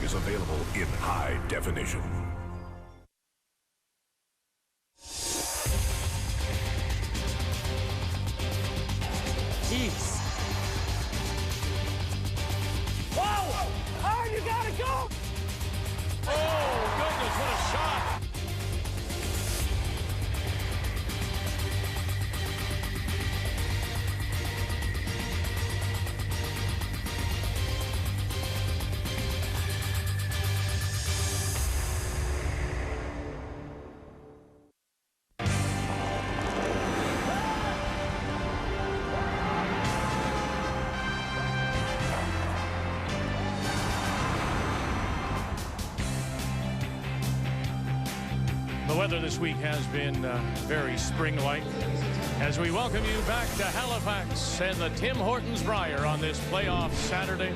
is available in high definition. Jeez. Whoa! Oh, you gotta go! Oh, goodness, what a shot! The weather this week has been very spring-like as we welcome you back to Halifax and the Tim Hortons Brier on this playoff Saturday.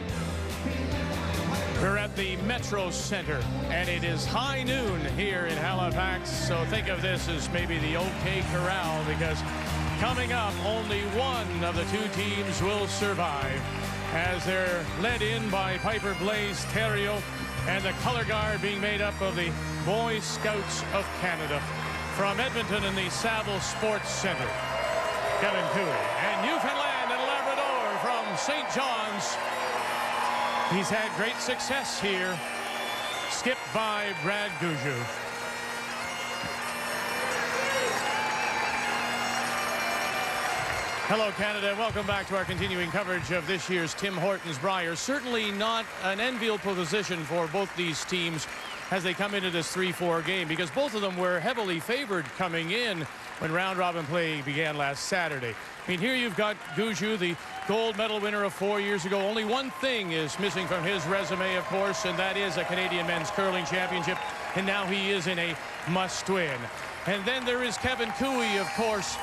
We're at the Metro Center and it is high noon here in Halifax, so think of this as maybe the OK Corral, because coming up only one of the two teams will survive as they're led in by Piper Blaze Theriault and the color guard being made up of the Boy Scouts of Canada. From Edmonton in the Saville Sports Center, K.Koe. And Newfoundland and Labrador from St. John's. He's had great success here, skipped by Brad Gushue. Hello, Canada. Welcome back to our continuing coverage of this year's Tim Hortons Brier. Certainly not an enviable position for both these teams as they come into this 3-4 game, because both of them were heavily favored coming in when round-robin play began last Saturday. I mean, here you've got Gushue, the gold medal winner of 4 years ago. Only one thing is missing from his resume, of course, and that is a Canadian Men's Curling Championship, and now he is in a must-win. And then there is K.Koe, of course,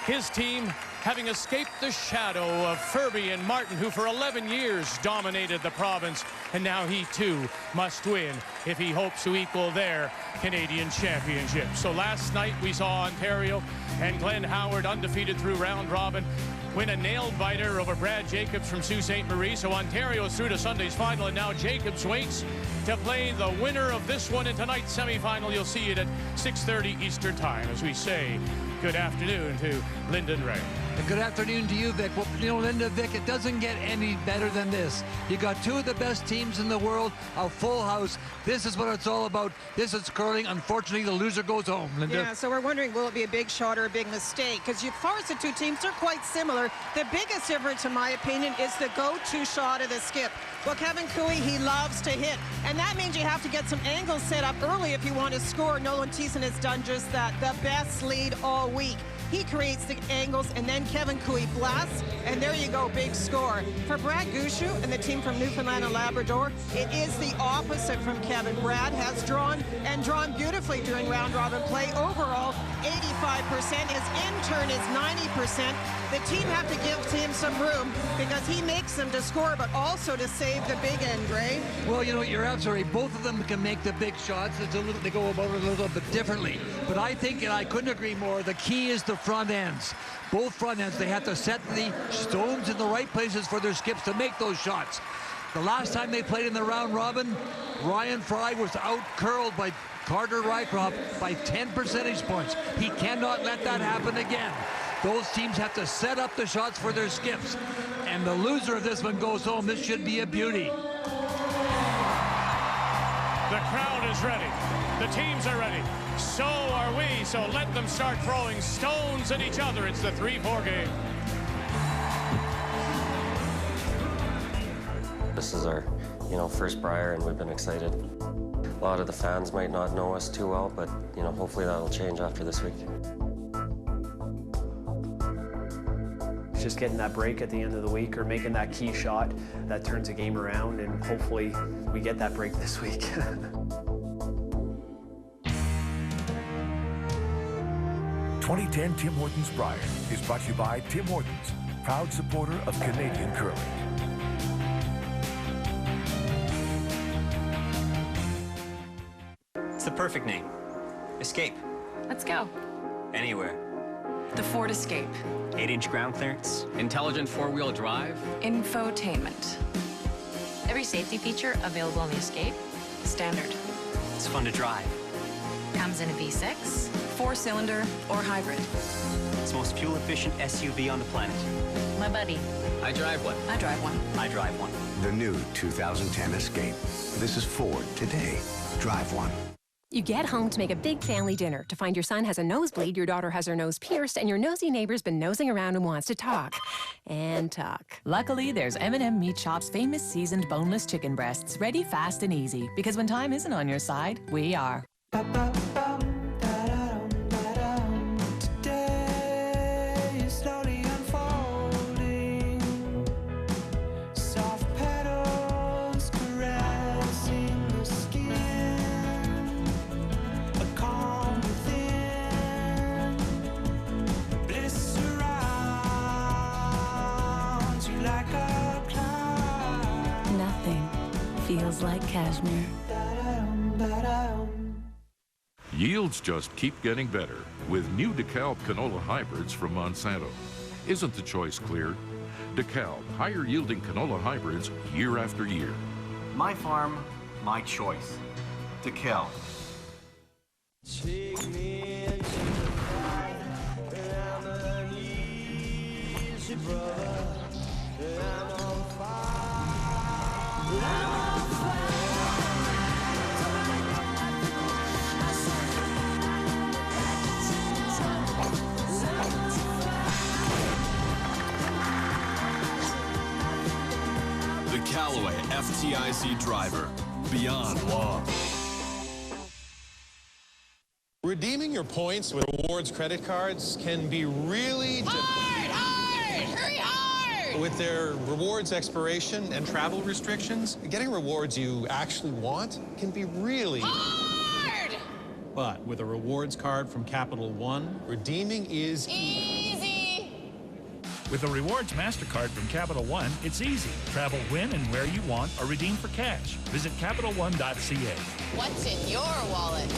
his team having escaped the shadow of Furby and Martin, who for 11 years dominated the province, and now he too must win if he hopes to equal their Canadian championship. So last night we saw Ontario and Glenn Howard, undefeated through round robin, win a nail-biter over Brad Jacobs from Sault Ste. Marie. So Ontario is through to Sunday's final, and now Jacobs waits to play the winner of this one in tonight's semifinal. You'll see it at 6:30 Eastern Time as we say good afternoon to Lyndon Ray. And good afternoon to you, Vic. Well, you know, Linda, Vic, it doesn't get any better than this. You got two of the best teams in the world, a full house. This is what it's all about. This is curling. Unfortunately, the loser goes home, Linda. Yeah, so we're wondering, will it be a big shot or a big mistake? Because as far as the two teams are quite similar. The biggest difference, in my opinion, is the go-to shot of the skip. Well, K.Koe, he loves to hit. And that means you have to get some angles set up early if you want to score. Nolan Thiessen has done just that. The best lead all week. He creates the angles, and then K.Koe blasts, and there you go, big score. For Brad Gushue and the team from Newfoundland and Labrador, it is the opposite from Kevin. Brad has drawn beautifully during round-robin play. Overall, 85%. His intern is 90%. The team have to give him some room because he makes them to score, but also to save the big end, Ray. Well, you know, you're absolutely right. Both of them can make the big shots. It's a little, they go about it a little bit differently. But I think, and I couldn't agree more, the key is the front ends. Both front ends, they have to set the stones in the right places for their skips to make those shots. The last time they played in the round robin, Ryan Fry was out-curled by Carter Rycroft by 10 percentage points. He cannot let that happen again. Those teams have to set up the shots for their skips. And the loser of this one goes home. This should be a beauty. The crowd is ready. The teams are ready. So are we. So let them start throwing stones at each other. It's the 3-4 game. This is our, first Brier, and we've been excited. A lot of the fans might not know us too well, but, hopefully that'll change after this week. Just getting that break at the end of the week or making that key shot that turns a game around, and hopefully we get that break this week. 2010 Tim Hortons Brier is brought to you by Tim Hortons, proud supporter of Canadian curling. It's the perfect name. Escape. Let's go. Anywhere. The Ford Escape. 8-inch ground clearance. Intelligent four-wheel drive. Infotainment. Every safety feature available on the Escape, standard. It's fun to drive. Comes in a V6, 4-cylinder, or hybrid. It's the most fuel-efficient SUV on the planet. My buddy. I drive one. I drive one. I drive one. The new 2010 Escape. This is Ford today. Drive one. You get home to make a big family dinner to find your son has a nosebleed, your daughter has her nose pierced, and your nosy neighbor's been nosing around and wants to talk. And talk. Luckily, there's M&M Meat Shop's famous seasoned boneless chicken breasts, ready, fast, and easy. Because when time isn't on your side, we are. Feels like cashmere. Yields just keep getting better with new DeKalb canola hybrids from Monsanto. Isn't the choice clear? DeKalb, higher yielding canola hybrids year after year. My farm, my choice. DeKalb. The Callaway FTIC driver, beyond law. Redeeming your points with rewards credit cards can be really Hurry hard! with their rewards expiration and travel restrictions. Getting rewards you actually want can be really hard! But with a rewards card from Capital One, redeeming is easy. With a rewards MasterCard from Capital One, it's easy. Travel when and where you want or redeem for cash. Visit CapitalOne.ca. What's in your wallet?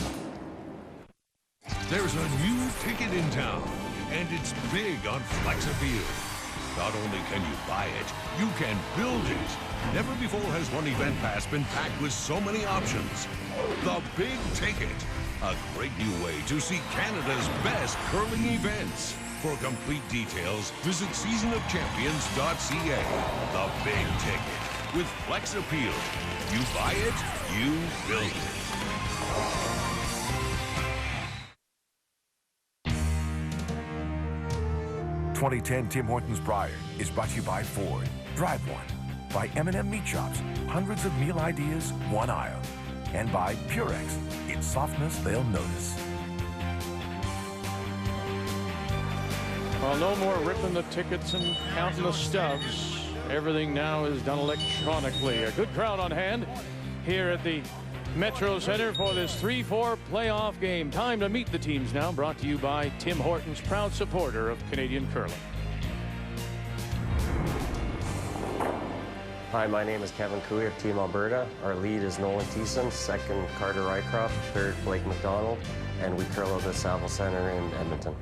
There's a new ticket in town, and it's big on flex appeal. Not only can you buy it, you can build it. Never before has one event pass been packed with so many options. The Big Ticket, a great new way to see Canada's best curling events. For complete details, visit seasonofchampions.ca. The Big Ticket with flex appeal. You buy it, you build it. .2010 Tim Hortons Brier is brought to you by Ford. Drive one. By M&M Meat Shops. Hundreds of meal ideas, one aisle. And by Purex. It's softness they'll notice. Well, no more ripping the tickets and counting the stubs. Everything now is done electronically. A good crowd on hand here at the Metro Center for this 3-4 playoff game. Time to meet the teams now. Brought to you by Tim Hortons, proud supporter of Canadian curling. Hi, my name is K.Koe of Team Alberta. Our lead is Nolan Thiessen, second Carter Rycroft, third Blake McDonald, and we curl at the Saville Center in Edmonton.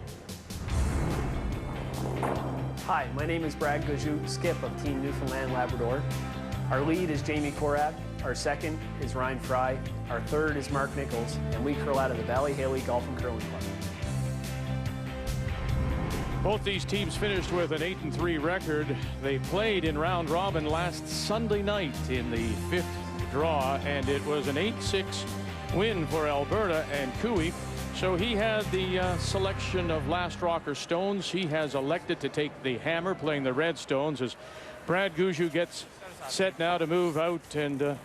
Hi, my name is Brad Gushue, skip of Team Newfoundland Labrador. Our lead is Jamie Korab, our second is Ryan Fry, our third is Mark Nichols, and we curl out of the Valley Haley Golf and Curling Club. Both these teams finished with an 8-3 record. They played in round robin last Sunday night in the 5th draw, and it was an 8-6 win for Alberta and Koe. So he had the selection of last rocker stones. He has elected to take the hammer, playing the red stones, as Brad Gushue gets set now to move out, and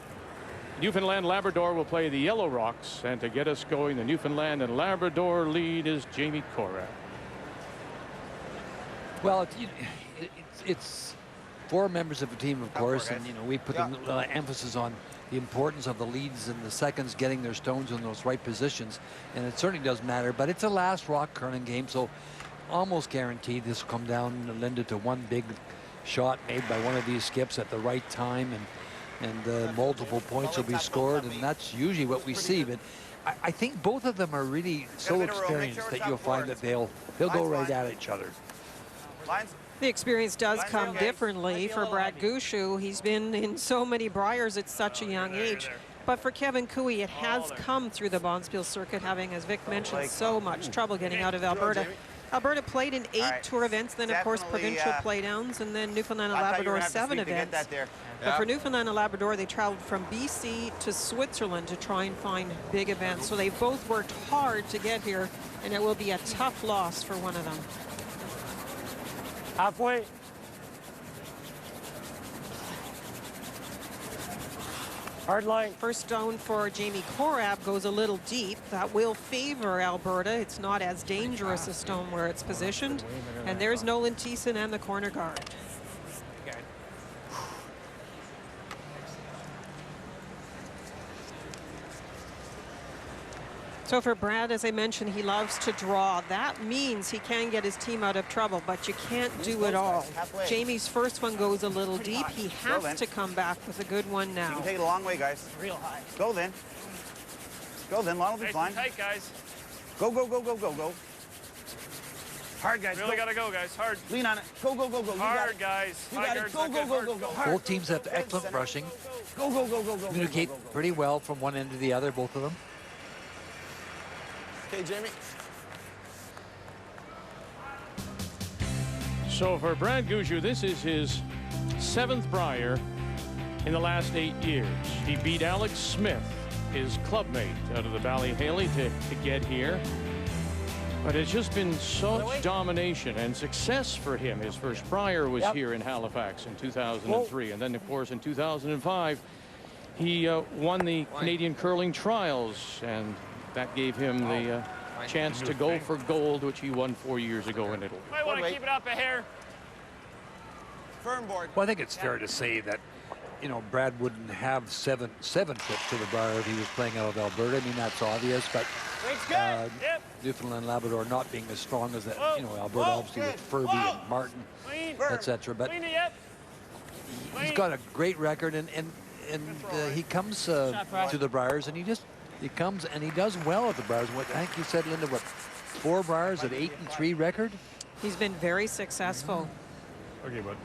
Newfoundland Labrador will play the yellow rocks. And to get us going, the Newfoundland and Labrador lead is Jamie Korab. Well, it's four members of a team, of course, and we put emphasis on the importance of the leads and the seconds getting their stones in those right positions, and it certainly does matter. But it's a last rock curling game, so almost guaranteed this will come down and lend it to one big shot made by one of these skips at the right time, and multiple points will be scored, and that's usually what we see. But I think both of them are really so experienced that you'll find that they'll go right at each other. The experience does come differently for Brad Gushue. He's been in so many Briers at such a young age. But for K.Koe, it has come through the Bonspiel circuit, having, as Vic mentioned, so much trouble getting out of Alberta. Alberta played in 8 tour events, then of course provincial playdowns, and then Newfoundland and Labrador 7 events. But for Newfoundland and Labrador, they traveled from BC to Switzerland to try and find big events. So they've both worked hard to get here, and it will be a tough loss for one of them. Halfway. Hard line. First stone for Jamie Korab goes a little deep. That will favor Alberta. It's not as dangerous a stone where it's positioned. And there's Nolan Thiessen and the corner guard. So for Brad, as I mentioned, he loves to draw. That means he can get his team out of trouble, but you can't do it all. Jamie's first one goes a little deep. He has to come back with a good one now. You can take it a long way, guys. Real high. Go then. Go then. Long will be fine. Tight, guys. Go, go, go, go, go, go. Hard, guys. Really gotta go, guys. Hard. Lean on it. Go, go, go, go. Hard, guys. You got it. Go, go, go, go, go. Both teams have excellent brushing. Go, go, go, go, go. Communicate pretty well from one end to the other, both of them. Okay, Jamie. So for Brad Gushue, this is his 7th Brier in the last 8 years. He beat Alex Smith, his clubmate, out of the Ballyhaley to get here. But it's just been such domination and success for him. His first Brier was here in Halifax in 2003. And then, of course, in 2005, he won the Canadian Curling Trials, and that gave him the chance to go for gold, which he won 4 years ago in Italy. Might want to keep it up a hair. Firm board. Well, I think it's fair to say that, you know, Brad wouldn't have seven trips to the Brier if he was playing out of Alberta. I mean, that's obvious, but Newfoundland Labrador not being as strong as that, you know, Alberta obviously with Furby and Martin, etc. But he's got a great record, and he comes to the Briers, and he comes and he does well at the Briers. What I think you said, Linda, what, 4 Briers at 8-3 record? He's been very successful. Okay, bud.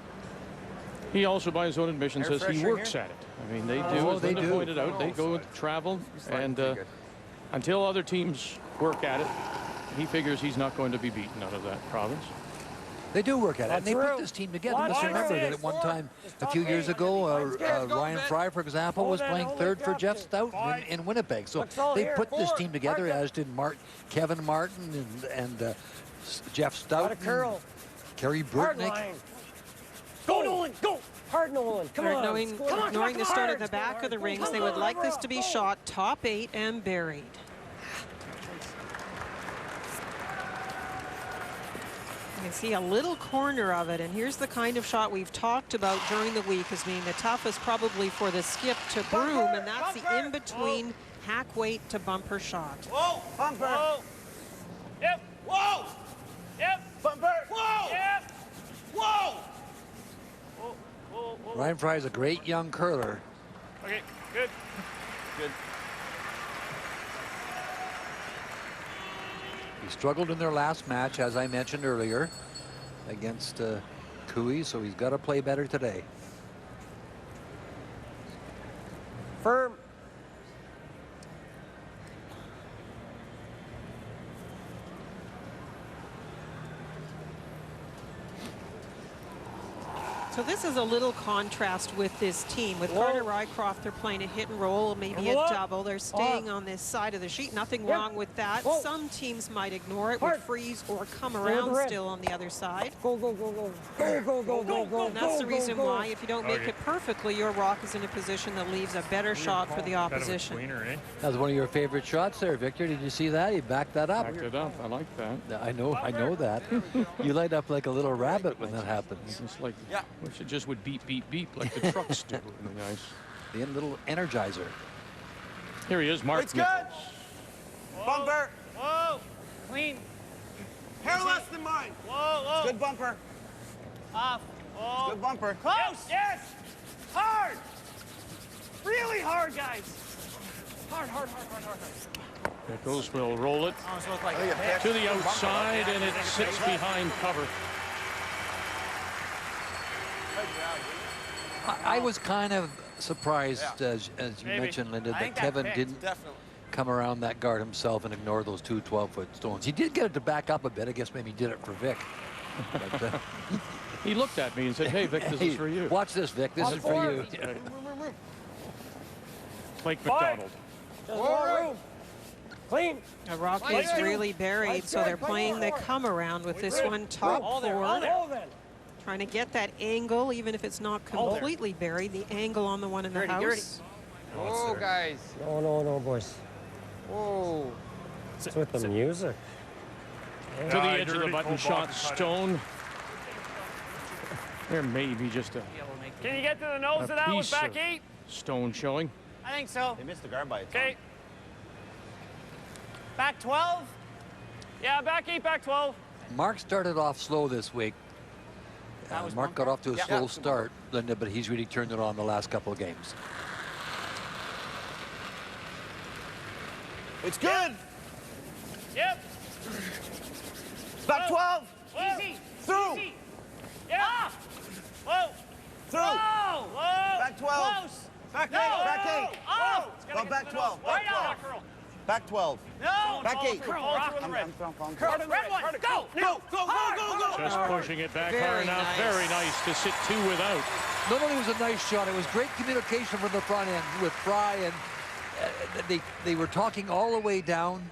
He also, by his own admission, says he works at it. I mean, they do, as Linda pointed out, they go travel, and until other teams work at it, he figures he's not going to be beaten out of that province. They do work at it, and they put this team together. Let's remember that at one time, a few years ago, Ryan Fry, for example, was playing 3rd for Jeff Stout in Winnipeg. So they put this team together, as did Kevin Martin and Jeff Stout, Kerry Burtnick. Go, Nolan, go! Hard, Nolan, come on. Knowing the start at the back of the rings, they would like this to be shot top 8 and buried. You can see a little corner of it, and here's the kind of shot we've talked about during the week as being the toughest probably for the skip to broom, and that's the in-between hack weight to bumper shot. Whoa, bumper. Whoa. Yep. Whoa. Yep. Bumper. Whoa. Yep. Whoa. Ryan Fry is a great young curler. Okay, good. Good. He struggled in their last match, as I mentioned earlier, against Koe, so he's got to play better today. Firm. So this is a little contrast with this team. With Carter Rycroft, they're playing a hit and roll, maybe a double. They're staying on this side of the sheet. Nothing wrong with that. Some teams might ignore it, would freeze or come around still on the other side. Go, go, go, go. Go, go, go, go, go. And that's the reason why, if you don't make it perfectly, your rock is in a position that leaves a better shot for the opposition. That was one of your favorite shots there, Victor. Did you see that? He backed that up. Backed it up. I like that. I know that. You light up like a little rabbit when that happens. It's like, wish it just would beep, beep, beep like the trucks do. Nice. The little energizer. Here he is, Mark. It's good. Bumper. Whoa. Clean. Hair less than mine. Whoa, whoa. Good bumper. Off. Whoa. Good bumper. Close. Yes. Hard. Really hard, guys. Hard, hard, hard, hard, hard, hard. K.Koe will roll it to the outside, and it sits behind cover. I was kind of surprised, as you mentioned, Linda, that Kevin didn't come around that guard himself and ignore those two 12-foot stones. He did get it to back up a bit. I guess maybe he did it for Vic. But, he looked at me and said, "Hey, Vic, this is for you." Watch this, Vic. This is for you. Blake McDonald. Just more room. Clean. The rock is really buried, so they're playing the come around with this one top forward. Trying to get that angle, even if it's not completely buried, the angle on the one in the house. Whoa, guys. No, boys. Whoa. It's with the music. To the edge of the button shot, Stone. There may be just a Can you get to the nose of that with back 8? Stone showing. I think so. They missed the guard by a ton. Okay. Back 12? Yeah, back 8, back 12. Mark started off slow this week. Mark got off to a slow start, Linda, but he's really turned it on the last couple of games. It's good. Yep. Back 12. Easy. Through. Easy. Yeah. Whoa. Through. Whoa. Whoa. Back 12. Close. Back 8. No. Back 8. Oh. Well, back 12. Right Back 12. on. Back 12. No. Back 8. Curl with the red. Curl. Red one. Go. Go. Just pushing it back hard enough. Very nice to sit 2 without. Not only was it a nice shot, it was great communication from the front end with Fry, and they were talking all the way down.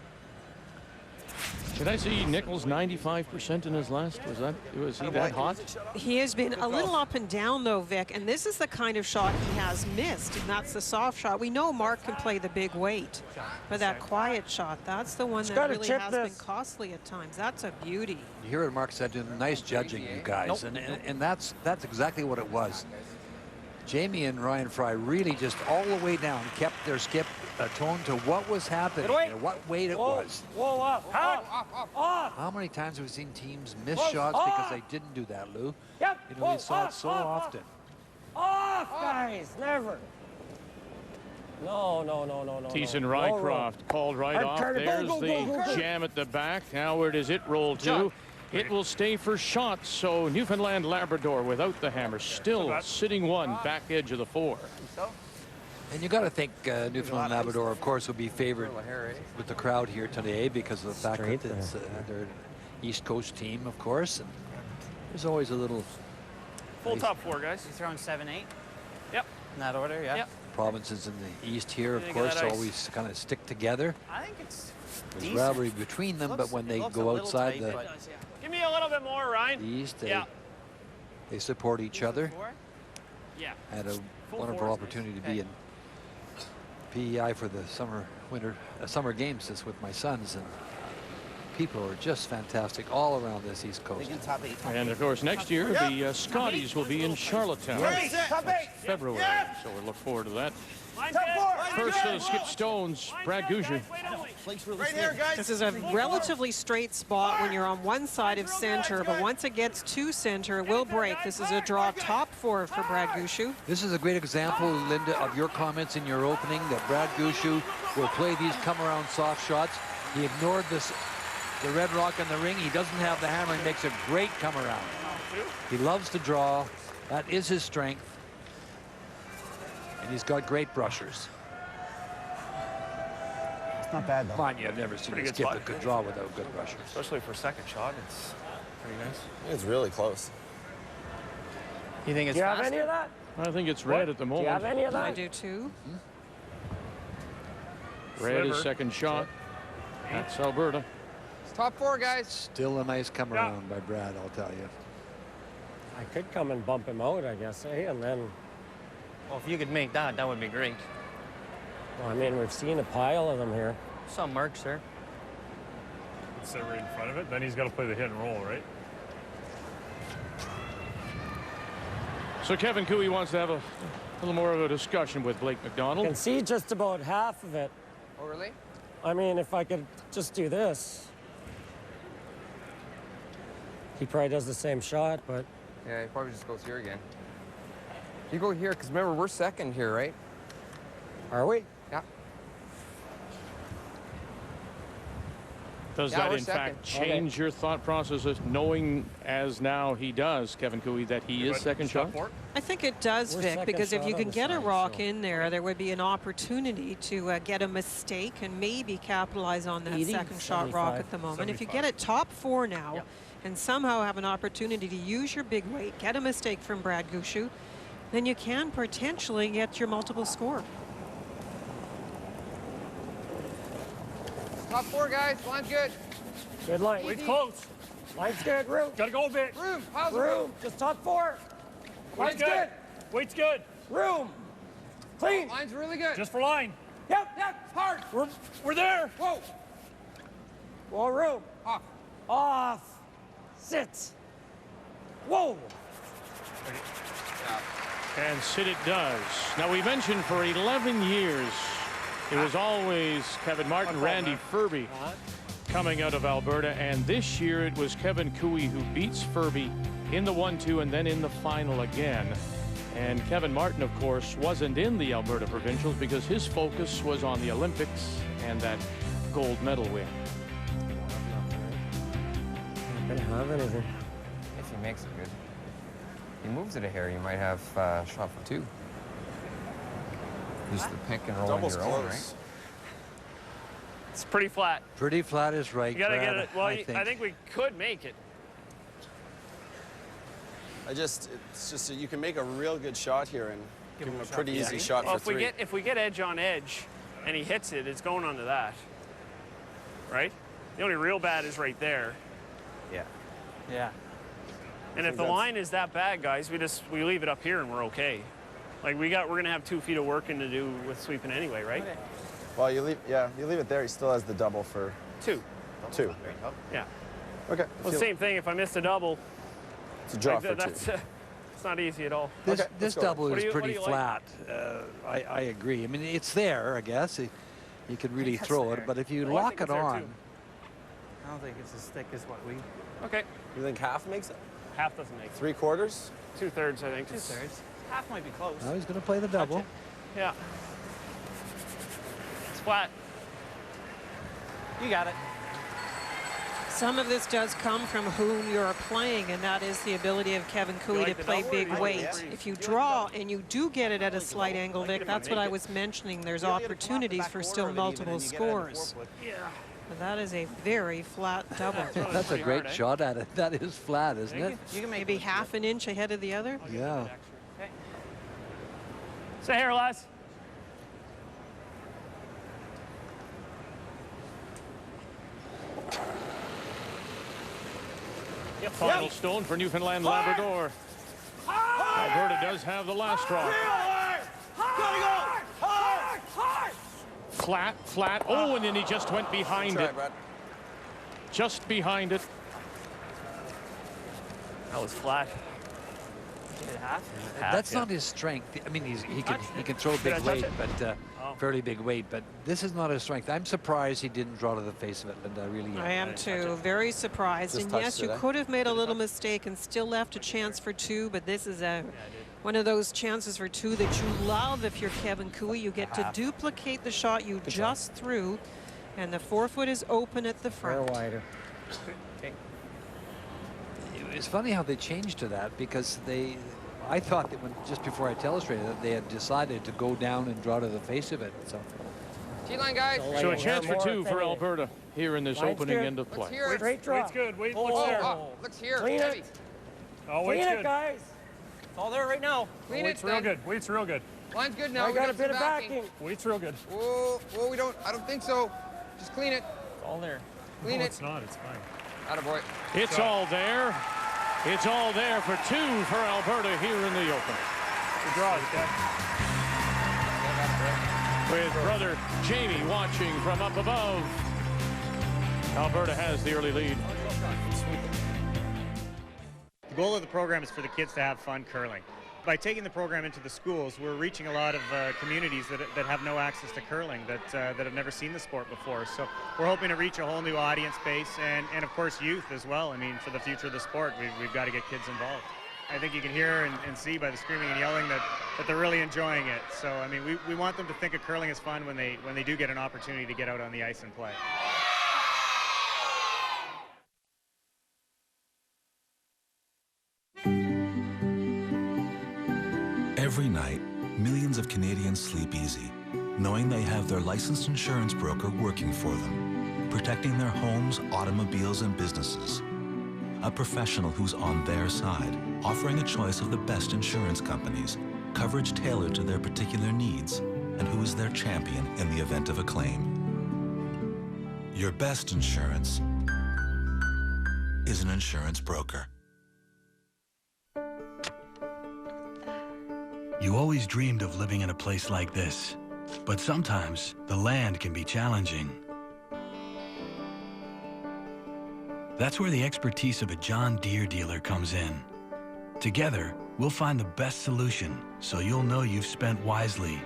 Did I see Nichols 95% in his last? Was he that hot? He has been a little up and down, though, Vic, and this is the kind of shot he has missed, and that's the soft shot. We know Mark can play the big weight, but that quiet shot, that's the one that really has been costly at times. That's a beauty. You hear what Mark said, nice judging, you guys, and that's exactly what it was. Jamie and Ryan Fry really just all the way down kept their skip attuned to what was happening, what weight it was. Whoa, up, off. How many times have we seen teams miss shots because they didn't do that, Lou? Yep. You know, we saw it so often. Off, guys, never. No. Thiessen Rycroft called right off. There's the jam at the back. Now where does it roll to? It will stay for shots, so Newfoundland Labrador without the hammer, still sitting 1, back edge of the 4. And you got to think Newfoundland Labrador, of course, will be favored with the crowd here today because of the fact that it's, they're an East Coast team, of course. And there's always a little... Full top 4, guys. You throwing 7-8? Yep. In that order, yeah. Yep. Provinces in the East here, of course, always kind of stick together. I think it's There's rivalry between them, but when they go outside the... Give me a little bit more, Ryan. The East, they support each other. Yeah. Had a wonderful opportunity to be in PEI for the summer games this with my sons, and people are just fantastic all around this East Coast. And of course, next year the Scotties will be in Charlottetown, February. So we look forward to that. First to the skip stones, Brad Gushue. Right here, guys. This is a relatively straight spot when you're on one side of center, but once it gets to center, it will break. This is a draw top 4 for Brad Gushue. This is a great example, Linda, of your comments in your opening that Brad Gushue will play these come-around soft shots. He ignored the red rock in the ring. He doesn't have the hammer. He makes a great come-around. He loves to draw. That is his strength. And he's got great brushers. It's not bad, though. Come on, you've never seen a skip that could draw without good brushers. Especially for second shot, it's pretty nice. It's really close. You think it's Do you have faster? any of that? I think it's red at the moment. Do you have any of that? I do too. Red is second shot. That's Alberta. It's top 4, guys. Still a nice come around by Brad, I'll tell you. I could come and bump him out, I guess, and then... Well, if you could make that, that would be great. Well, I mean, we've seen a pile of them here. Some marks there. Sit right in front of it, then he's got to play the hit and roll, right? So Kevin Koe wants to have a little more of a discussion with Blake McDonald. I can see just about half of it. Oh, really? I mean, if I could just do this. He probably does the same shot, but... Yeah, he probably just goes here again. You go here, because remember, we're second here, right? Are we? Yeah. Does that in fact change your thought process of knowing, as now he does, Kevin Koe, that he is second shot? I think it does, Vic, because if you can get a rock in there, there would be an opportunity to get a mistake and maybe capitalize on that second shot rock at the moment. 75. If you get it top 4 now and somehow have an opportunity to use your big weight, get a mistake from Brad Gushue, then you can potentially get your multiple score. Top 4, guys. Line's good. Good line. Weight's close. Line's good. Room. Gotta go a bit. Room. How's room? Just top 4. Line's good. Weight's good. Room. Clean. Line's really good. Just for line. Yep. Hard. We're there. Whoa. Wall room. Off. Off. Sit. Whoa. And sit it does. Now, we mentioned for 11 years, it was always Kevin Martin, Randy Ferbey coming out of Alberta, and this year it was Kevin Koe who beats Ferbey in the 1-2 and then in the final again. And Kevin Martin, of course, wasn't in the Alberta Provincials because his focus was on the Olympics and that gold medal win. Not gonna have anything. If he makes it good. He moves it a hair, you might have shot for 2. Just the pick and roll on your own, right? It's pretty flat. Pretty flat is right. You gotta get it. Well, I think we could make it. It's just that you can make a real good shot here and give him a pretty easy shot for 3. If we get edge on edge and he hits it, it's going onto that. Right? The only real bad is right there. Yeah. And if the line is that bad, guys, we leave it up here and we're okay. Like we're gonna have 2 feet of working to do with sweeping anyway, right? Okay. Well, you leave it there. He still has the double for 2. 2. Yeah. Okay. Well, same thing. If I missed a double, it's a draw for 2. It's not easy at all. This double is pretty flat. I agree. I mean, it's there, I guess. You can really throw it, but if you lock it on. I don't think it's as thick as what we. Okay. You think half makes it? Half doesn't make it. 3/4? 2/3, I think. 2/3. Half might be close. Now he's going to play the double. Yeah. It's flat. You got it. Some of this does come from whom you're playing, and that is the ability of Kevin Koe to play big weight. If you draw and you do get it at a slight angle, Vic, that's what I was mentioning. There's opportunities for still multiple scores. Yeah. But that is a very flat double. That's a great shot at it. That is flat, isn't it? You can maybe half an inch ahead of the other. Yeah. Say here, lads. Final stone for Newfoundland Labrador. Alberta does have the last rock. Flat. Oh, and then he just went behind it. Just behind it. That was flat. That's not his strength. I mean, he can throw big weight, but fairly big weight. But this is not his strength. I'm surprised he didn't draw to the face of it, Linda. I really am. I am too. Very surprised. And yes, you could have made a little mistake and still left a chance for 2. But this is one of those chances for 2 that you love. If you're Kevin Koe, you get to duplicate the shot you just threw, and the 4-foot is open at the front. Wider. It's funny how they changed to that, because I thought that just before I telestrated that they had decided to go down and draw to the face of it. So T-line, guys. So a chance for 2 for Alberta here in this opening end of play. Straight draw. Weight's good. Weight looks there. Looks here. Clean Heavy. it. Oh, Clean weight's it, good. guys. It's all there right now. Clean Weight's it. real good. Weight's real good. Line's good now. I got a bit of backing. Weight's real good. Whoa, we don't. I don't think so. Just clean it. It's all there. Clean it. It's not. It's fine. Attaboy. It's all there. It's all there for 2 for Alberta here in the opener. Good draw, With brother Jamie watching from up above. Alberta has the early lead. The goal of the program is for the kids to have fun curling. By taking the program into the schools, we're reaching a lot of communities that have no access to curling, that have never seen the sport before. So we're hoping to reach a whole new audience base and of course youth as well. I mean, for the future of the sport, we've got to get kids involved. I think you can hear and see by the screaming and yelling that they're really enjoying it. So I mean, we want them to think of curling as fun when they do get an opportunity to get out on the ice and play. of Canadians sleep easy, knowing they have their licensed insurance broker working for them, protecting their homes, automobiles, and businesses. A professional who's on their side, offering a choice of the best insurance companies, coverage tailored to their particular needs, and who is their champion in the event of a claim. Your best insurance is an insurance broker. You always dreamed of living in a place like this, but sometimes the land can be challenging. That's where the expertise of a John Deere dealer comes in. Together, we'll find the best solution so you'll know you've spent wisely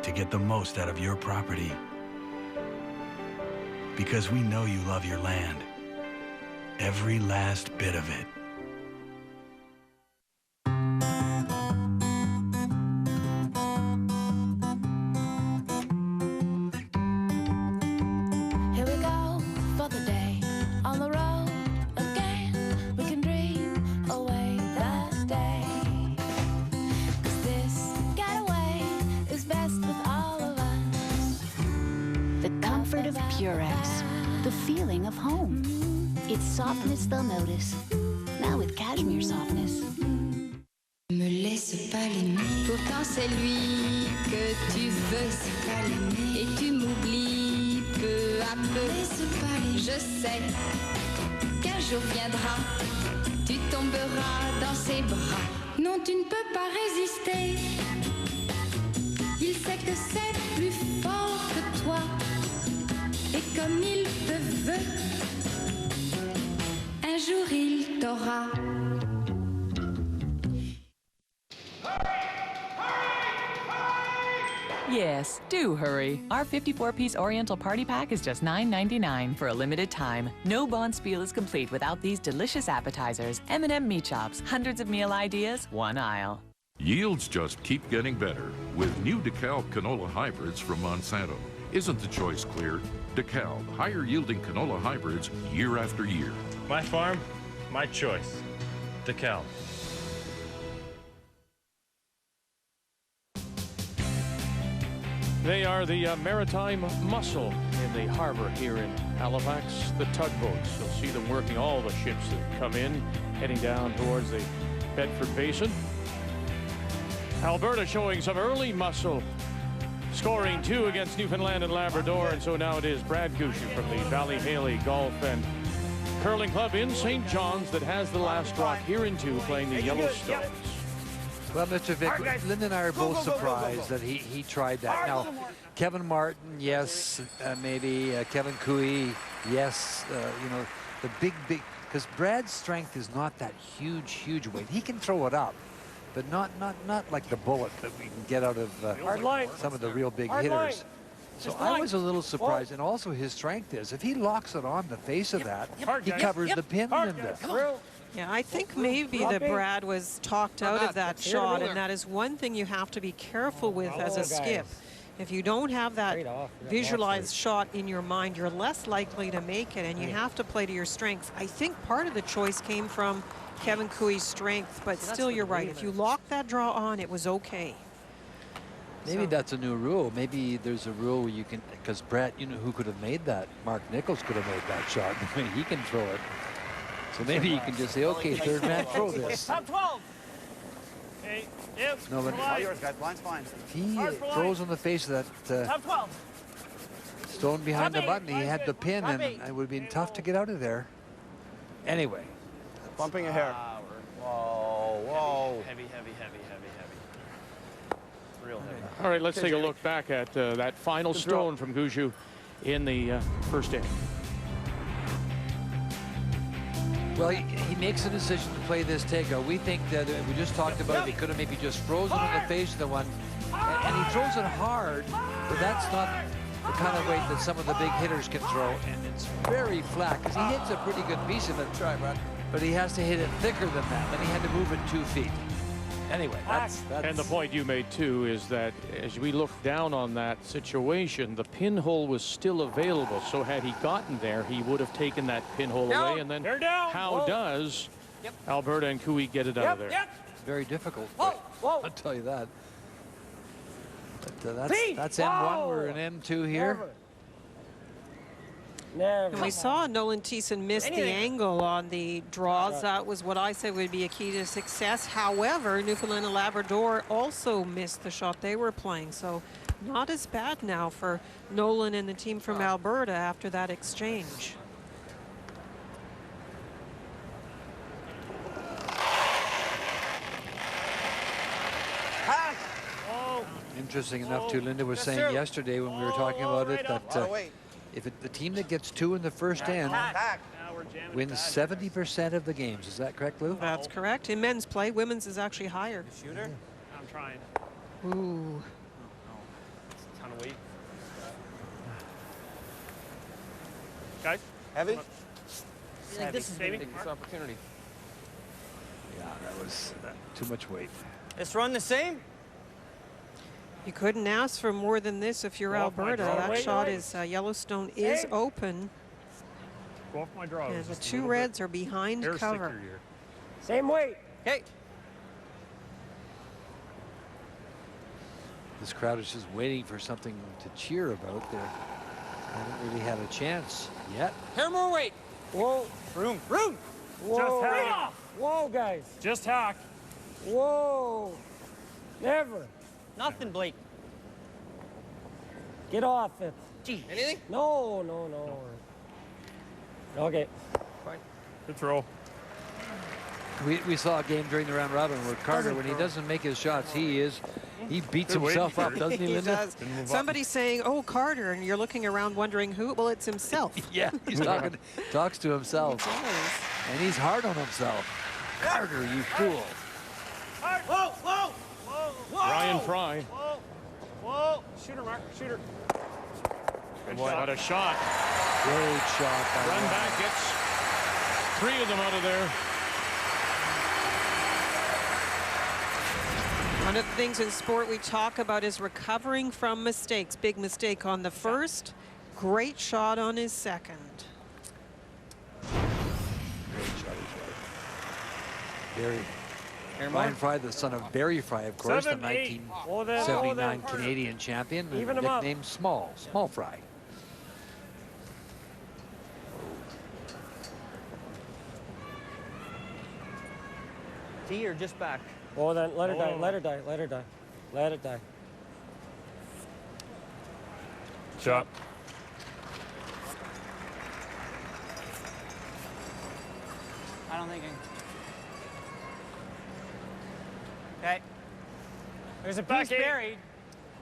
to get the most out of your property. Because we know you love your land, every last bit of it. Softness they'll notice. Now with cashmere softness. Me laisse pas l'aimer. Pourtant c'est lui que tu veux. Pas l'aimer. Et tu m'oublies peu à peu. Laisse pas l'aimer. Je sais qu'un jour viendra, tu tomberas dans ses bras. Non, tu ne peux pas résister. Il sait que c'est plus fort que toi. Et comme il te veut, un jour il t'aura. Yes, do hurry. Our 54-piece Oriental Party Pack is just $9.99 for a limited time. No Bonspiel is complete without these delicious appetizers. M&M meat chops, hundreds of meal ideas, one aisle. Yields just keep getting better with new DeKalb canola hybrids from Monsanto. Isn't the choice clear? DeKalb, higher-yielding canola hybrids year after year. My farm, my choice. DeKalb. They are the maritime muscle in the harbor here in Halifax, the tugboats. You'll see them working all the ships that come in, heading down towards the Bedford Basin. Alberta showing some early muscle, scoring 2 against Newfoundland and Labrador, and so now it is Brad Gushue from the Valley-Haley Golf and Curling Club in St. John's that has the last drop here in 2, playing the Yellowstones. Well, Mr. Vic, Lynn and I are both surprised that he tried that. Now, Kevin Martin, yes, maybe K.Koe, yes, you know, the big, because Brad's strength is not that huge weight. He can throw it up, but not like the bullet that we can get out of some of the real big hitters. So I was a little surprised, and also his strength is, if he locks it on the face of that, he covers the pin, Linda. Yeah, I think maybe that Brad was talked out of that shot, and that is one thing you have to be careful with as a skip. If you don't have that visualized shot in your mind, you're less likely to make it, and you have to play to your strengths. I think part of the choice came from K.Koe's strength, but still you're right. If you lock that draw on, it was okay. Maybe that's a new rule. Maybe there's a rule where you can, because Brad, you know who could have made that? Mark Nichols could have made that shot. I mean, he can throw it. So maybe you can just say, okay, third man, throw this. Top 12. Hey, yep. No, but all yours, guys. Blind's fine. If he throws on the face of that Top 12. stone behind the button, he had the pin, and it would have been tough to get out of there. Anyway. Bumping a hair. Whoa, whoa. Heavy. Real heavy. All right, let's take a look back at that final stone from Gushue in the first inning. Well, he makes a decision to play this takeout. We think that we just talked about it. He could have maybe just frozen in the face of the one, and he throws it hard, but that's not the kind of weight that some of the big hitters can throw, and it's very flat because he hits a pretty good piece of it. Try, Brad. But he has to hit it thicker than that. Then he had to move it 2 feet. Anyway, that's... And the point you made, too, is that as we look down on that situation, the pinhole was still available. So had he gotten there, he would have taken that pinhole away. And then how does Alberta and Koe get it out of there? Very difficult. I'll tell you that. But that's M1. We're in M2 here. And we saw Nolan Thiessen miss the angle on the draws. That was what I said would be a key to success. However, Newfoundland and Labrador also missed the shot they were playing. So not as bad now for Nolan and the team from Alberta after that exchange. Interesting enough, too, Linda was saying yesterday when we were talking about it that if the team that gets 2 in the first end wins 70% of the games. Is that correct, Lou? That's correct. In men's play, women's is actually higher. Shooter? I'm trying. Ooh. It's a ton of weight. Guys? Heavy? This is Take this opportunity. Yeah, that was too much weight. Let's run the same. You couldn't ask for more than this if you're Alberta. That shot is Yellowstone is open. Go off my draw. And the 2 Reds are behind cover. Same weight. Okay. This crowd is just waiting for something to cheer about. They haven't really had a chance yet. Hair more weight. Whoa. Room. Room. Whoa. Just hack. Whoa, guys. Just hack. Whoa. Never. Nothing, Blake. Get off it. Gee. Anything? No. Okay. Fine. Good throw. We saw a game during the round robin where Carter, when he doesn't make his shots, he beats himself up, doesn't he, Linda? Does. Somebody's saying, "Oh, Carter," and you're looking around wondering who. Well, it's himself. Yeah, he's talks to himself, and he's hard on himself. Carter, you fool! Whoa, whoa, whoa! Ryan Fry. Whoa, whoa! Shooter, Mark, shooter. Good shot. What a shot! Great shot. Run back gets 3 of them out of there. One of the things in sport we talk about is recovering from mistakes. Big mistake on the first, great shot on his second. Great shot as well. Ryan Fry, the son of Barry Fry, of course, the 1979 Canadian champion, nicknamed Small Fry. T or just back? Oh, then let her die, let her die, let her die. Let it die. Shot. I don't think Okay. There's a piece buried.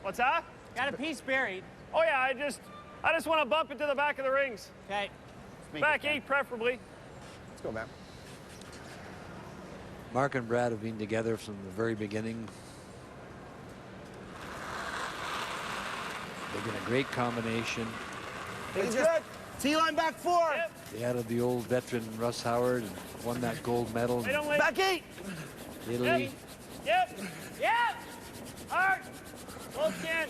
What's that? Got a piece buried. Oh yeah, I just want to bump it to the back of the rings. Okay. Back 8 preferably. Let's go, man. Mark and Brad have been together from the very beginning. They've been a great combination. It's good. T-line back 4. Yep. They added the old veteran Russ Howard and won that gold medal. Back 8. Italy. Yep. Hard. Wolfcan.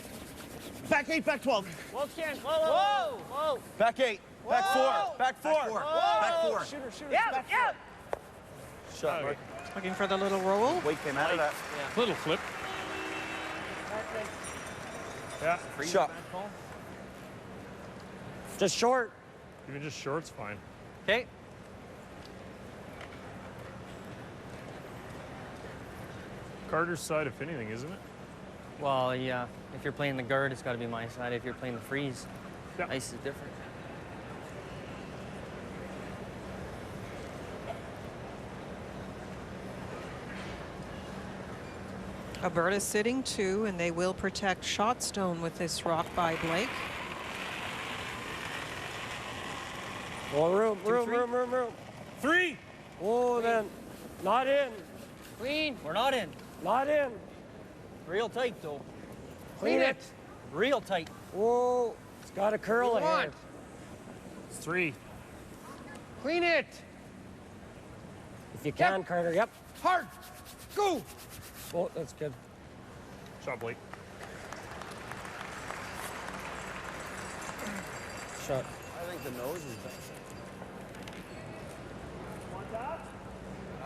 Back 8, back 12. Wolfcan. Whoa. Back 8. Back 4. Back 4. Back 4. Shooter. Yeah. Shot, Mark. Looking for the little roll. Weight came out of that. Yeah. Little flip. Yeah. Shot. Just short. Even just short's fine. Okay. Carter's side, if anything, isn't it? Well, yeah. If you're playing the guard, it's got to be my side. If you're playing the freeze, ice is different. Alberta sitting 2, and they will protect Shotstone with this rock by Blake. Oh, room. 3. Oh, then. Not in. Clean. We're not in. Not in. Real tight, though. Clean it. Real tight. Whoa. It's got to curl it here. It's 3. Clean it. If you can, Carter. Yep. Hard. Go. Oh, that's good. Shot, Blake. Shot. I think the nose is better.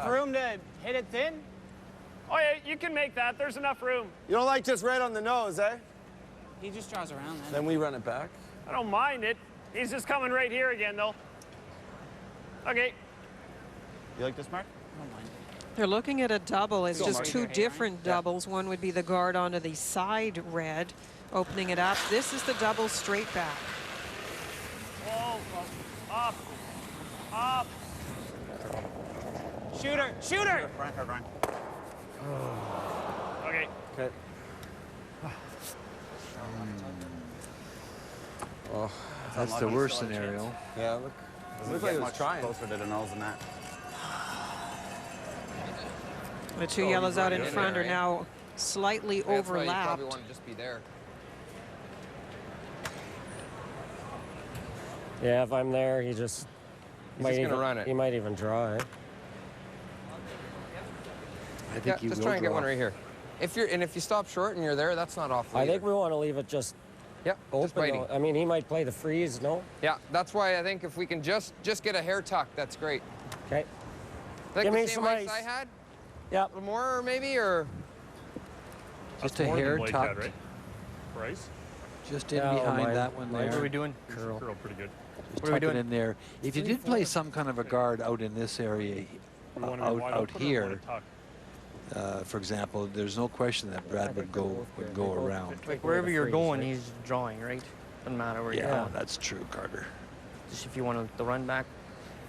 Room to hit it thin? Oh, yeah, you can make that. There's enough room. You don't like just right on the nose, eh? He just draws around then. Then we run it back. I don't mind it. He's just coming right here again, though. Okay. You like this, Mark? I don't mind. They're looking at a double. It's Go, just Mark. two different doubles. One would be the guard onto the side red, opening it up. This is the double straight back. Whoa, up, up. Shooter, shooter! Brian, Brian. Okay. Okay. Oh, that's the worst scenario. Yeah, look. Doesn't Looks like get it was much trying. closer to the nose than that. The two yellows out in front are now slightly That's why you overlapped. probably want to just be there. Yeah, if I'm there, he just He's might just gonna even run it. He might even draw it. I think he just will try and get draw. one right here. If you stop short and you're there, that's not awful. I think we want to leave it just just waiting. open. I mean, he might play the freeze, no? Yeah, that's why I think if we can just get a hair tuck, that's great. Okay. Like Give the me same some ice ice. I had? Yeah. A little more maybe, or? Just a hair tucked. Right? Bryce? Just in behind that one there. What are we doing? Curl pretty good. Just What are we tuck it doing? in there. If you did play some kind of a guard out in this area, out here, for example, there's no question that Brad would go around. Like wherever you're going, he's drawing, right? Doesn't matter where you're Yeah, going. that's true, Carter. Just if you want the run back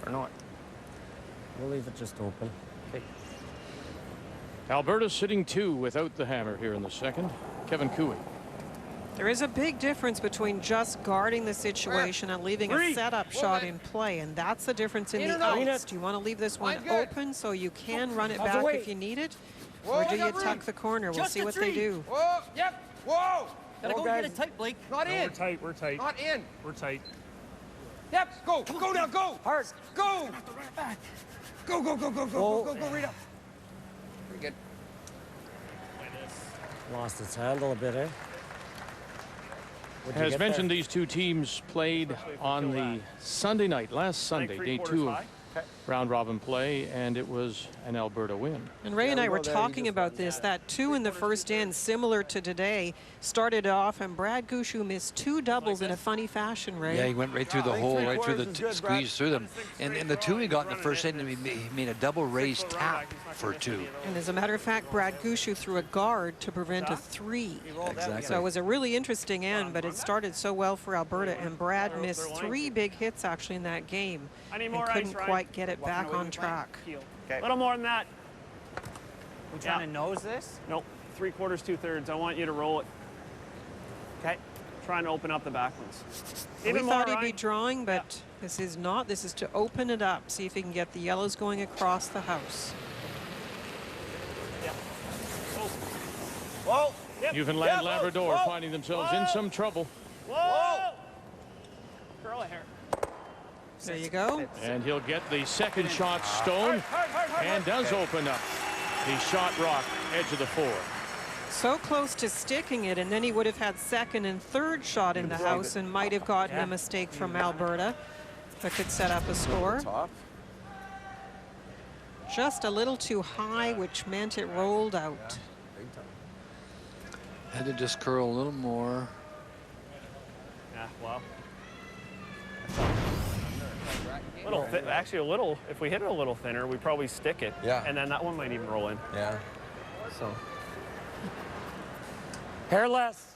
or not. We'll leave it just open. Okay. Alberta sitting 2 without the hammer here in the second. K.Koe. There is a big difference between just guarding the situation and leaving a setup shot in play, and that's the difference in the ice. Do you want to leave this one open so you can run it back if you need it? Or do you tuck the corner? We'll see what they do. Whoa, yep, whoa! Gotta go get it tight, Blake. Not in. We're tight, we're tight. Not in. We're tight. Yep, go now, go! Hard. Go! Go, right up. Very good. Lost its handle a bit, eh? What'd you As get mentioned, there? these two teams played on the Sunday night, last Sunday, day 2 of round robin play, and it was an Alberta win. And Ray and I were talking about this. That 2 in the first end, similar to today, started off, and Brad Gushue missed 2 doubles in a funny fashion, Ray. Yeah, he went right through the hole, right through the squeeze through them. And the 2 he got in the first end, he made a double raised tap for 2. And as a matter of fact, Brad Gushue threw a guard to prevent a 3. Exactly. So it was a really interesting end, but it started so well for Alberta, and Brad missed 3 big hits actually in that game and couldn't quite get it back on track. A little more than that. We trying to nose this? Nope. 3/4, 2/3. I want you to roll it. Okay. Trying to open up the back ones. We Even thought more, he'd be Ryan. drawing, but this is not. This is to open it up, see if he can get the yellows going across the house. Whoa. Newfoundland Labrador finding themselves in some trouble. Whoa. Curl a hair. There you go. And he'll get the second shot stone and does open up the shot rock edge of the 4. So close to sticking it, and then he would have had second and third shot in the house and might have gotten a mistake from Alberta that could set up a score. Just a little too high, which meant it rolled out. Had to just curl a little more. Yeah, well. Actually, a little. If we hit it a little thinner, we probably stick it. Yeah. And then that one might even roll in. Yeah. So. Hairless.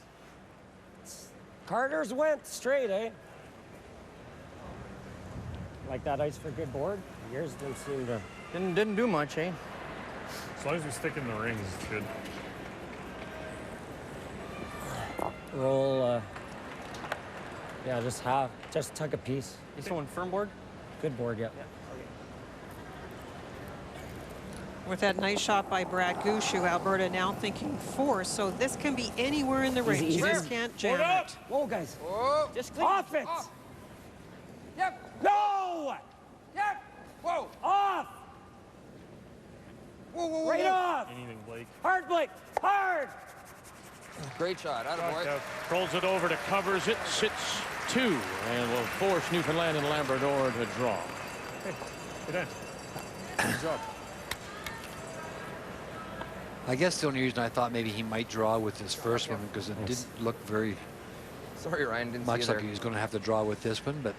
Carter's went straight, eh? Like that ice for good board? Yours didn't seem to... Didn't do much, eh? As long as we stick in the rings, it's good. Roll, yeah, just tuck a piece. You throwing firm board? Good board, yeah. With that nice shot by Brad Gushue, Alberta now thinking 4, so this can be anywhere in the range. You just can't jam it. Whoa, guys. Whoa. Just Off it! Off. Yep. No! Yep. Whoa. Off! Whoa. Right off! Anything, Blake. Hard, Blake! Hard! Great shot. Attaboy. Rolls it over to covers it, sits 2, and will force Newfoundland and Labrador to draw. Hey, good end. Good job. I guess the only reason I thought maybe he might draw with his first one because it didn't look very Sorry, Ryan, didn't see Looks you like there. he's going to have to draw with this one, but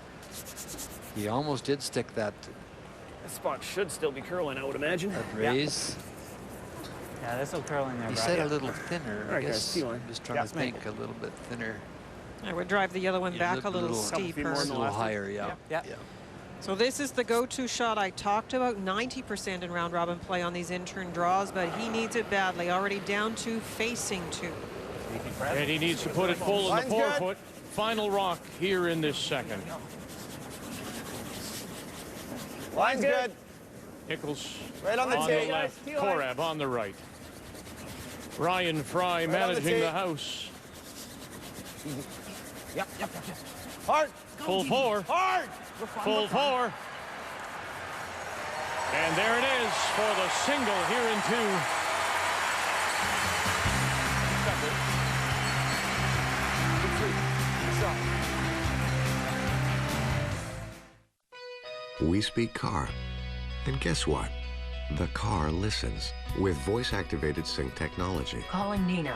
he almost did stick that. This spot should still be curling, I would imagine. That raise. Yeah, this will curl in there. He Brad. said a little thinner. All right, I guys, guess see you I'm just trying to think a little bit thinner. I would drive the yellow one back a little couple steeper. a little higher, yeah. Yeah. So this is the go-to shot I talked about. 90% in round robin play on these in-turn draws, but he needs it badly. Already down 2, facing 2. And he needs to put it full in the forefoot. Final rock here in this second. Line's good. Nichols Right on the tee. left, Korab on the right. Ryan Fry managing the house. Yep. Hard. Full 4. Hard. Full 4. And there it is for the single here in 2. We speak car. And guess what? The car listens with voice-activated sync technology. Calling Nina.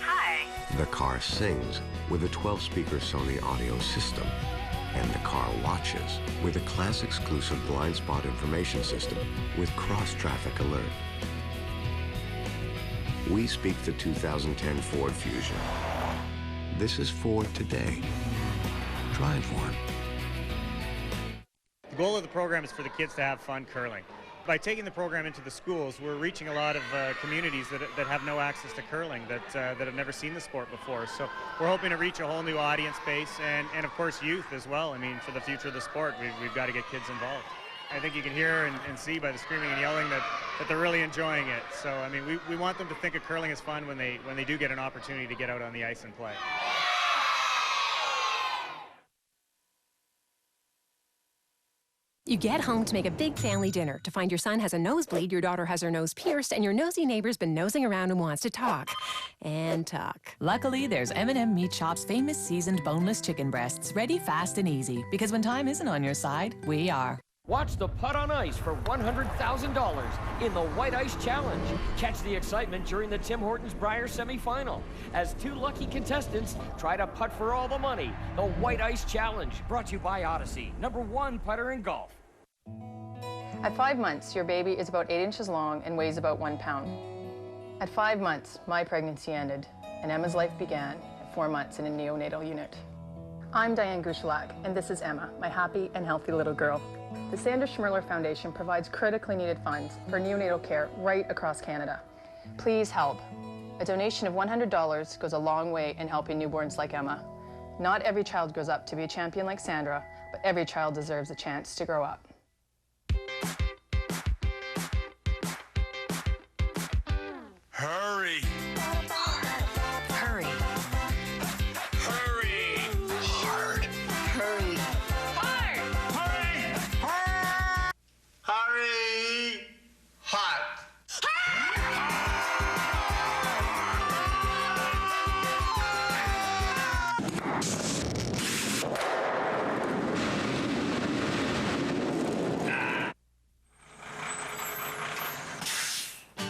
Hi. The car sings with a 12-speaker Sony audio system. And the car watches with a class-exclusive blind spot information system with cross-traffic alert. We speak the 2010 Ford Fusion. This is Ford today. Drive one. The goal of the program is for the kids to have fun curling. By taking the program into the schools, we're reaching a lot of communities that have no access to curling, that have never seen the sport before. So we're hoping to reach a whole new audience base and of course youth as well. I mean, for the future of the sport, we've got to get kids involved. I think you can hear and see by the screaming and yelling that they're really enjoying it. So I mean, we want them to think of curling as fun when they do get an opportunity to get out on the ice and play. You get home to make a big family dinner to find your son has a nosebleed, your daughter has her nose pierced, and your nosy neighbor's been nosing around and wants to talk. And talk. Luckily, there's M&M Meat Shop's famous seasoned boneless chicken breasts, ready, fast, and easy. Because when time isn't on your side, we are. Watch the putt on ice for $100,000 in the White Ice Challenge. Catch the excitement during the Tim Hortons Brier semifinal as 2 lucky contestants try to putt for all the money. The White Ice Challenge, brought to you by Odyssey, #1 putter in golf. At 5 months, your baby is about 8 inches long and weighs about 1 pound. At 5 months, my pregnancy ended, and Emma's life began at 4 months in a neonatal unit. I'm Diane Gushue, and this is Emma, my happy and healthy little girl. The Sandra Schmirler Foundation provides critically needed funds for neonatal care right across Canada. Please help. A donation of $100 goes a long way in helping newborns like Emma. Not every child grows up to be a champion like Sandra, but every child deserves a chance to grow up. Hurry! Hurry. Hurry! Hard! Hurry. Hard! Hurry! Hard! Hurry! Hot!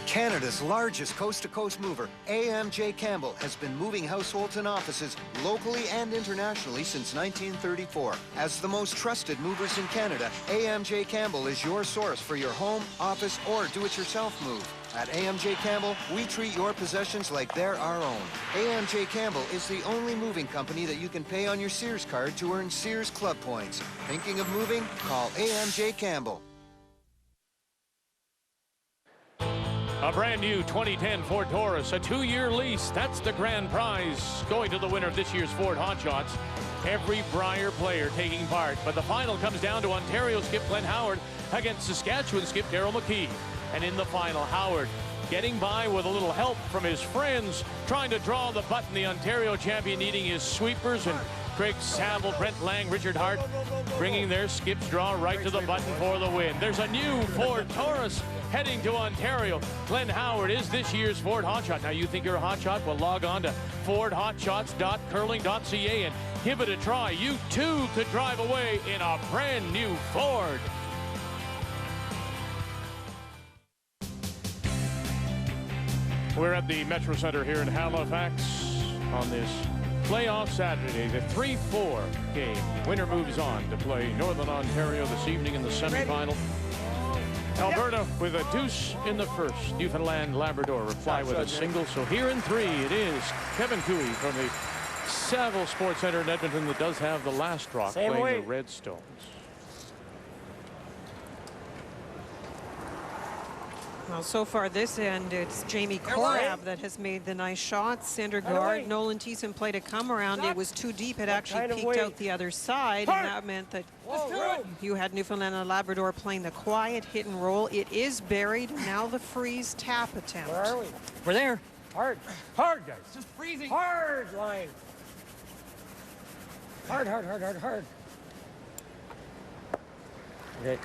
Canada's largest coast-to-coast mover, AMJ Campbell, has been moving households and offices locally and internationally since 1934. As the most trusted movers in Canada, AMJ Campbell is your source for your home, office, or do-it-yourself move. At AMJ Campbell, we treat your possessions like they're our own. AMJ Campbell is the only moving company that you can pay on your Sears card to earn Sears Club points. Thinking of moving? Call AMJ Campbell. A brand new 2010 Ford Taurus, a 2-year lease. That's the grand prize going to the winner of this year's Ford Hot Shots. Every Brier player taking part. But the final comes down to Ontario skip Glenn Howard against Saskatchewan skip Darryl McKee. And in the final, Howard getting by with a little help from his friends, trying to draw the button. The Ontario champion needing his sweepers, and Craig Saville, Brent Lang, Richard Hart bringing their skips draw right to the button for the win. There's a new Ford Taurus heading to Ontario. Glenn Howard is this year's Ford Hotshot. Now, you think you're a hotshot? Well, log on to fordhotshots.curling.ca and give it a try. You too could drive away in a brand new Ford. We're at the Metro Center here in Halifax on this playoff Saturday, the 3-4 game. Winner moves on to play Northern Ontario this evening in the semifinal. Alberta with a deuce in the first. Newfoundland, Labrador reply with a single. So here in 3, it is K.Koe from the Saville Sports Centre in Edmonton that does have the last drop playing the Red Stones. Well, so far this end, it's Jamie Korab that has made the nice shots. Center guard, Nolan Thiessen played a come around. It was too deep. It actually peeked out the other side, and that meant that you had Newfoundland and Labrador playing the quiet hit and roll. It is buried. Now the freeze tap attempt. Where are we? We're there. Hard. Hard, guys. Just freezing. Hard line. Hard, hard, hard, hard, hard. Okay.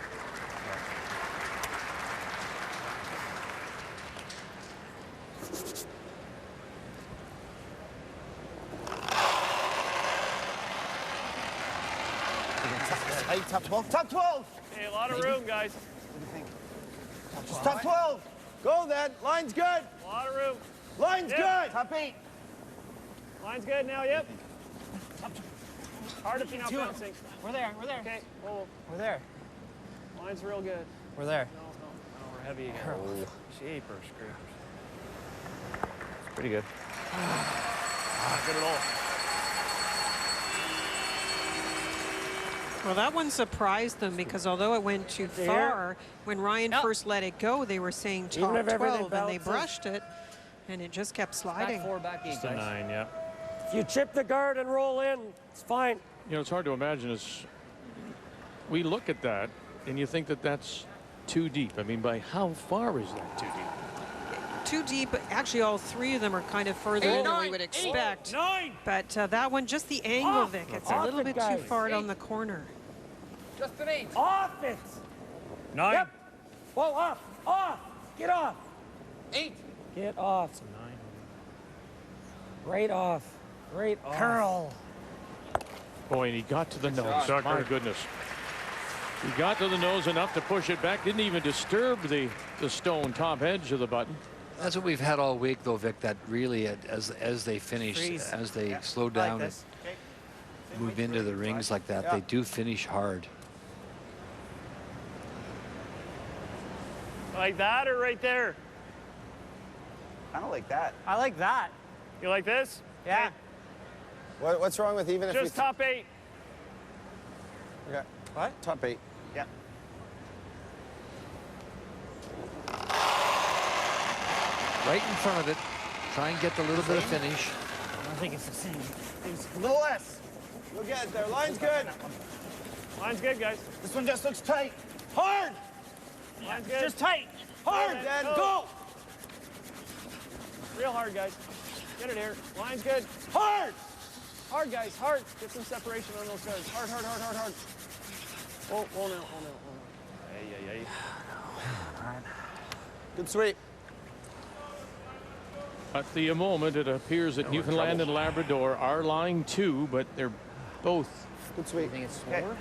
Hey, top 12. Top 12! Hey, a lot of room, guys. What do you think? Just top 12. Go then. Line's good. A lot of room. Line's good. Top 8. Line's good now, yep. Hard if you're not bouncing. We're there. We're there. Okay, whoa. We're there. Line's real good. We're there. No, we're heavy again. Jeepers creepers. Pretty good. Not good at all. Well, that one surprised them because although it went too far, when Ryan first let it go, they were saying top 12, and they brushed it, and it just kept sliding. Back 4, back 8, Just a 9, yeah. If you chip the guard and roll in, it's fine. You know, it's hard to imagine as we look at that and you think that that's too deep. I mean, by how far is that too deep? Too deep. Actually, all 3 of them are kind of further in than we would expect. 9. But that one, just the angle, Vic, it's a little bit too far on the corner. Just an 8. Off it. 9. Yep. Whoa, off. Off. Get off. 8. Get off. 9. Right off. Right off. Curl. Boy, and he got to the nose. My goodness. He got to the nose enough to push it back. Didn't even disturb the stone top edge of the button. That's what we've had all week, though, Vic, that really, as they finish, as they slow down and move into the rings like that, they do finish hard. Like that or right there? Kind of like that. I like that. You like this? Yeah. Okay. What's wrong with even if Just top 8. Okay. What? Top 8. Yeah. Right in front of it. Try and get a little bit of finish. I don't think it's the same. It's a little less. We'll get it there. Line's good. Line's good, guys. This one just looks tight. Hard. Line's good. Just tight. Hard, then. Go. Real hard, guys. Get it here. Line's good. Hard. Hard, guys. Hard. Get some separation on those guys. Hard, hard, hard, hard, hard. Oh, no. Hey. Good sweep. At the moment, it appears that Newfoundland and Labrador are lying 2, but they're both Good sweep. I think it's slower.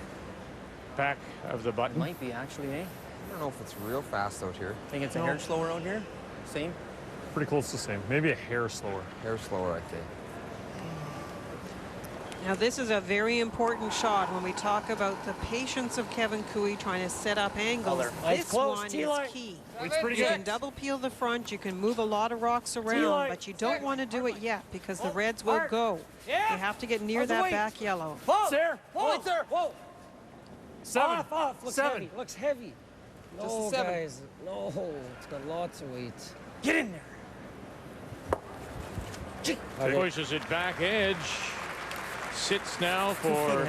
back of the button. Might be actually, eh? I don't know if it's real fast out here. Think it's a hair slower out here? Same? Pretty close to the same. Maybe a hair slower. Hair slower, I think. Now, this is a very important shot when we talk about the patience of K.Koe trying to set up angles. This one is key. It's pretty You good. can double peel the front, you can move a lot of rocks around, but you don't want to do it yet because the Reds will go. You have to get near that back yellow. There. Whoa. There. Whoa. 7. Off. Looks 7. heavy. Looks heavy. Just No, a 7. guys. No. It's got lots of weight. Get in there. Pushes it back edge. Sits now for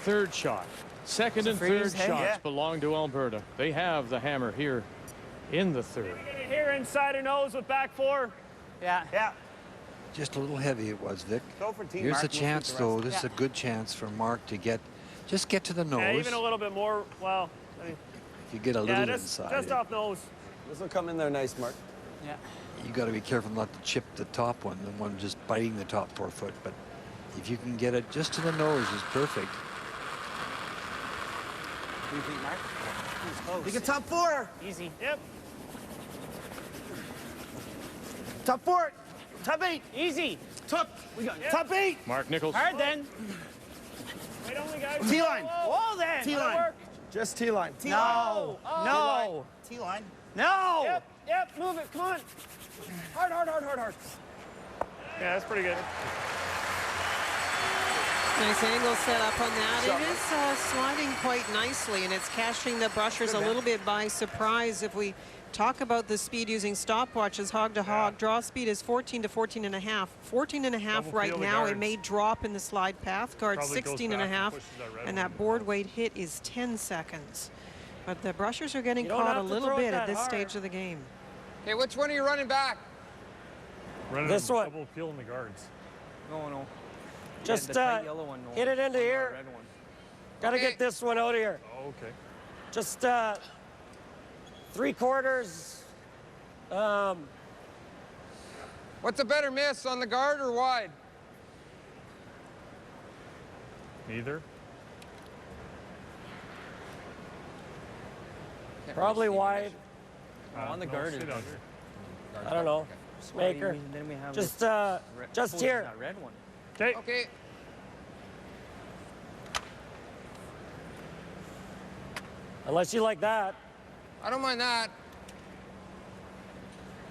third shot. Second and third shots belong to Alberta. They have the hammer here in the third. Get it here inside her nose with back 4. Yeah. Just a little heavy it was, Vic. Go for team. Here's Mark. a chance, though. This is a good chance for Mark to just get to the nose. Yeah, even a little bit more. Well, If you get a little inside. Just off nose. This will come in there nice, Mark. Yeah. You got to be careful not to chip the top one, the one just biting the top forefoot. But if you can get it just to the nose, is perfect. What do you think, Mark? Close. You get top 4. Easy. Yep. Top 4. Top 8. Easy. Top. We got Top 8. Mark Nichols. Hard then. Wait only, guys. T-line. Whoa, then. T-line. Just T-line. No. No. T-line. No. Yep. Move it. Come on. Hard. Yeah, that's pretty good. Nice angle set up on that. It is sliding quite nicely, and it's catching the brushers a little bit by surprise. If we talk about the speed using stopwatches, hog to hog, draw speed is 14 to 14.5. 14.5 right now. It may drop in the slide path. Guard 16.5, and that board weight hit is 10 seconds. But the brushers are getting caught a little bit at this stage of the game. Okay, which one are you running back? Running this one. Double peel in the guards. No. Just the yellow one, no. hit it into here. Red one. Gotta get this one out of here. Oh, okay. Just 3/4. What's a better miss, on the guard or wide? Neither. Probably wide. On the guard. Sit down. I don't know. Maker. Then we have Just this here. that red one. Okay. Unless you like that. I don't mind that.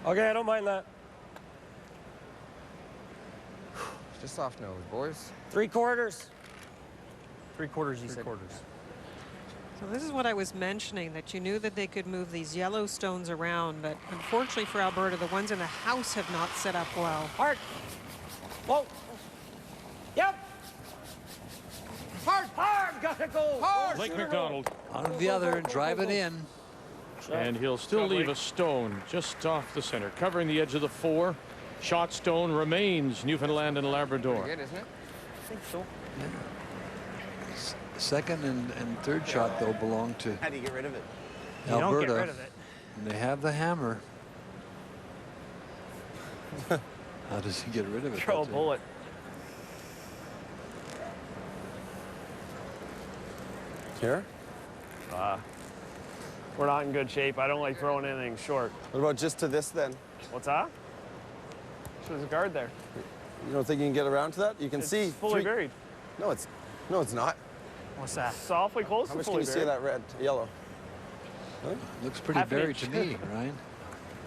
Okay, I don't mind that. Just soft nose, boys. 3/4. 3/4, you said. 3/4. So this is what I was mentioning, that you knew that they could move these yellow stones around, but unfortunately for Alberta, the ones in the house have not set up well. Hard. Whoa. Yep. Hard. Gotta go. Hard. Blake McDonald. On the other and drive it in. And he'll still leave a stone just off the center, covering the edge of the 4. Shot stone remains Newfoundland and Labrador. Pretty good, isn't it? I think so. Second and third shot, though, belong to How do you get rid of it? Alberta. You don't get rid of it. And they have the hammer. How does he get rid of it? Throw a bullet. Here? We're not in good shape. I don't like throwing anything short. What about just to this then? What's that? There's a guard there. You don't think you can get around to that? You can It's see. fully buried. No, it's not. What's that? It's awfully close How to much can fully you see buried. of that red, yellow? Huh? Looks pretty Half an buried inch. to me, Ryan.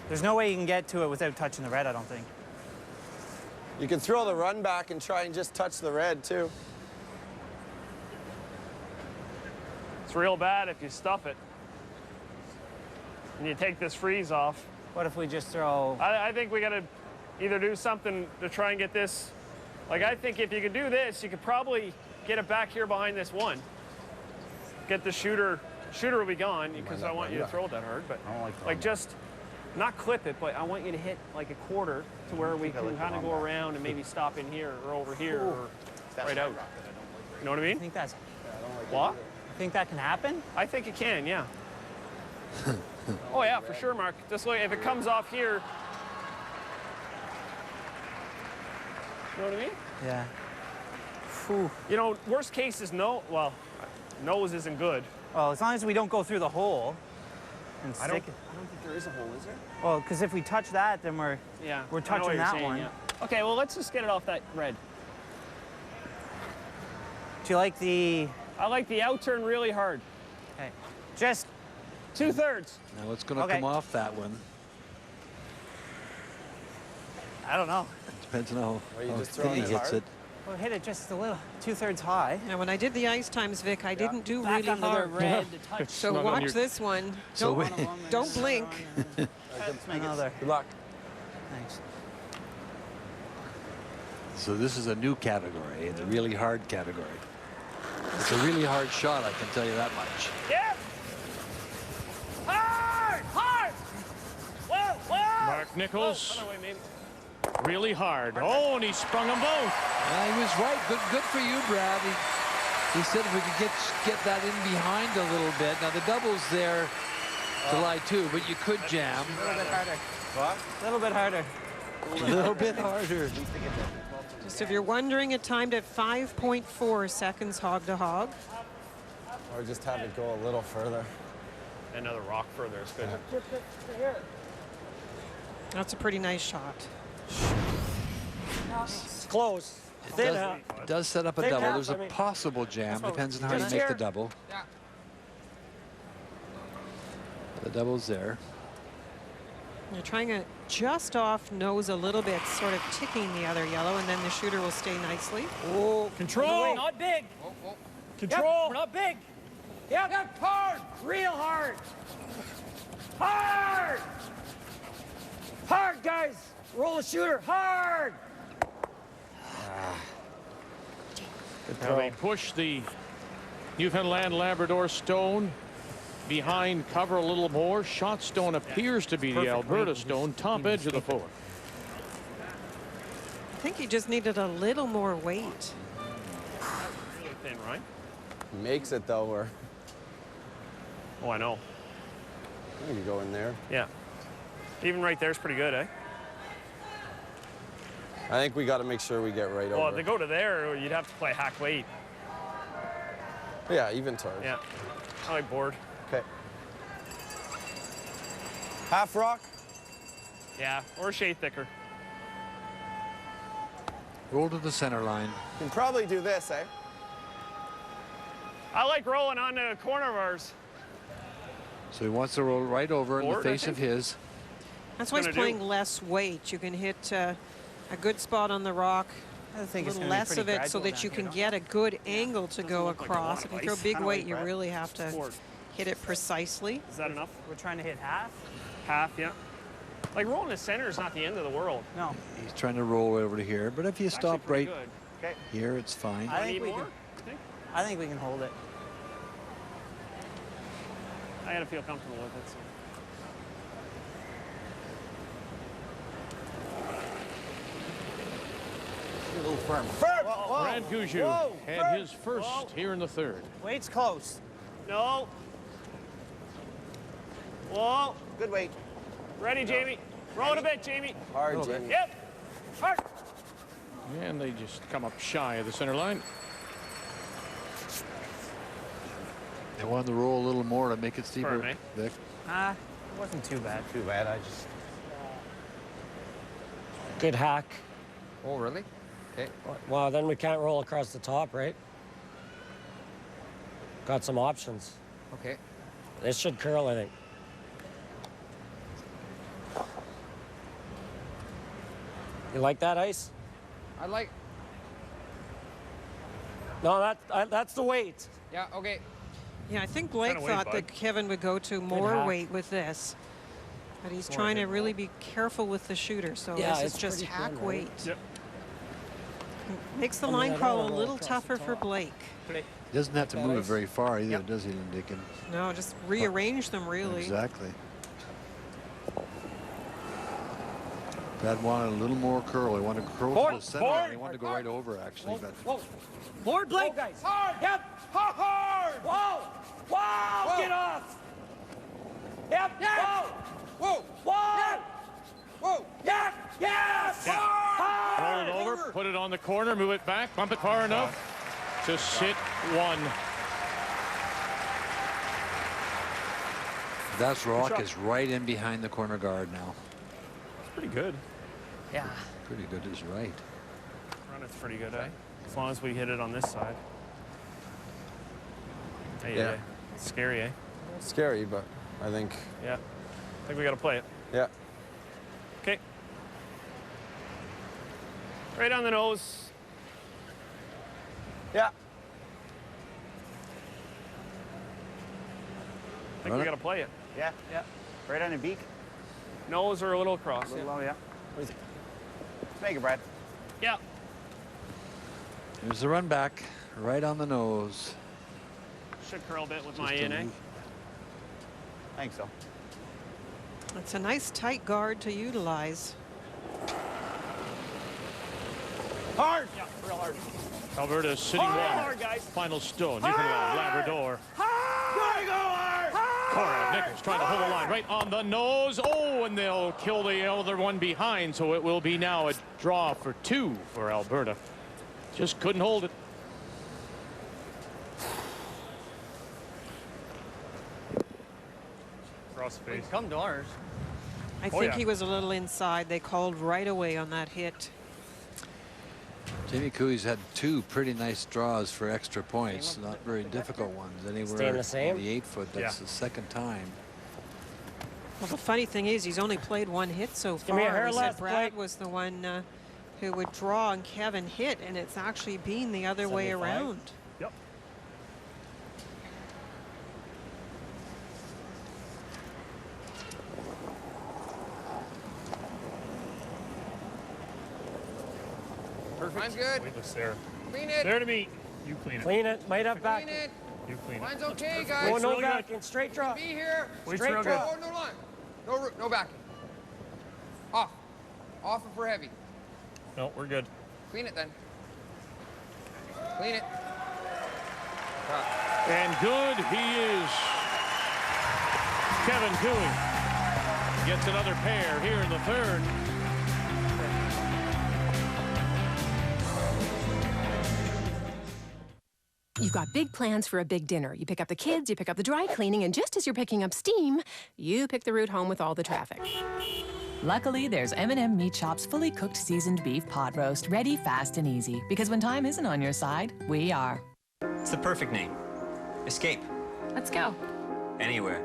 There's no way you can get to it without touching the red, I don't think. You can throw the run back and try and just touch the red too. It's real bad if you stuff it. And you take this freeze off. What if we just throw... I think we got to either do something to try and get this. Like, I think if you could do this, you could probably get it back here behind this one. Get the shooter. Shooter will be gone because I want you to throw it that hard. But I don't like like just not clip it, but I want you to hit like a quarter to where we can kind of go around and maybe stop in here or over here or right out. You know what I mean? I think that's... What? You think that can happen? I think it can, yeah. Oh yeah, for sure, Mark. This way, if it comes off here, you know what I mean? Yeah. Whew. You know, worst case is no. Well, nose isn't good. Well, as long as we don't go through the hole and I stick don't it. think there is a hole, is there? Well, because if we touch that, then we're Yeah. I know what touching you're that saying, one. yeah. Okay, well, let's just get it off that red. Do you like the... I like the out turn really hard. Okay. Just 2/3. Now it's going to Okay. come off that one. I don't know. Depends on how you just thin throwing he it hits hard? it. We'll hit it just a little, 2/3 high. Now, when I did the ice times, Vic, I didn't do Back really under the hard. red to touch. So Not on watch your- this one. So Don't, don't blink. Let's make another. Good luck. Thanks. So this is a new category, the really hard category. It's a really hard shot, I can tell you that much. Yeah. Hard! Hard! Whoa! Whoa! Mark Nichols, Other way, maybe. really hard. Oh, and he sprung them both. He was right. Good for you, Brad. He said if we could get that in behind a little bit. Now the double's there to lie too, but you could jam. A little bit harder. What? A little bit harder. A little bit harder. Just if you're wondering, it timed at 5.4 seconds hog to hog. Or just have it go a little further. Another rock further is good. That's a pretty nice shot. It's close. It does set up a Thin double. half, There's a I mean. possible jam. Depends on how you Just make the here. double. Yeah. The double's there. You're trying to just off nose a little bit, sort of ticking the other yellow, and then the shooter will stay nicely. Oh, Control. not big. Control. Yep, not big. Yep, hard. Real hard. Hard. Hard, guys. Roll the shooter. Hard. Now they push the Newfoundland Labrador stone behind cover a little more. Shot stone appears to be the Alberta stone, top edge of the fourth. I think he just needed a little more weight. Really thin, right? Makes it though, or Oh, I know. you can go in there. Yeah. Even right there's pretty good, eh? I think we got to make sure we get right Well, over. to go to there, you'd have to play hack weight. Yeah, even target. Yeah. I like board. Okay. Half rock. Yeah, or shade thicker. Roll to the center line. You can probably do this, eh? I like rolling on the corner of ours. So he wants to roll right over in the Board, I face of think. his. That's why he's gonna playing do? less weight. You can hit a good spot on the rock, I think a it's little gonna be less pretty of it so gradual that down you here, can no? get a good angle to go look like a lot across. of If you throw ice. big Kinda weight, like you Brett. really have to Board. hit it precisely. Is that enough? We're trying to hit half. Half, yeah. Like rolling the center is not the end of the world. No. He's trying to roll over to here, but if you Actually stop pretty right good. Okay. here, it's fine. I Need think we more? can. You think? I think we can hold it. I gotta feel comfortable with it. So. A little firm. Brad Gushue had his first here in the third. Weight's close. No. Whoa. Good weight. Ready, Jamie. Roll it a bit, Jamie. Hard, Jamie. Yep. Hard. And they just come up shy of the center line. They wanted to roll a little more to make it steeper, Firm, eh? Vic. It wasn't too bad. Too bad. I just. Good hack. Oh, really? Okay. Well, then we can't roll across the top, right? Got some options. Okay. This should curl, I think. You like that ice? I like. No, that's the weight. Yeah, okay. Yeah, I think Blake Kinda weight, thought bud. that Kevin would go to more hack. weight with this. But he's More trying to hit really be careful with the shooter. So Yeah, this it's is just pretty hack thin, right? weight. Yep. Makes the I mean, I line don't crawl a wanna roll little across tougher the for top. Blake. He doesn't have to move it very far either, does he, Lindikin? No, just rearrange them really. Exactly. Brad wanted a little more curl. He wanted to curl to the center line. He wanted to go right over, actually. But Whoa. Board, Blake. Guys. Hard. Yep. Hard. Whoa. Whoa. Get off. Yep. Whoa. Whoa. Whoa. Whoa. Yep. Yes. Yeah. Hard. Roll it over, put it on the corner, move it back, bump it far enough to sit one. that's rock is right in behind the corner guard now. It's pretty good. Yeah. Pretty good is right. Run it's pretty good, eh? As long as we hit it on this side. Hey, Yeah. It's scary, eh? Scary, but I think. Yeah. I think we gotta play it. Yeah. Okay. Right on the nose. Yeah. I think we gotta play it. Yeah. Yeah. Right on the beak. Nose or a little across. A little low, yeah. Let's make it, Brad. Yeah. Here's the run back, right on the nose. Should curl a bit with my in, eh? I think so. It's a nice tight guard to utilize. Hard. Yeah, real hard. Alberta sitting Hard, one. guys. Final stone, Newfoundland, Labrador. Gotta go hard. Conrad Nichols trying to hold the line right on the nose. Oh, and they'll kill the other one behind, so it will be now a draw for two for Alberta. Just couldn't hold it. Cross the face. Come to ours. I Oh, think yeah. he was a little inside. They called right away on that hit. Jamie Koe's had 2 pretty nice draws for extra points, not very difficult ones. Anywhere Staying the same? in the 8-foot, that's the second time. Well, the funny thing is he's only played 1 hit so far. Give me a hair He said less, Brad Blake. was the one who would draw and Kevin hit, and it's actually been the other way 75? around. Yep. Perfect. Mine's good. Weightless there. Clean it. There to me. You clean it. Clean it. Might have back. Clean it. You clean it. Mine's okay, guys. No, no really backing. Straight draw. Be here. Weight's Straight real draw. good. Oh, no line. No, no backing. Off. Off if we're heavy. No, we're good. Clean it then. Clean it. And good he is. Kevin Koe gets another pair here in the 3rd. You've got big plans for a big dinner. You pick up the kids, you pick up the dry cleaning, and just as you're picking up steam, you pick the route home with all the traffic. Luckily, there's M&M Meat Shop's fully cooked seasoned beef pot roast, ready, fast, and easy. Because when time isn't on your side, we are. It's the perfect name. Escape. Let's go. Anywhere.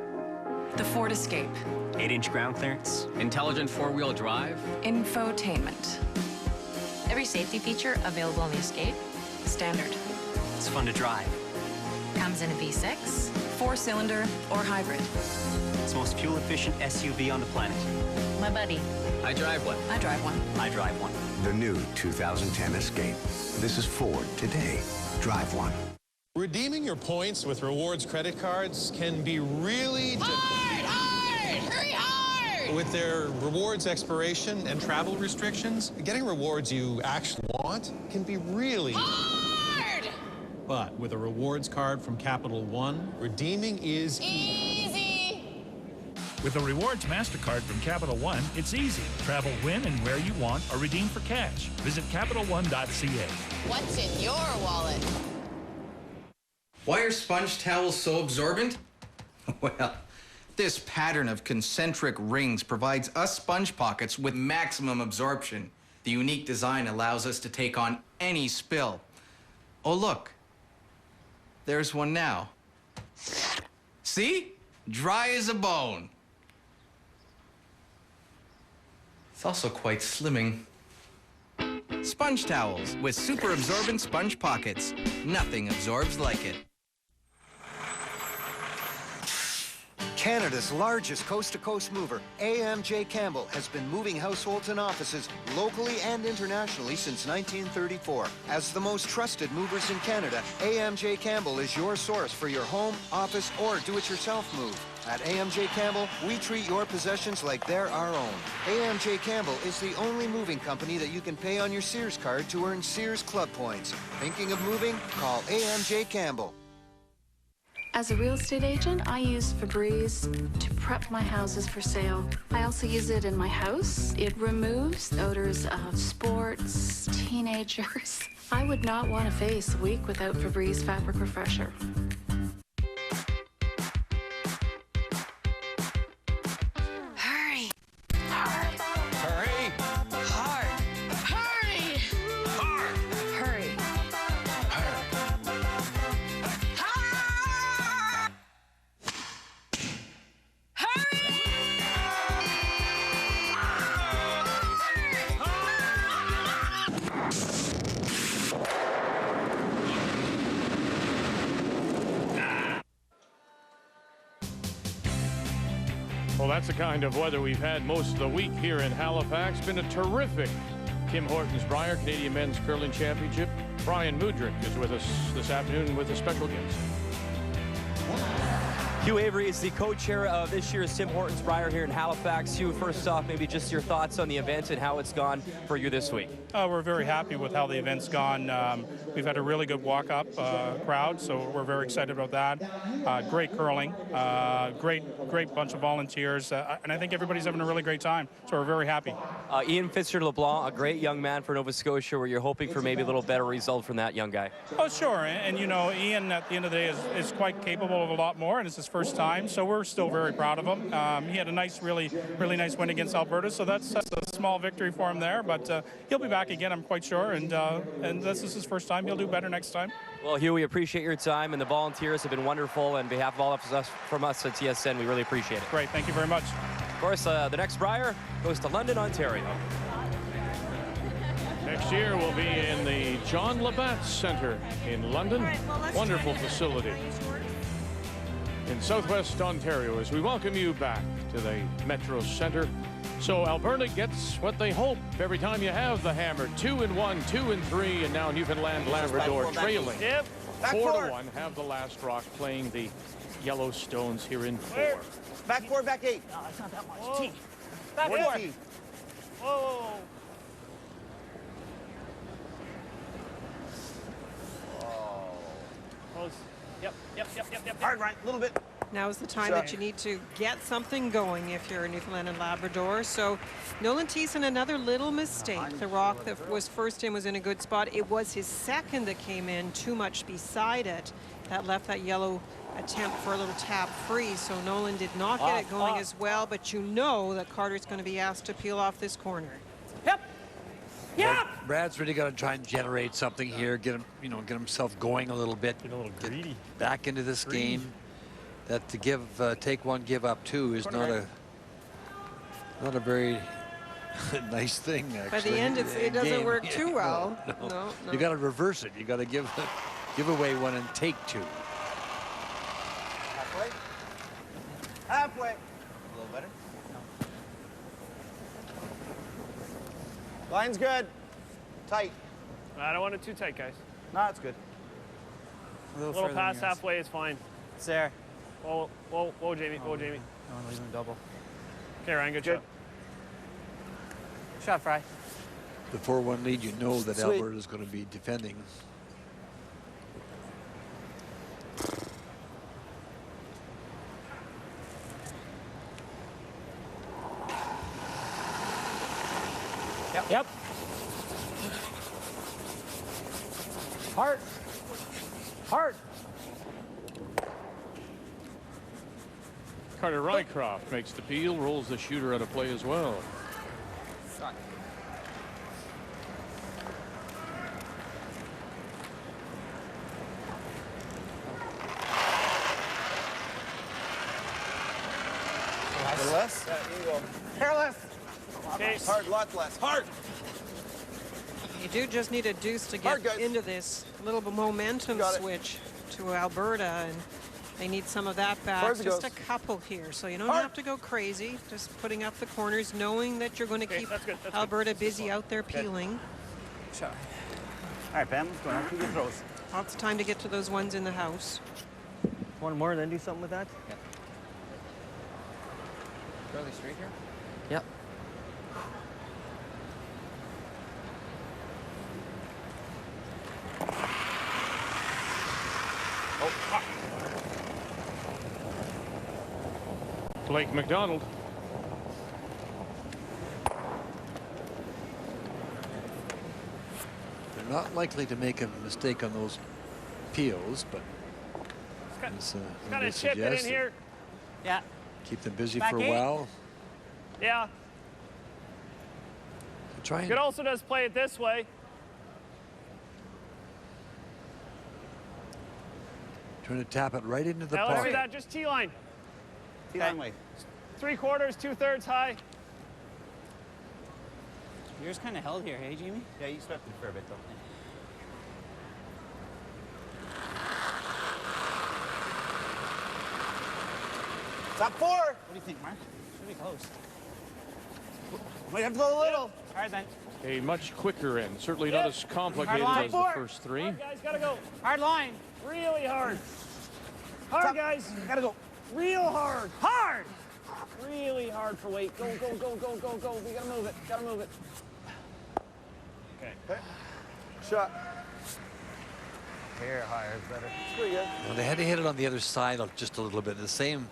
The Ford Escape. 8-inch ground clearance. Intelligent 4-wheel drive. Infotainment. Every safety feature available on the Escape. Standard. It's fun to drive. Comes in a V6, 4-cylinder, or hybrid. It's the most fuel-efficient SUV on the planet. My buddy. I drive one. I drive one. I drive one. The new 2010 Escape. This is Ford today. Drive one. Redeeming your points with rewards credit cards can be really Hurry hard! with their rewards expiration and travel restrictions. Getting rewards you actually want can be really Hard! But with a rewards card from Capital One, redeeming is Easy! With a rewards MasterCard from Capital One, it's easy. Travel when and where you want or redeem for cash. Visit CapitalOne.ca. What's in your wallet? Why are sponge towels so absorbent? Well, this pattern of concentric rings provides us sponge pockets with maximum absorption. The unique design allows us to take on any spill. Oh, look. There's one now. See? Dry as a bone. It's also quite slimming. Sponge towels with super absorbent sponge pockets. Nothing absorbs like it. Canada's largest coast-to-coast mover, AMJ Campbell, has been moving households and offices locally and internationally since 1934. As the most trusted movers in Canada, AMJ Campbell is your source for your home, office, or do-it-yourself move. At AMJ Campbell, we treat your possessions like they're our own. AMJ Campbell is the only moving company that you can pay on your Sears card to earn Sears Club points. Thinking of moving? Call AMJ Campbell. As a real estate agent, I use Febreze to prep my houses for sale. I also use it in my house. It removes odors of sports, teenagers. I would not want to face a week without Febreze Fabric Refresher. Hurry! Hurry! Hard! Hurry! Hard! Hurry! Well, that's the kind of weather we've had most of the week here in Halifax. Been a terrific Tim Hortons Brier Canadian Men's Curling Championship. Brian Mudrick is with us this afternoon with a special guest. Hugh Avery is the co-chair of this year's Tim Hortons Brier here in Halifax. Hugh, first off, maybe just your thoughts on the event and how it's gone for you this week. We're very happy with how the event's gone. We've had a really good walk-up crowd, so we're very excited about that. Great curling, great bunch of volunteers, and I think everybody's having a really great time, so we're very happy. Ian Fitzgerald-LeBlanc, a great young man for Nova Scotia, where you're hoping for maybe a little better result from that young guy. Oh, sure, and you know, Ian, at the end of the day, is quite capable of a lot more, and it's his first time, so we're still very proud of him. He had a nice, really nice win against Alberta, so that's a small victory for him there. But he'll be back again, I'm quite sure, and this is his first time. He'll do better next time. Well, Hugh, we appreciate your time, and the volunteers have been wonderful. On behalf of all of us from us at TSN, we really appreciate it. Great, thank you very much. Of course, the next Brier goes to London, Ontario. Next year we'll be in the John Labatt Centre in London. Wonderful facility in southwest Ontario as we welcome you back to the Metro Centre. So Alberta gets what they hope every time you have the hammer. 2-1, 2-3, and now Newfoundland Labrador trailing. 4-1, have the last rock playing the Yellowstones here in 4. Back 4, back 8. No, it's not that much. Whoa. T. Back 4. Whoa. Close. Yep. Hard, Ryan, a little bit. Now is the time that you need to get something going if you're a Newfoundland and Labrador. So Nolan Thiessen, another little mistake. The rock that was first in was in a good spot. It was his second that came in too much beside it. That left that yellow attempt for a little tap free. So Nolan did not get it going as well, but you know that Carter's going to be asked to peel off this corner. Yeah. Brad's really got to try and generate something here, get him, get himself going a little bit. Get a little greedy. Back into this game. That to give, take one, give up two is not a very nice thing. Actually, by the end, it doesn't work too well. No. You got to reverse it. You got to give away one and take two. Halfway. A little better. Line's good. Tight. I don't want it too tight, guys. No, it's good. A little pass halfway is fine. It's there. Whoa, Jamie. Whoa, Jamie. No, leave him double. Okay, Ryan, good shot. Shot, Fry. The 4-1 lead, you know that Sweet. Alberta is going to be defending. Yep. Hard. Carter Rycroft makes the peel, rolls the shooter out of play as well. A little less? Yeah, you go. Hair less. Okay. Hard, lots less. Hard. You do just need a deuce to get into this. A little bit momentum switch to Alberta, and they need some of that back. Just a couple here, so you don't have to go crazy. Just putting up the corners, knowing that you're going to keep Alberta busy out there peeling. All right, Pam, let's go now. Keep your throws. Lots of time to get to those ones in the house. One more, then do something with that? Yeah. Fairly straight here? Yep. Blake McDonald. They're not likely to make a mistake on those peels, but Kind of chip it in here. Yeah. Keep them busy Back for a 8. while. Yeah. Try and Could also just play it this way. trying to tap it right into the Now let's do pocket. that. Just T-line. T-line way. 3/4, 2/3 high. Yours kind of held here, hey, Jamie? Yeah, you swept it for a bit, though. Top 4. What do you think, Mark? Should be close. Might have to go a little. All right, then. A much quicker end. Certainly not as complicated as the first three. Hard, guys, gotta go. Hard line. Really hard. Hard, guys. Gotta go. Real hard. Hard. Really hard for weight. Go, go, go, go, go, go. We gotta move it. Gotta move it. Okay. Shot. Hair higher is better. It's pretty good. Well, they had to hit it on the other side of just a little bit. The same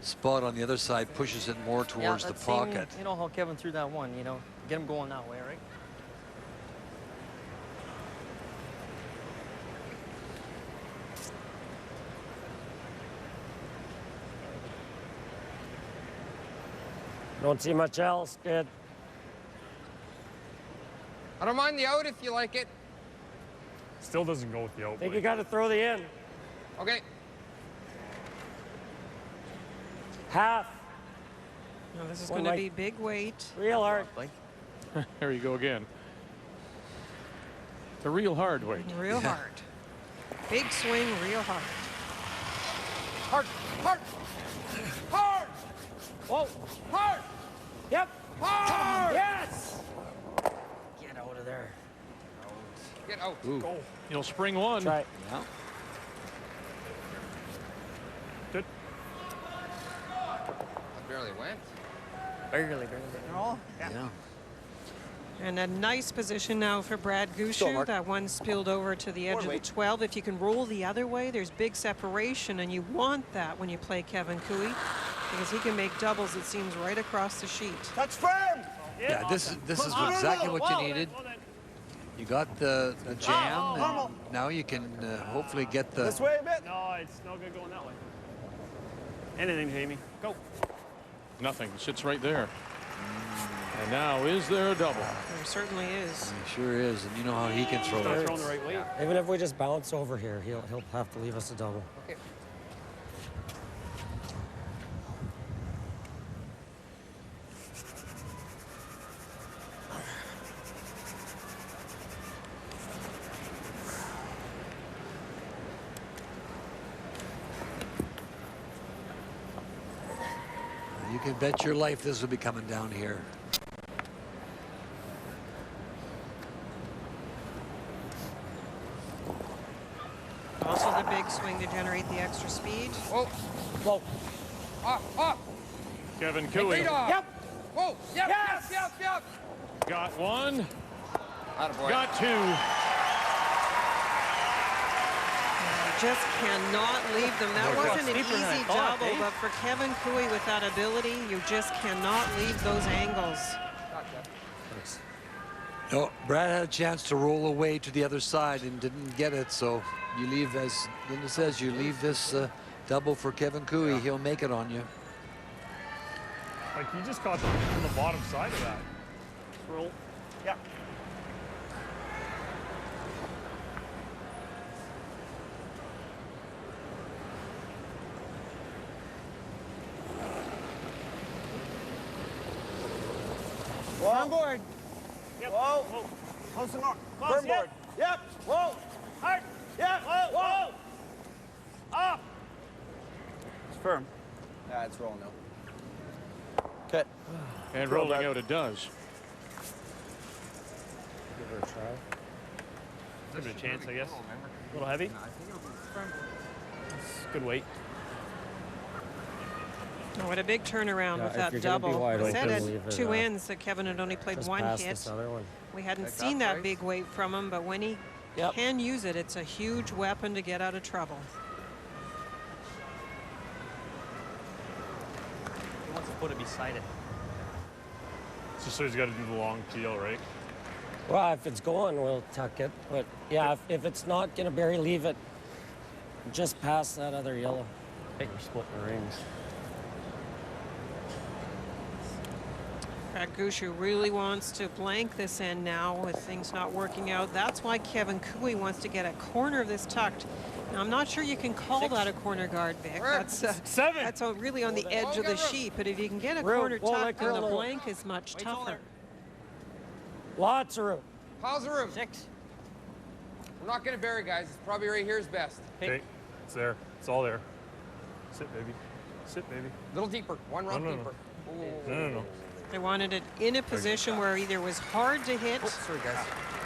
spot on the other side pushes it more towards the pocket. You know how Kevin threw that one, get him going that way, right? Don't see much else. Good. I don't mind the out if you like it. Still doesn't go with the out. I think you got to throw the in. Okay. Half. No, this is going to be big weight. Real hard. There you go again. The real hard weight. Real hard. Big swing, real hard. Hard, hard, hard. Whoa. Hard. Yep. Hard. Yes. Get out of there. Get out. Ooh. Go. You'll spring one. Try. Yeah. Good. That barely went. Barely. Yeah. And a nice position now for Brad Gushue. That one spilled over to the edge of the 12. If you can roll the other way, there's big separation, and you want that when you play K.Koe, because he can make doubles, it seems, right across the sheet. Touch firm! Yeah, this is exactly what you needed. You got the jam, and now you can hopefully get the... This way a bit? No, it's no good going that way. Anything, Jamie. Go. Nothing. Sits right there. And now, is there a double? There certainly is. He sure is, and you know how he can throw Start it. throwing the right way. Even if we just bounce over here, he'll have to leave us a double. Okay. You can bet your life this will be coming down here. Also the big swing to generate the extra speed. Whoa. Whoa. Up. K.Koe. Yep. Whoa. Yep. Got one. Attaboy. Got two. Just cannot leave them. That wasn't an Steeper than I easy thought, double, eh? but for K.Koe with that ability, you just cannot leave those angles. No, Brad had a chance to roll away to the other side and didn't get it, so you leave, as Linda says, you leave this double for K.Koe. He'll make it on you. Like, you just caught on the bottom side of that. Roll. Yeah. On board. Yep. Whoa. Whoa. Close enough. Close, Firm board. Yep. Whoa. Hard. Yep. Whoa. Up. It's firm. Yeah, it's rolling now. Okay. And rolling out it does. Give her a try. Give it a chance, I guess. A little heavy. It's good weight. Oh, what a big turnaround with that double. We said at two ends that Kevin had only played one hit. We hadn't seen that big weight from him, but when he can use it, it's a huge weapon to get out of trouble. He wants to put it beside it. So he's got to do the long peel, right? Well, if it's going, we'll tuck it. But yeah, if it's not gonna bury, leave it just past that other yellow. I think we're splitting the rings. Gushue really wants to blank this end now with things not working out. That's why K.Koe wants to get a corner of this tucked. Now, I'm not sure you can call that a corner guard, Vic. That's seven. That's really on the edge of the sheet. But if you can get a corner tucked, then the blank is much tougher. Lots of room. How's the room? 6. We're not going to bury, guys. It's probably right here is best. Okay. It's there. It's all there. Sit, baby. Sit, baby. A little deeper. One round deeper. No. They wanted it in a position where either it was hard to hit,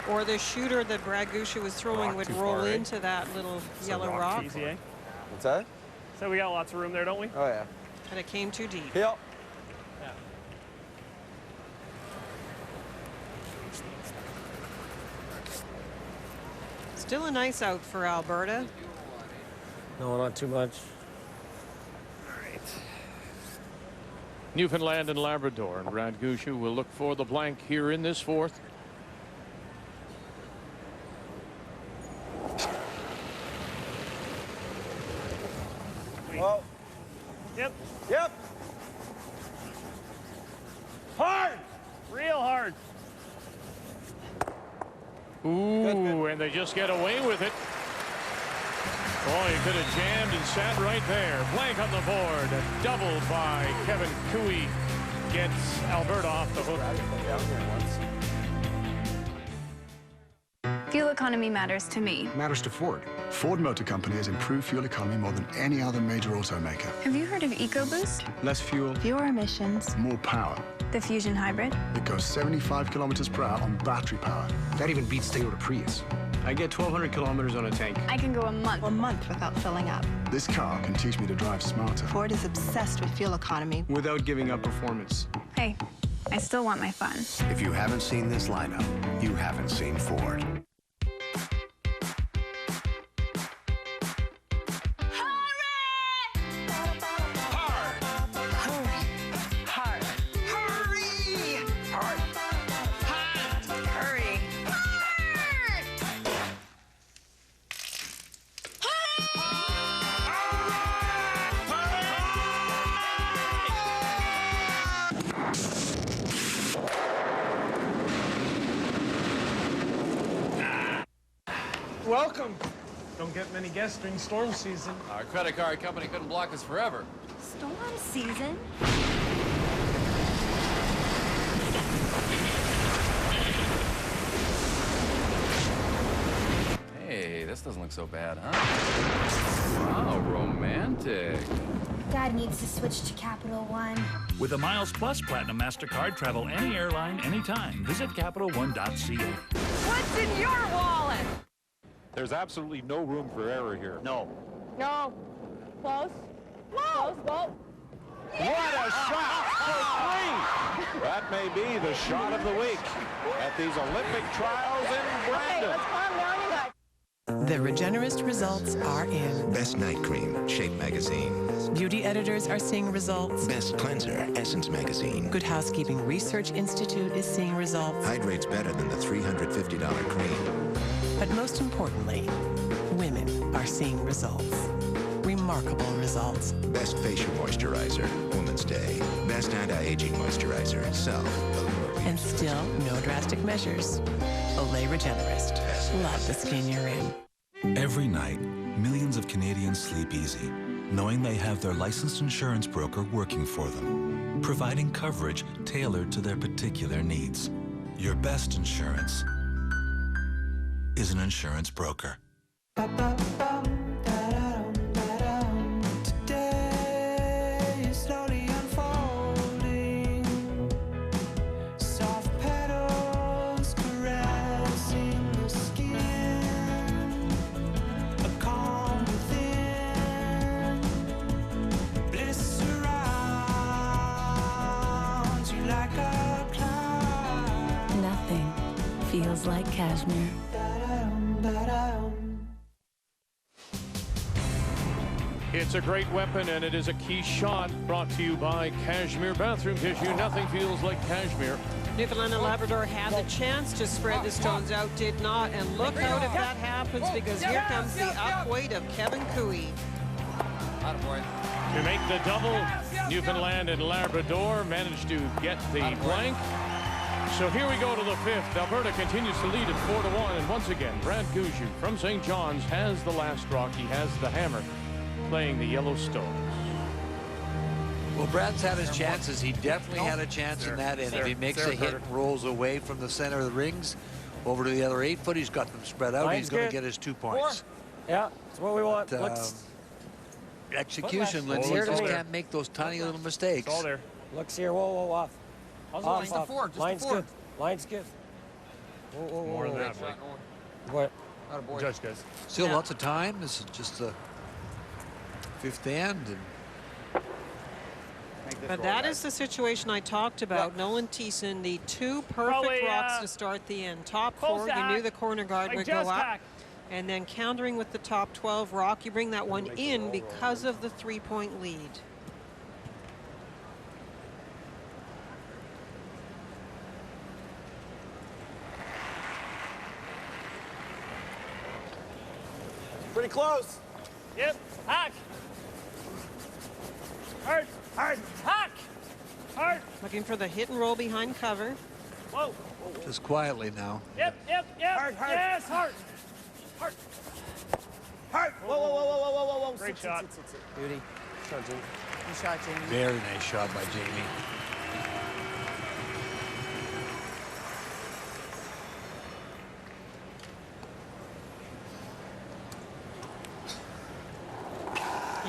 or the shooter that Brad Gushue was throwing would roll into that little yellow rock. Easy, eh? What's that? So we got lots of room there, don't we? Oh, yeah. And it came too deep. Yep. Still a nice out for Alberta. No, not too much. Newfoundland and Labrador, and Brad Gushue will look for the blank here in this fourth. Whoa. Yep. Yep. Hard! Real hard. Ooh, and they just get away with it. Oh, he could have jammed and sat right there. Blank on the board. Doubled by K.Koe. Gets Alberta off the hook. Fuel economy matters to me. Matters to Ford. Ford Motor Company has improved fuel economy more than any other major automaker. Have you heard of EcoBoost? Less fuel. Fewer emissions. More power. The Fusion Hybrid. It goes 75 kilometers per hour on battery power. That even beats the Toyota Prius. I get 1,200 kilometers on a tank. I can go a month without filling up. This car can teach me to drive smarter. Ford is obsessed with fuel economy. Without giving up performance. Hey, I still want my fun. If you haven't seen this lineup, you haven't seen Ford. Welcome. Don't get many guests during storm season. Our credit card company couldn't block us forever. Storm season? Hey, this doesn't look so bad, huh? Wow, romantic. Dad needs to switch to Capital One. With a Miles Plus Platinum MasterCard, travel any airline, anytime. Visit CapitalOne.ca. What's in your wallet? There's absolutely no room for error here. No. No. Close. Close. Well. What a shot for three! That may be the shot of the week at these Olympic trials in Brandon. Okay, let's calm down, you guys. The Regenerist results are in. Best Night Cream, Shape Magazine. Beauty editors are seeing results. Best Cleanser, Essence Magazine. Good Housekeeping Research Institute is seeing results. Hydrates better than the $350 cream. But most importantly, women are seeing results. Remarkable results. Best Facial Moisturizer, Woman's Day. Best Anti-Aging Moisturizer, Self. And still, no drastic measures. Olay Regenerist. Love the skin you're in. Every night, millions of Canadians sleep easy, knowing they have their licensed insurance broker working for them, providing coverage tailored to their particular needs. Your best insurance is an insurance broker. Nothing feels like cashmere. It's a great weapon, and it is a key shot brought to you by Cashmere Bathroom Tissue. Nothing feels like cashmere. Newfoundland and Labrador had the chance to spread the stones out, did not, and look out if that happens, because here comes the upweight of K.Koe. To make the double, Newfoundland and Labrador managed to get the blank. So here we go to the fifth. Alberta continues to lead at 4-1, and once again, Brad Gushue from St. John's has the last rock. He has the hammer, playing the yellow stones. Well, Brad's had his chances. He definitely had a chance in that, and if he makes a hit and rolls away from the center of the rings over to the other 8-foot, he's got them spread out. He's going to get his 2 points. Yeah, that's what we want. Execution, Lindsay, just can't make those tiny little mistakes. It's all there. Looks here. Whoa, whoa, off. Off, Just the four. Line's good. Line's good. Whoa, whoa, whoa. More than that, What? Judge, guys. Still lots of time. This is just the fifth end. But that is the situation I talked about. Nolan Thiessen, the 2 perfect rocks to start the end. Top 4, you knew the corner guard would go up. And then countering with the top 12 rock, you bring that one in because of the 3-point lead. Pretty close. Yep. Hack. Hard. Hard. Hack. Hard. Looking for the hit and roll behind cover. Whoa. Just quietly now. Yep. Hard. Yes, hard. Whoa. Great shot. Beauty. Shot, Jamie. Good shot, Jamie. Very nice shot by Jamie.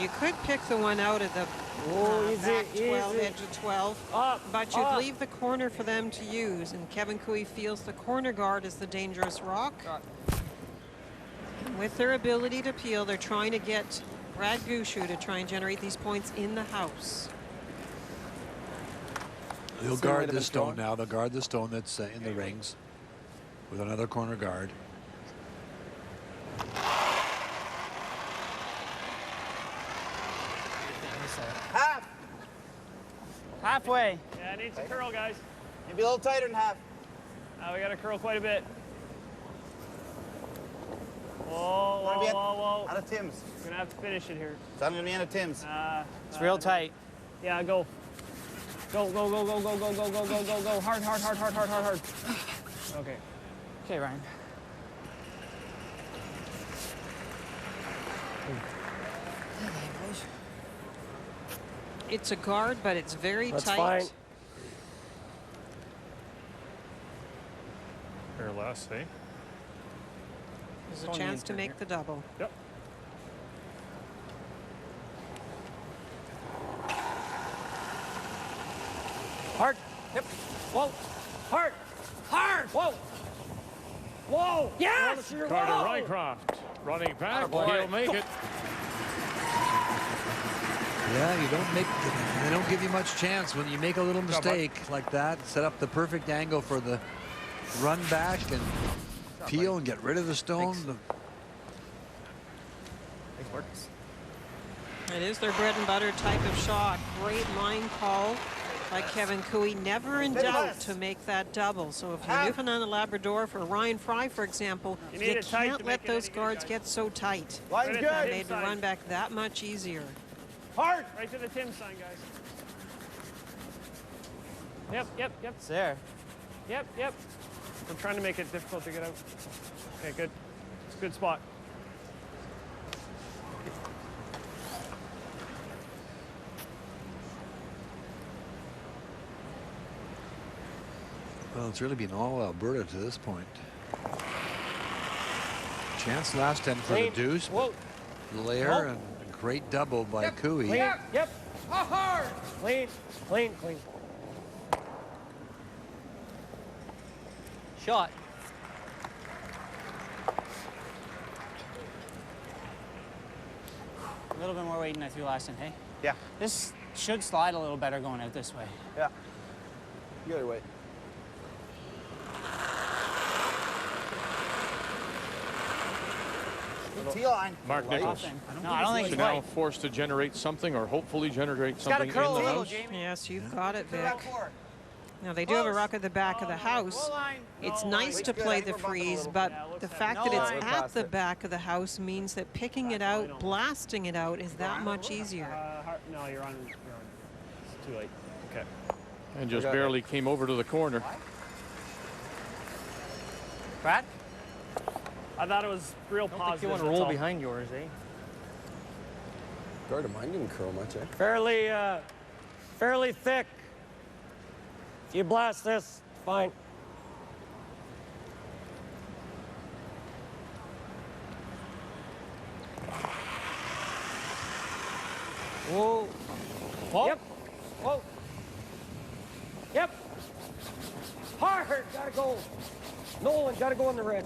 You could pick the one out of the back 12, edge of 12, but you'd leave the corner for them to use, and K.Koe feels the corner guard is the dangerous rock. With their ability to peel, they're trying to get Brad Gushue to try and generate these points in the house. They'll guard the stone now. They'll guard the stone that's in the rings with another corner guard. Halfway. Yeah, it needs to curl, guys. Maybe a little tighter than half. We got to curl quite a bit. Whoa. Out of Tim's. We're gonna have to finish it here. It's not gonna be out of Tim's. It's real tight. Yeah, go. Go. Hard. Okay. Okay, Ryan. It's a guard, but it's very That's tight. fine. Or less, eh? There's a chance to make the double. Yep. Hard. Yep. Whoa. Hard. Whoa. Yes. Carter Rycroft running back. He'll make it. Yeah, they don't give you much chance when you make a little mistake like that. Set up the perfect angle for the run back and peel and get rid of the stone. Thanks, Marcus. It is their bread and butter type of shot. Great line call by K.Koe. Never in doubt to make that double. So if you're Newfoundland and Labrador, for Ryan Fry, for example, you can't let those guards get so tight. Line's good. That made the run back that much easier. Hard. Right to the Tim sign, guys. Yep. It's there. Yep. I'm trying to make it difficult to get out. Okay, good. It's a good spot. Well, it's really been all Alberta to this point. Chance last time for the deuce, but Lair and a great double by Koe. Yep. Hard. Clean. Shot. A little bit more weight than I threw last time, hey? Yeah. This should slide a little better going out this way. Yeah. You got your weight. T-line. Mark Nichols. I don't think he's now right. forced to generate something, or hopefully generate something in the house. Yes, you've got it, Vic. Now, they do have a rock at the back of the house. It's nice to play the freeze, but the fact that it's at the back of the house means that picking it out, blasting it out, is that much easier. No, you're on. It's too late. Okay. And just barely came over to the corner. Brad? I thought it was real positive. I think you want to roll behind yours, eh? Guard of mine didn't curl much, eh? Fairly thick. If you blast this, fine. Whoa. Yep. Whoa. Yep. Hard. Gotta go. Nolan, gotta go in the red.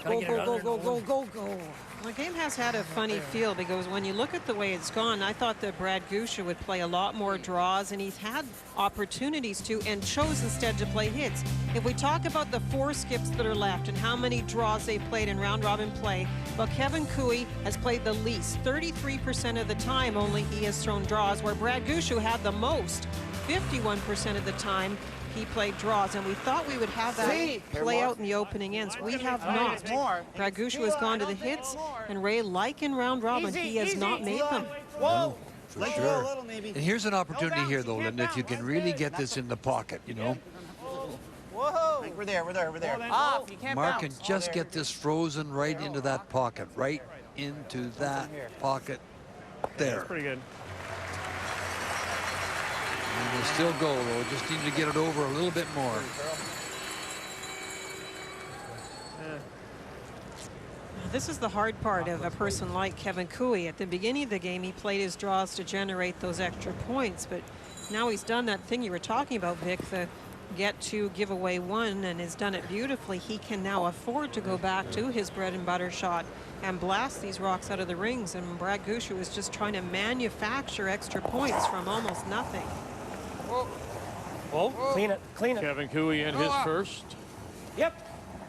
Go. The game has had a funny feel because when you look at the way it's gone, I thought that Brad Gushue would play a lot more draws, and he's had opportunities to and chose instead to play hits. If we talk about the 4 skips that are left and how many draws they played in round-robin play, well, K.Koe has played the least. 33% of the time only he has thrown draws, where Brad Gushue had the most. 51% of the time he played draws, and we thought we would have that play out in the opening ends. We have not. Brad Gushue has gone to the hits, and Ray, like in round robin, he has not made them. Whoa! For sure. And here's an opportunity here, though, Linda, if you can really get this in the pocket, you know. Whoa! We're there. Off, you can't Mark bounce. can just get this frozen right into that pocket, right into that pocket there. That's pretty good. And they still go, though. Just need to get it over a little bit more. This is the hard part of a person like K.Koe. At the beginning of the game, he played his draws to generate those extra points, but now he's done that thing you were talking about, Vic, the get to give away one, and has done it beautifully. He can now afford to go back to his bread and butter shot and blast these rocks out of the rings, and Brad Gushue is just trying to manufacture extra points from almost nothing. Whoa, clean it. K.Koe in his first. Yep.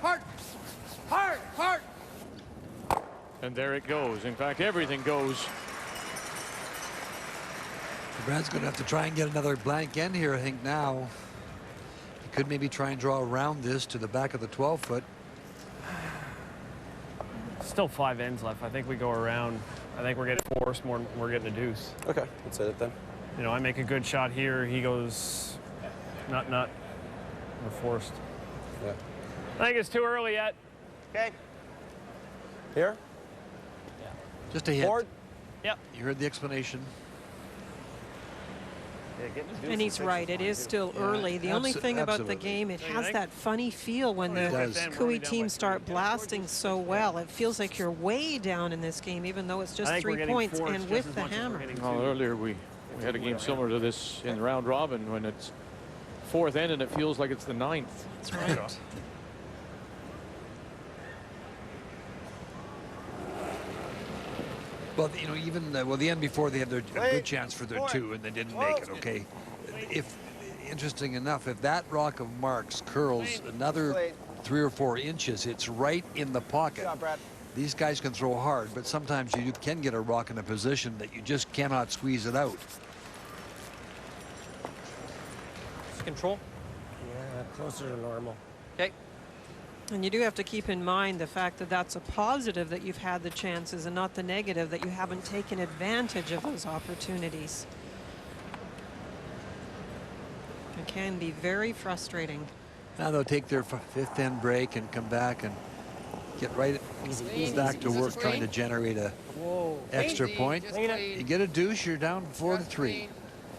Hard. And there it goes. In fact, everything goes. Brad's going to have to try and get another blank end here, I think, now. He could maybe try and draw around this to the back of the 12-foot. Still 5 ends left. I think we go around. I think we're getting forced more than we're getting a deuce. Okay, let's hit it then. You know, I make a good shot here. He goes nut. We're forced. Yeah. I think it's too early yet. Okay. Here? Just a hit. Board? Yep. You heard the explanation. And he's right, it is still early. The only thing about the game, it has that funny feel when the Koe teams start blasting so well. It feels like you're way down in this game, even though it's just 3 points and with the hammer. Well, earlier we had a game similar to this in the round robin when it's 4th end and it feels like it's the 9th. That's right. Well, you know, even the end before they had a good chance for their 2 and they didn't make it. Okay, interesting enough, if that rock of Mark's curls another 3 or 4 inches, it's right in the pocket. These guys can throw hard, but sometimes you can get a rock in a position that you just cannot squeeze it out. Control. Yeah, closer to normal. Okay. And you do have to keep in mind the fact that that's a positive that you've had the chances and not the negative that you haven't taken advantage of those opportunities. It can be very frustrating. Now they'll take their 5th end break and come back and get right back to work trying to generate a extra point. You get a deuce, you're down 4-3.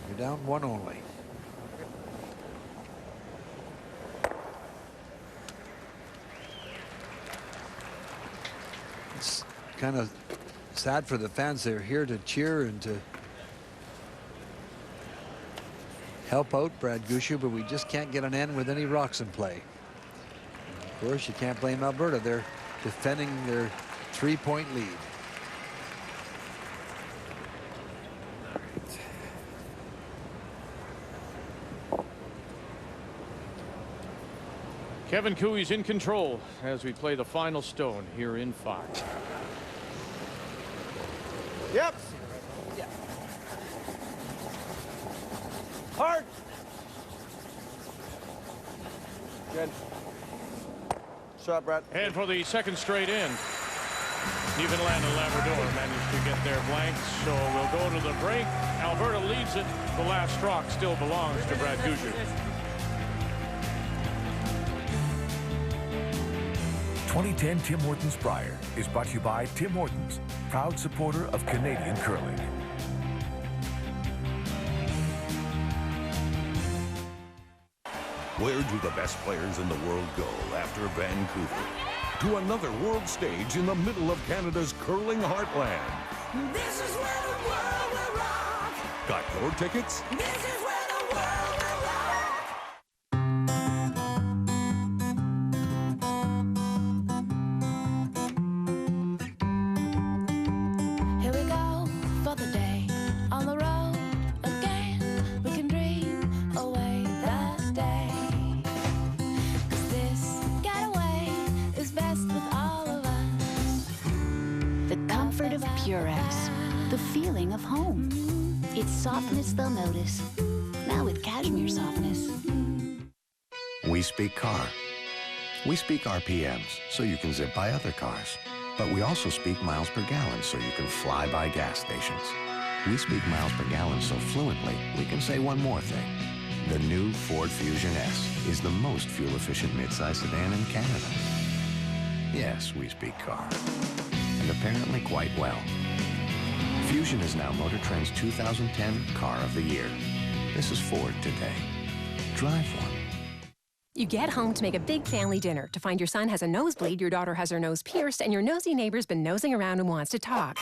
You're down 1 only. It's kind of sad for the fans. They're here to cheer and to help out Brad Gushue, but we just can't get an end with any rocks in play. Of course, you can't blame Alberta. They're defending their 3-point lead. K.Koe's in control as we play the final stone here in 5. Yep. Hard. Good. Shot, Brad. And for the 2nd straight end, Newfoundland and Labrador managed to get their blanks, so we'll go to the break. Alberta leads it. The last rock still belongs to Brad Gushue. 2010 Tim Hortons Brier is brought to you by Tim Hortons, proud supporter of Canadian curling. Where do the best players in the world go after Vancouver? To another world stage in the middle of Canada's curling heartland. This is where the world will rock. Got your tickets? This is where the world will rock. Here we go for the day on the road again. We can dream away the day. 'Cause this getaway is best with all of us. The comfort of Purex, the feeling of home. It's softness they'll notice, now with cashmere softness. We speak car. We speak RPMs, so you can zip by other cars. But we also speak miles per gallon, so you can fly by gas stations. We speak miles per gallon so fluently, we can say one more thing. The new Ford Fusion S is the most fuel-efficient midsize sedan in Canada. Yes, we speak car. And apparently quite well. Fusion is now Motor Trend's 2010 Car of the Year. This is Ford today. Drive one. You get home to make a big family dinner to find your son has a nosebleed, your daughter has her nose pierced, and your nosy neighbor's been nosing around and wants to talk.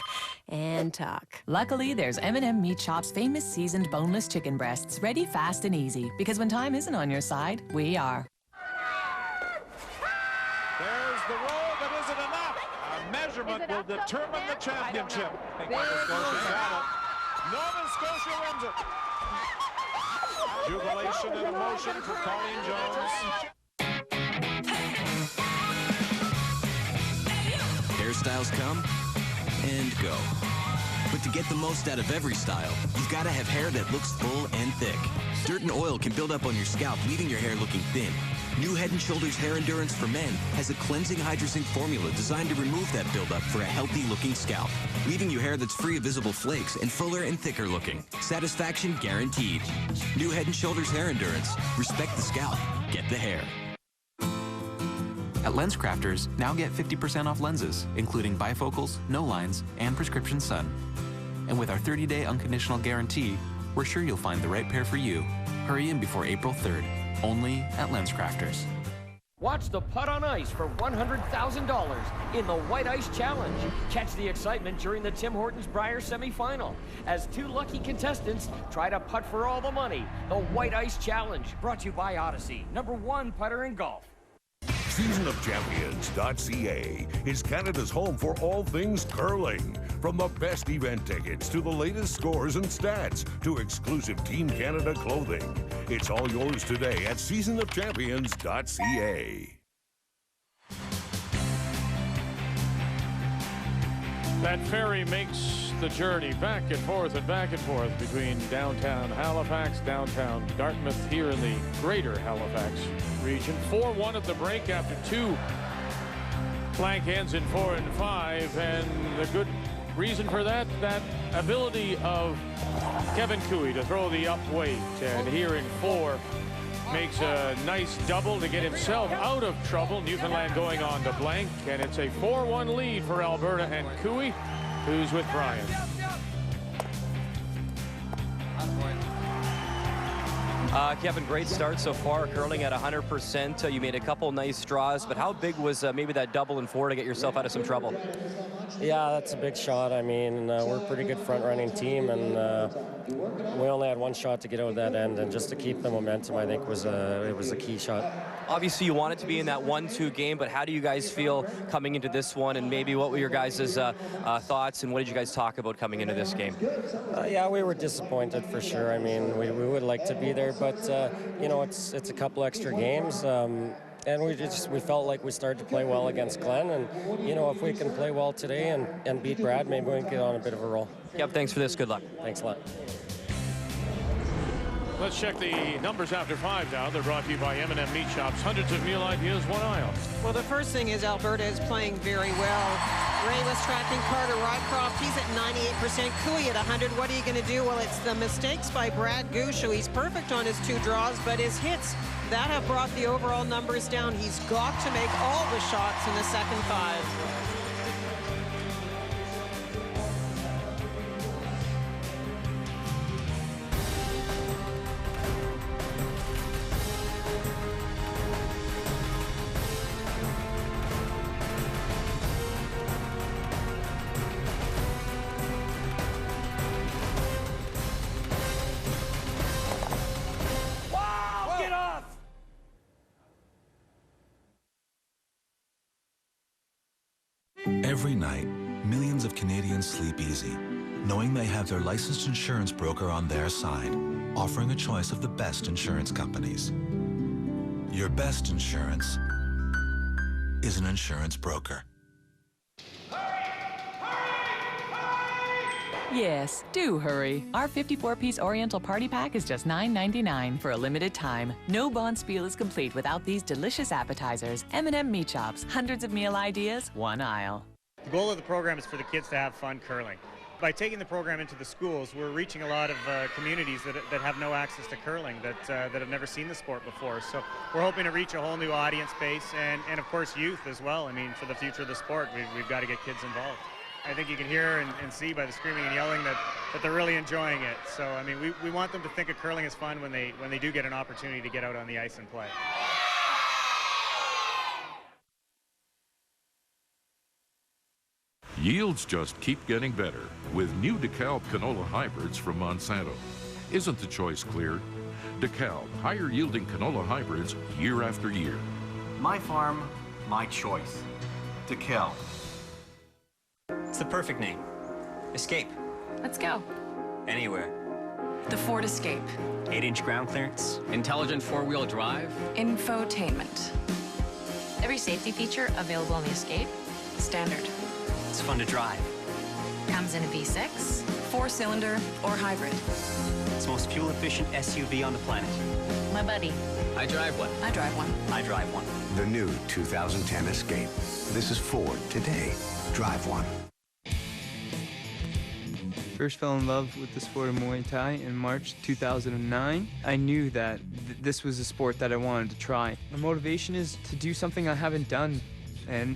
And talk. Luckily, there's M&M Meat Shop's famous seasoned boneless chicken breasts, ready fast and easy. Because when time isn't on your side, we are. There's the roll that isn't enough. A measurement will determine the championship. Nova Scotia got it. Nova Scotia wins it. Jubilation and emotion for Colleen Jones. Hairstyles come and go. But to get the most out of every style, you've got to have hair that looks full and thick. Dirt and oil can build up on your scalp, leaving your hair looking thin. New Head & Shoulders Hair Endurance for Men has a cleansing hydrosync formula designed to remove that buildup for a healthy-looking scalp, leaving you hair that's free of visible flakes and fuller and thicker looking. Satisfaction guaranteed. New Head & Shoulders Hair Endurance. Respect the scalp. Get the hair. At LensCrafters, now get 50% off lenses, including bifocals, no lines, and prescription sun. And with our 30-day unconditional guarantee, we're sure you'll find the right pair for you. Hurry in before April 3rd. Only at LensCrafters. Watch the putt on ice for $100,000 in the White Ice Challenge. Catch the excitement during the Tim Hortons Brier semifinal as two lucky contestants try to putt for all the money. The White Ice Challenge, brought to you by Odyssey, #1 putter in golf. Seasonofchampions.ca is Canada's home for all things curling. From the best event tickets to the latest scores and stats to exclusive Team Canada clothing. It's all yours today at seasonofchampions.ca. That ferry makes the journey back and forth between downtown Halifax, downtown Dartmouth, here in the greater Halifax region. 4-1 at the break after two blank ends in 4 and 5, and the good reason for that ability of K.Koe to throw the up weight, and here in 4 makes a nice double to get himself out of trouble. Newfoundland going on to blank, and it's a 4-1 lead for Alberta and Koe, who's with Brian. Kevin, great start so far, curling at 100%. You made a couple nice draws, but how big was maybe that double in 4 to get yourself out of some trouble? Yeah, that's a big shot. I mean, we're a pretty good front-running team, and we only had one shot to get out of that end, and just to keep the momentum, I think, was a key shot. Obviously, you want it to be in that 1-2 game, but how do you guys feel coming into this one, and maybe what were your guys' thoughts, and what did you guguys talk about coming into this game? Yeah, we were disappointed for sure. I mean, we would like to be there, but you know, it's a couple extra games. And we felt like we started to play well against Glenn, and you know, if we can play well today and beat Brad, maybe we can get on a bit of a roll. Yep, thanks for this. Good luck. Thanks a lot. Let's check the numbers after 5 now. They're brought to you by M&M Meat Shops. Hundreds of meal ideas, one aisle. Well, the first thing is Alberta is playing very well. Ray was tracking Carter Rycroft. He's at 98%. Koe at 100. What are you going to do? Well, it's the mistakes by Brad Gushue. He's perfect on his 2 draws, but his hits, that have brought the overall numbers down. He's got to make all the shots in the second 5. Every night, millions of Canadians sleep easy, knowing they have their licensed insurance broker on their side, offering a choice of the best insurance companies. Your best insurance is an insurance broker. Yes, do hurry. Our 54-piece Oriental Party Pack is just $9.99 for a limited time. No Bonspiel is complete without these delicious appetizers. M&M Meat Shops, hundreds of meal ideas, one aisle. The goal of the program is for the kids to have fun curling. By taking the program into the schools, we're reaching a lot of communities that have no access to curling, that have never seen the sport before. So we're hoping to reach a whole new audience base and of course youth as well. I mean, for the future of the sport, we've got to get kids involved. I think you can hear and see by the screaming and yelling that they're really enjoying it. So I mean, we want them to think of curling as fun when they do get an opportunity to get out on the ice and play. Yields just keep getting better with new DeKalb canola hybrids from Monsanto. Isn't the choice clear? DeKalb, higher yielding canola hybrids year after year. My farm, my choice. DeKalb. It's the perfect name. Escape. Let's go. Anywhere. The Ford Escape. 8-inch ground clearance. Intelligent four-wheel drive. Infotainment. Every safety feature available on the Escape. Standard. It's fun to drive. Comes in a V6, 4-cylinder, or hybrid. It's the most fuel-efficient SUV on the planet. My buddy. I drive one. I drive one. I drive one. The new 2010 Escape. This is Ford today. Drive one. First fell in love with the sport of Muay Thai in March 2009. I knew that this was a sport that I wanted to try. My motivation is to do something I haven't done, and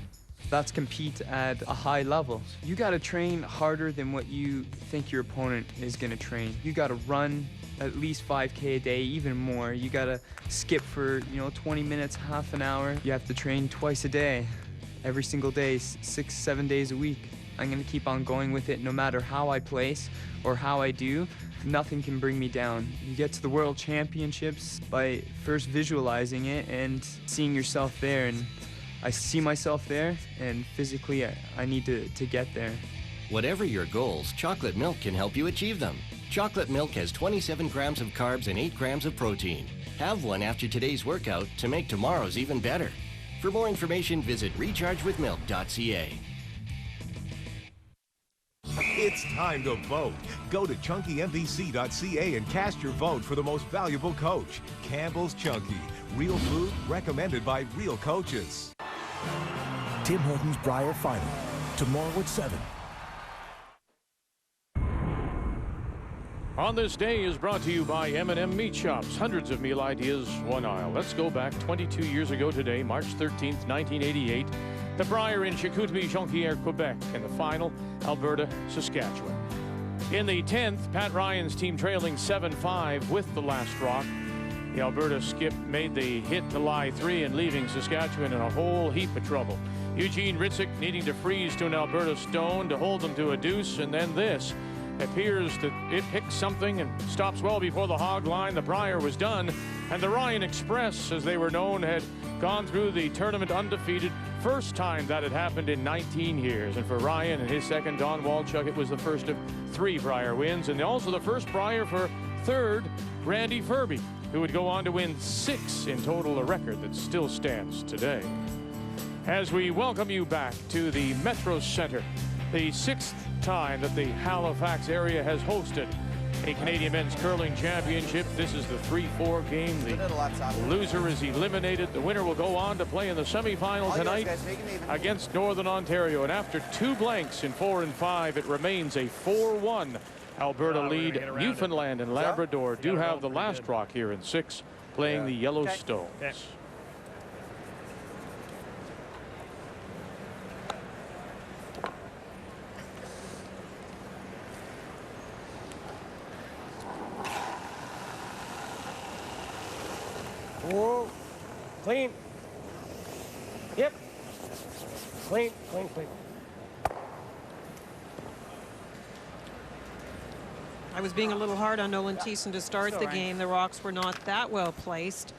that's compete at a high level. You gotta train harder than what you think your opponent is gonna train. You gotta run at least 5K a day, even more. You gotta skip for 20 minutes, half an hour. You have to train twice a day, every single day, 6-7 days a week. I'm gonna keep on going with it no matter how I place or how I do. Nothing can bring me down. You get to the World Championships by first visualizing it and seeing yourself there, and I see myself there, and physically I need to get there. Whatever your goals, chocolate milk can help you achieve them. Chocolate milk has 27 grams of carbs and 8 grams of protein. Have one after today's workout to make tomorrow's even better. For more information, visit rechargewithmilk.ca. It's time to vote. Go to chunkymvc.ca and cast your vote for the most valuable coach. Campbell's Chunky. Real food recommended by real coaches. Tim Hortons Brier Final, tomorrow at 7. On This Day is brought to you by M&M Meat Shops. Hundreds of meal ideas, one aisle. Let's go back 22 years ago today, March 13th, 1988. The Brier in Chicoutimi-Jonquière, Quebec. In the final, Alberta, Saskatchewan. In the 10th, Pat Ryan's team trailing 7-5 with the last rock. The Alberta skip made the hit to lie 3 and leaving Saskatchewan in a whole heap of trouble. Eugene Ritzik needing to freeze to an Alberta stone to hold them to a deuce, and then this. Appears that it picks something and stops well before the hog line. The Brier was done, and the Ryan Express, as they were known, had gone through the tournament undefeated. First time that had happened in 19 years. And for Ryan and his second, Don Walchuk, it was the first of 3 Brier wins, and also the first Brier for third, Randy Ferbey, who would go on to win 6 in total, a record that still stands today. As we welcome you back to the Metro Center, the 6th time that the Halifax area has hosted a Canadian Men's Curling Championship. This is the 3-4 game. The loser is eliminated. The winner will go on to play in the semifinal tonight against Northern Ontario. And after 2 blanks in 4 and 5, it remains a 4-1 Alberta lead. Newfoundland and Labrador do have the last rock here in 6, playing the Yellowstones. Whoa. Clean. Yep. Clean, clean, clean. I was being a little hard on Nolan Thiessen to start the game. The rocks were not that well placed.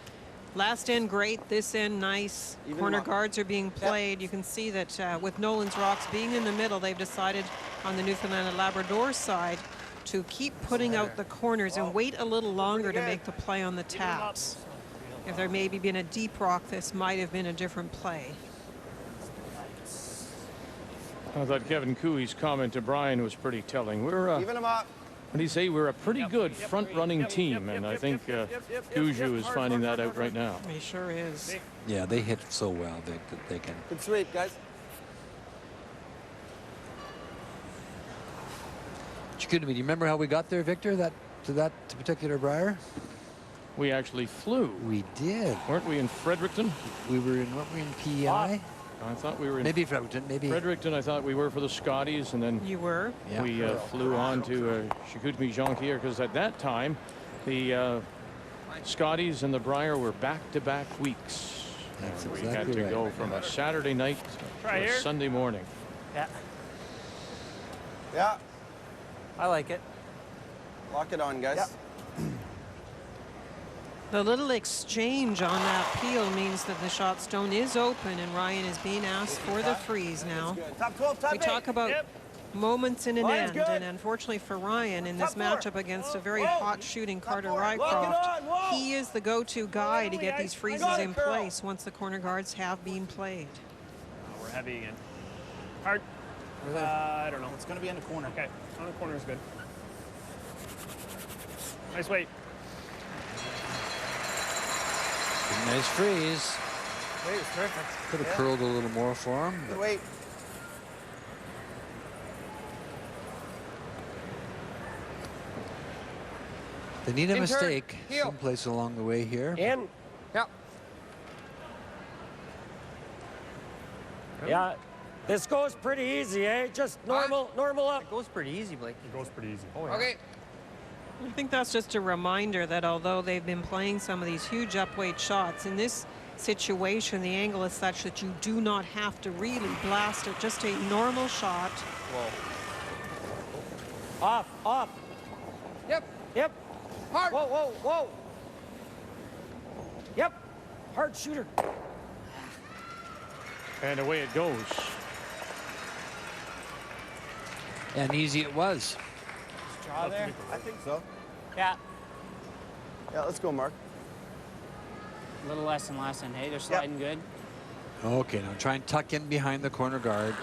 Last end great, this end nice. Corner guards are being played. You can see that with Nolan's rocks being in the middle, they've decided on the Newfoundland and Labrador side to keep putting out the corners and wait a little longer to make the play on the taps. If there maybe been a deep rock, this might have been a different play. I thought Kevin Cooey's comment to Brian was pretty telling. We're Even him up. What do you say? We're a pretty good front-running team, and I think Gushue is finding that out right now. He sure is. Yeah, they hit so well that they can. Good sweep, guys. Excuse me, do you remember how we got there, Victor, to that particular Brier? We actually flew. We did. Weren't we in Fredericton? Weren't we in PEI? I thought we were in maybe Fredericton. Maybe Fredericton. I thought we were for the Scotties, and then you were. Yeah. We flew on to Chicoutimi-Jonquière, because at that time the Scotties and the Brier were back-to-back weeks. That's we exactly had to right. go from a Saturday night to a Sunday morning. Yeah. Yeah. I like it. Lock it on, guys. Yeah. The little exchange on that peel means that the shot stone is open, and Ryan is being asked for the freeze now. Top 12, top We talk about moments in an end, and unfortunately for Ryan in this matchup against a very hot shooting Carter Rycroft, he is the go-to guy to get these freezes in place once the corner guards have been played. We're heavy again. Hard. I don't know. It's going to be in the corner. Okay. On the corner is good. Nice weight. Nice freeze. Wait, it's perfect. Could have curled a little more for him. Good weight. They need a mistake someplace along the way here. In. Yep. Yeah. This goes pretty easy, eh? Just normal up. It goes pretty easy, Blake. It goes pretty easy. Oh, yeah. Okay. I think that's just a reminder that although they've been playing some of these huge upweight shots, in this situation, the angle is such that you do not have to really blast it. Just a normal shot. Off. Yep. Hard. Whoa. Yep. Hard shooter. And away it goes. And easy it was. Draw there. I think so. Yeah. Yeah, let's go, Mark. A little less than last end. Hey, they're sliding good. Okay, now try and tuck in behind the corner guard.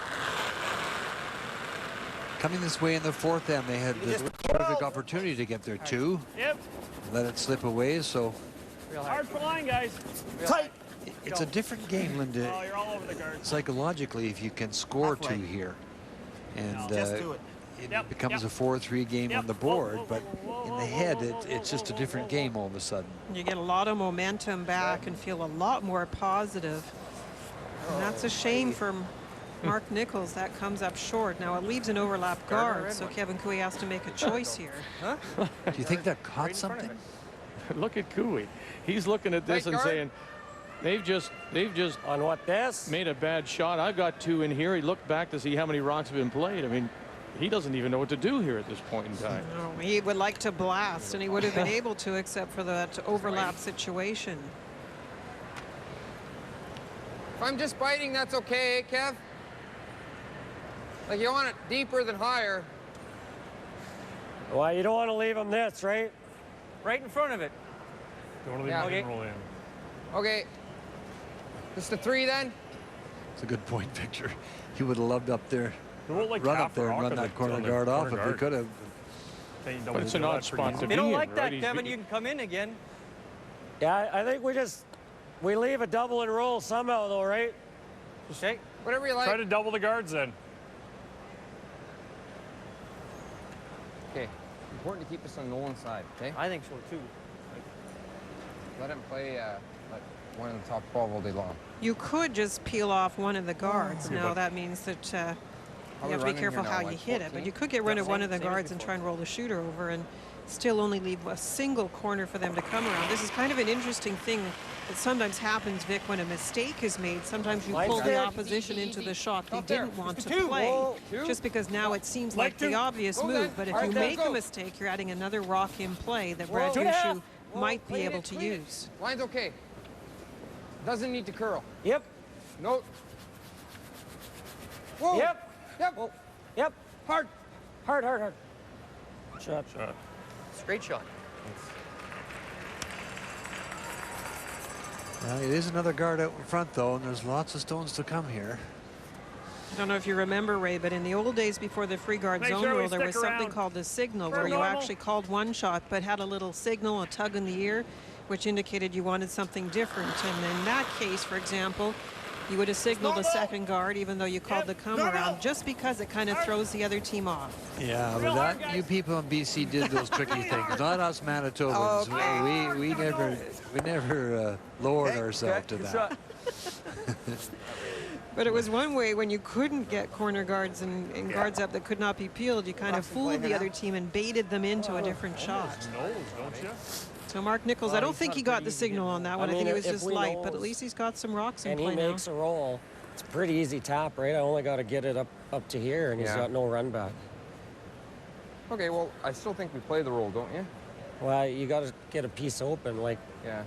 Coming this way in the fourth end, they had the perfect opportunity to get there too. Yep. Let it slip away, so. Hard for line, guys. Tight. It's a different game, Linda. Oh, you're all over the guard. Psychologically, if you can score two here. And Just do it. it becomes a 4-3 game on the board, but in the head, it's just a different game all of a sudden. You get a lot of momentum back and feel a lot more positive. And that's a shame for Mark Nichols. That comes up short. Now it leaves an overlap guard, so K.Koe has to make a choice here. Do you think that caught something? Look at Koe. He's looking at this and saying, they've just on what this made a bad shot. I've got two in here. He looked back to see how many rocks have been played. I mean, he doesn't even know what to do here at this point in time. No, he would like to blast, and he would have been able to, except for that overlap situation. If I'm just biting, that's okay, eh, Kev? Like, you want it deeper than higher. Well, you don't want to leave him this, right? Right in front of it. Don't want to leave him roll in. Okay. Just a 3 then? It's a good point, Victor. He would have loved up there, run up there and run that corner guard off if he could have. But it's an odd spot to be in. They don't like right? that, Kevin. You can come in again. Yeah, I think we leave a double and roll somehow, though, right? Okay. Whatever you like. Try to double the guards then. Okay. Important to keep us on Nolan's side, okay? I think so, too. Let him play like one of the top 12 all day long. You could just peel off one of the guards. Now that means that you have to be careful how you hit it, but you could get rid of one of the guards and try and roll the shooter over and still only leave a single corner for them to come around. This is kind of an interesting thing that sometimes happens, Vic, when a mistake is made. Sometimes you pull the opposition into the shot they didn't want to play, just because now it seems like the obvious move. But if you make a mistake, you're adding another rock in play that Brad Gushue might be able to use. Line's okay. Doesn't need to curl. Yep. No. Whoa. Yep. Yep. Yep. Hard. Hard. Shot. Straight shot. It is another guard out in front, though, and there's lots of stones to come here. I don't know if you remember, Ray, but in the old days before the free guard zone rule, there was something called the signal, where you actually called one shot but had a little signal, a tug in the ear, which indicated you wanted something different. And in that case, for example, You would have signaled a second guard, even though you called the come around, just because it kind of throws the other team off. Yeah, but that, you people in BC did those tricky things. Not us Manitobans. Okay. We never lowered ourselves to that. But it was one way when you couldn't get corner guards and guards up that could not be peeled, you kind of fooled the other team and baited them into a different shot. So Mark Nichols, I don't think he got the signal on that one. I think he was just light, but at least he's got some rocks in play now. And he makes a roll. It's a pretty easy tap, right? I only got to get it up to here, and he's got no run back. Okay, well, I still think we play the roll, don't you? Well, you got to get a piece open, like,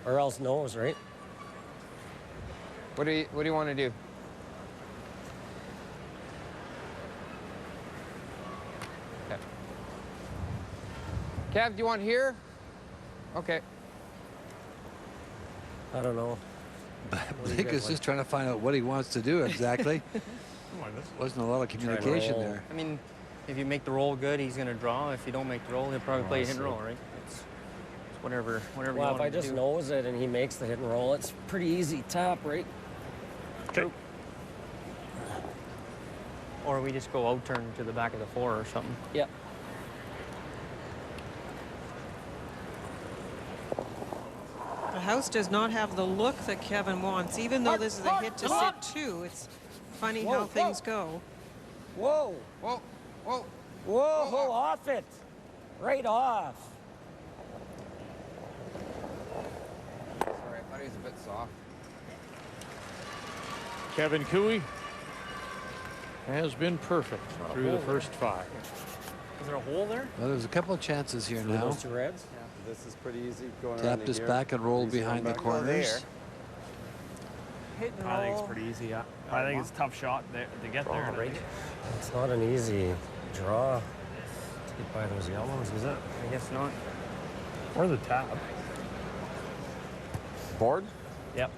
or else nose, right? What do you want to do? Okay. Kev, do you want here? Okay. I don't know. Blake is just trying to find out what he wants to do exactly. Wasn't a lot of communication there. I mean, if you make the roll good, he's going to draw. If you don't make the roll, he'll probably play a hit and roll, right? It's whatever you want to do. Well, if I just nose it and he makes the hit and roll, it's pretty easy tap, right? True. Or we just go out turn to the back of the four or something. Yep. The house does not have the look that Kevin wants, even though this is a hit to sit two. It's funny how things go. Whoa. Whoa. Whoa. Whoa, off it. Right off. Sorry, I thought he was a bit soft. K.Koe has been perfect through the first 5. Is there a hole there? Well, there's a couple of chances here now. Those two reds? Yeah, this is pretty easy going Tap this back and roll behind the corners. Hit and roll. I think it's pretty easy. I think it's a tough shot to get there. Right? It's not an easy draw to get by those yellows, is it? I guess not. Or the tap. Board? Yep.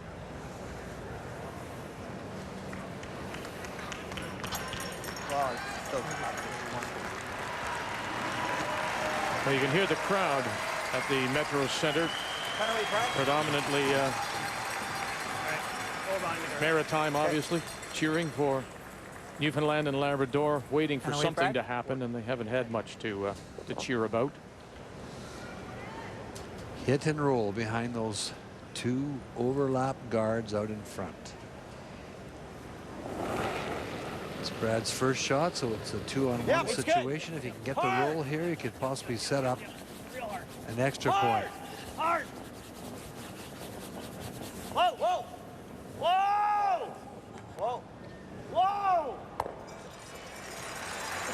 Well, you can hear the crowd at the Metro Center, predominantly maritime, obviously, cheering for Newfoundland and Labrador, waiting for something to happen, and they haven't had much to cheer about. Hit and roll behind those two overlap guards out in front. It's Brad's first shot, so it's a 2-on-1 situation. If he can get the roll here, he could possibly set up an extra point. Hard. Whoa, whoa. Whoa. Whoa. Whoa.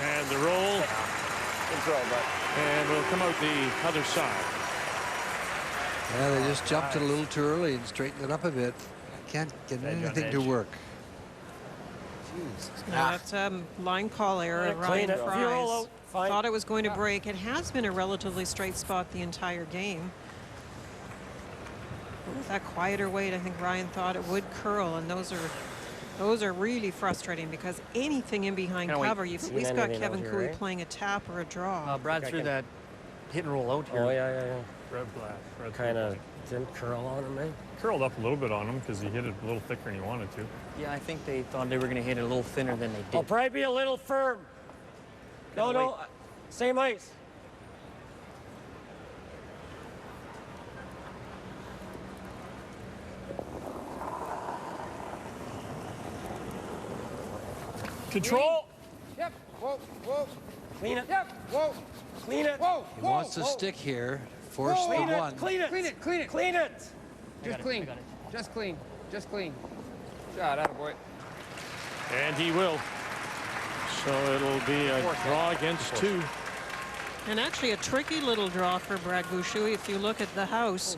And the roll. Good throw, bud. And we'll come out the other side. Yeah, they just jumped it a little too early and straightened it up a bit. Can't get anything to work. That's line call error. Ryan Fries thought it was going to break. It has been a relatively straight spot the entire game. With that quieter weight, I think Ryan thought it would curl, and those are really frustrating because anything in behind cover, you've at least got K.Koe playing a tap or a draw. Brad threw that hit and roll out here. Oh, yeah. Red blast. Kind of didn't curl on him, eh? Curled up a little bit on him because he hit it a little thicker than he wanted to. Yeah, I think they thought they were going to hit it a little thinner than they did. I'll probably be a little firm. No, same ice. Control. Yep. Whoa, whoa. Clean it. Yep. Whoa. Clean it. Whoa. He wants to stick here. Force the one. Clean it. Clean it. Clean it. Clean it. Just clean. Just clean. Just clean. Shot, attaboy. And he will. So it'll be a draw against 2. And actually a tricky little draw for Brad Gushue. If you look at the house,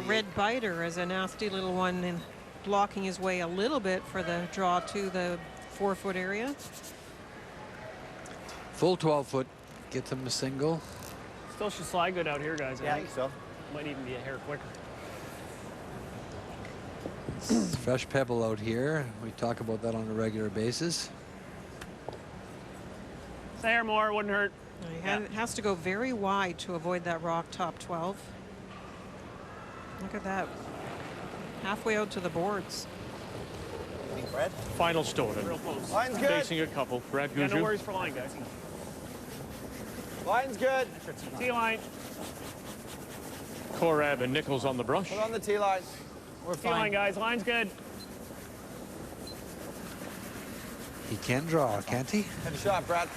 Red Biter is a nasty little one and blocking his way a little bit for the draw to the 4-foot area. Full 12-foot. Gets him a single. Still should slide good out here, guys. Yeah, I think so. Might even be a hair quicker. Fresh pebble out here. We talk about that on a regular basis. Stay here more, wouldn't hurt. He has to go very wide to avoid that rock top 12. Look at that. Halfway out to the boards. Final Stoughton. Real close. Line's good. Facing a couple. Brad Yeah, Gushue. no worries for line, guys. Line's good. T-line. Korab and Nichols on the brush. Put on the T-line. We're fine. T-line, guys. Line's good. He can draw, can't he? Heavy shot, Brad.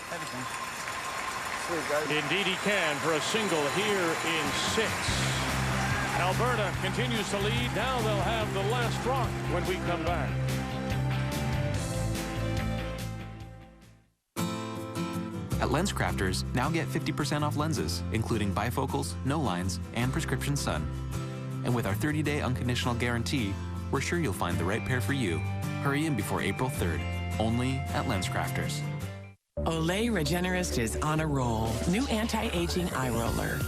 Heavy thing. Sweet, guys. Indeed he can for a single here in 6. Alberta continues to lead. Now they'll have the last rock when we come back. At LensCrafters, now get 50% off lenses, including bifocals, no lines, and prescription sun. And with our 30-day unconditional guarantee, we're sure you'll find the right pair for you. Hurry in before April 3rd, only at LensCrafters. Olay Regenerist is on a roll. New anti-aging eye roller.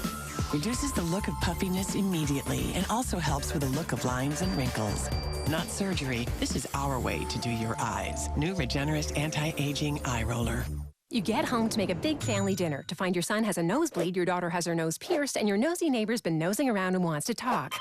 Reduces the look of puffiness immediately and also helps with the look of lines and wrinkles. Not surgery, this is our way to do your eyes. New Regenerist anti-aging eye roller. You get home to make a big family dinner to find your son has a nosebleed, your daughter has her nose pierced, and your nosy neighbor's been nosing around and wants to talk.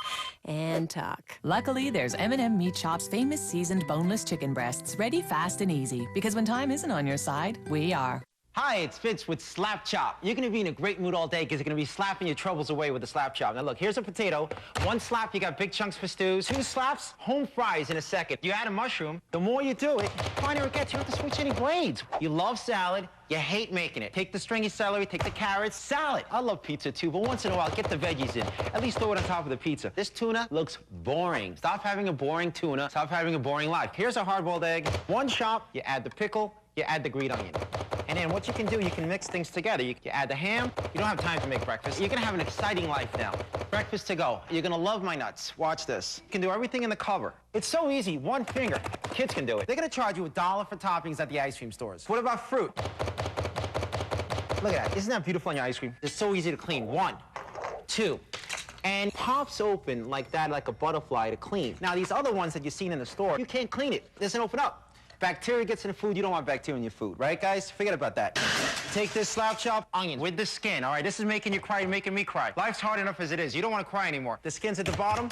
And talk. Luckily, there's M&M Meat Shop's famous seasoned boneless chicken breasts, ready, fast, and easy. Because when time isn't on your side, we are. Hi, it's Fitz with Slap Chop. You're gonna be in a great mood all day because you're gonna be slapping your troubles away with the Slap Chop. Now look, here's a potato. 1 slap, you got big chunks for stews. 2 slaps, home fries in a second. You add a mushroom, the more you do it, the finer it gets. You don't have to switch any blades. You love salad, you hate making it. Take the stringy celery, take the carrots, salad. I love pizza too, but once in a while, get the veggies in. At least throw it on top of the pizza. This tuna looks boring. Stop having a boring tuna. Stop having a boring life. Here's a hard-boiled egg. 1 chop, you add the pickle, you add the green onion. And then what you can do, you can mix things together. You add the ham. You don't have time to make breakfast. You're gonna have an exciting life now. Breakfast to go. You're gonna love my nuts. Watch this. You can do everything in the cover. It's so easy, 1 finger. Kids can do it. They're gonna charge you $1 for toppings at the ice cream stores. What about fruit? Look at that. Isn't that beautiful on your ice cream? It's so easy to clean. 1, 2. And pops open like that, like a butterfly to clean. Now, these other ones that you've seen in the store, you can't clean it. It doesn't open up. Bacteria gets in the food. You don't want bacteria in your food, right, guys? Forget about that. Take this Slap Chop onion with the skin. All right, this is making you cry, making me cry. Life's hard enough as it is. You don't want to cry anymore. The skin's at the bottom.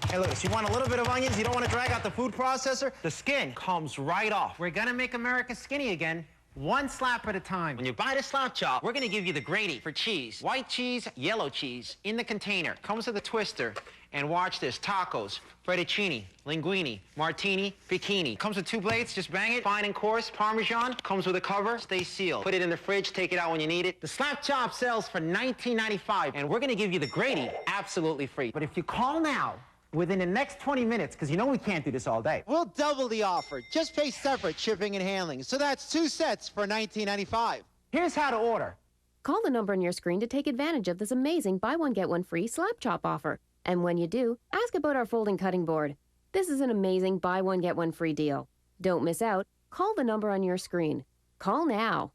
Hey, look, if you want a little bit of onions, you don't want to drag out the food processor, the skin comes right off. We're gonna make America skinny again. 1 slap at a time. When you buy the Slap Chop, we're gonna give you the grady for cheese. White cheese, yellow cheese, in the container. Comes with a twister. And watch this, tacos, fettuccine, linguine, martini, bikini. Comes with 2 blades, just bang it. Fine and coarse, Parmesan. Comes with a cover, stay sealed. Put it in the fridge, take it out when you need it. The Slap Chop sells for $19.95, and we're gonna give you the grady absolutely free. But if you call now, within the next 20 minutes, because you know we can't do this all day. We'll double the offer. Just pay separate shipping and handling. So that's 2 sets for $19.95. Here's how to order. Call the number on your screen to take advantage of this amazing buy one, get one free Slap Chop offer. And when you do, ask about our folding cutting board. This is an amazing buy one, get one free deal. Don't miss out. Call the number on your screen. Call now.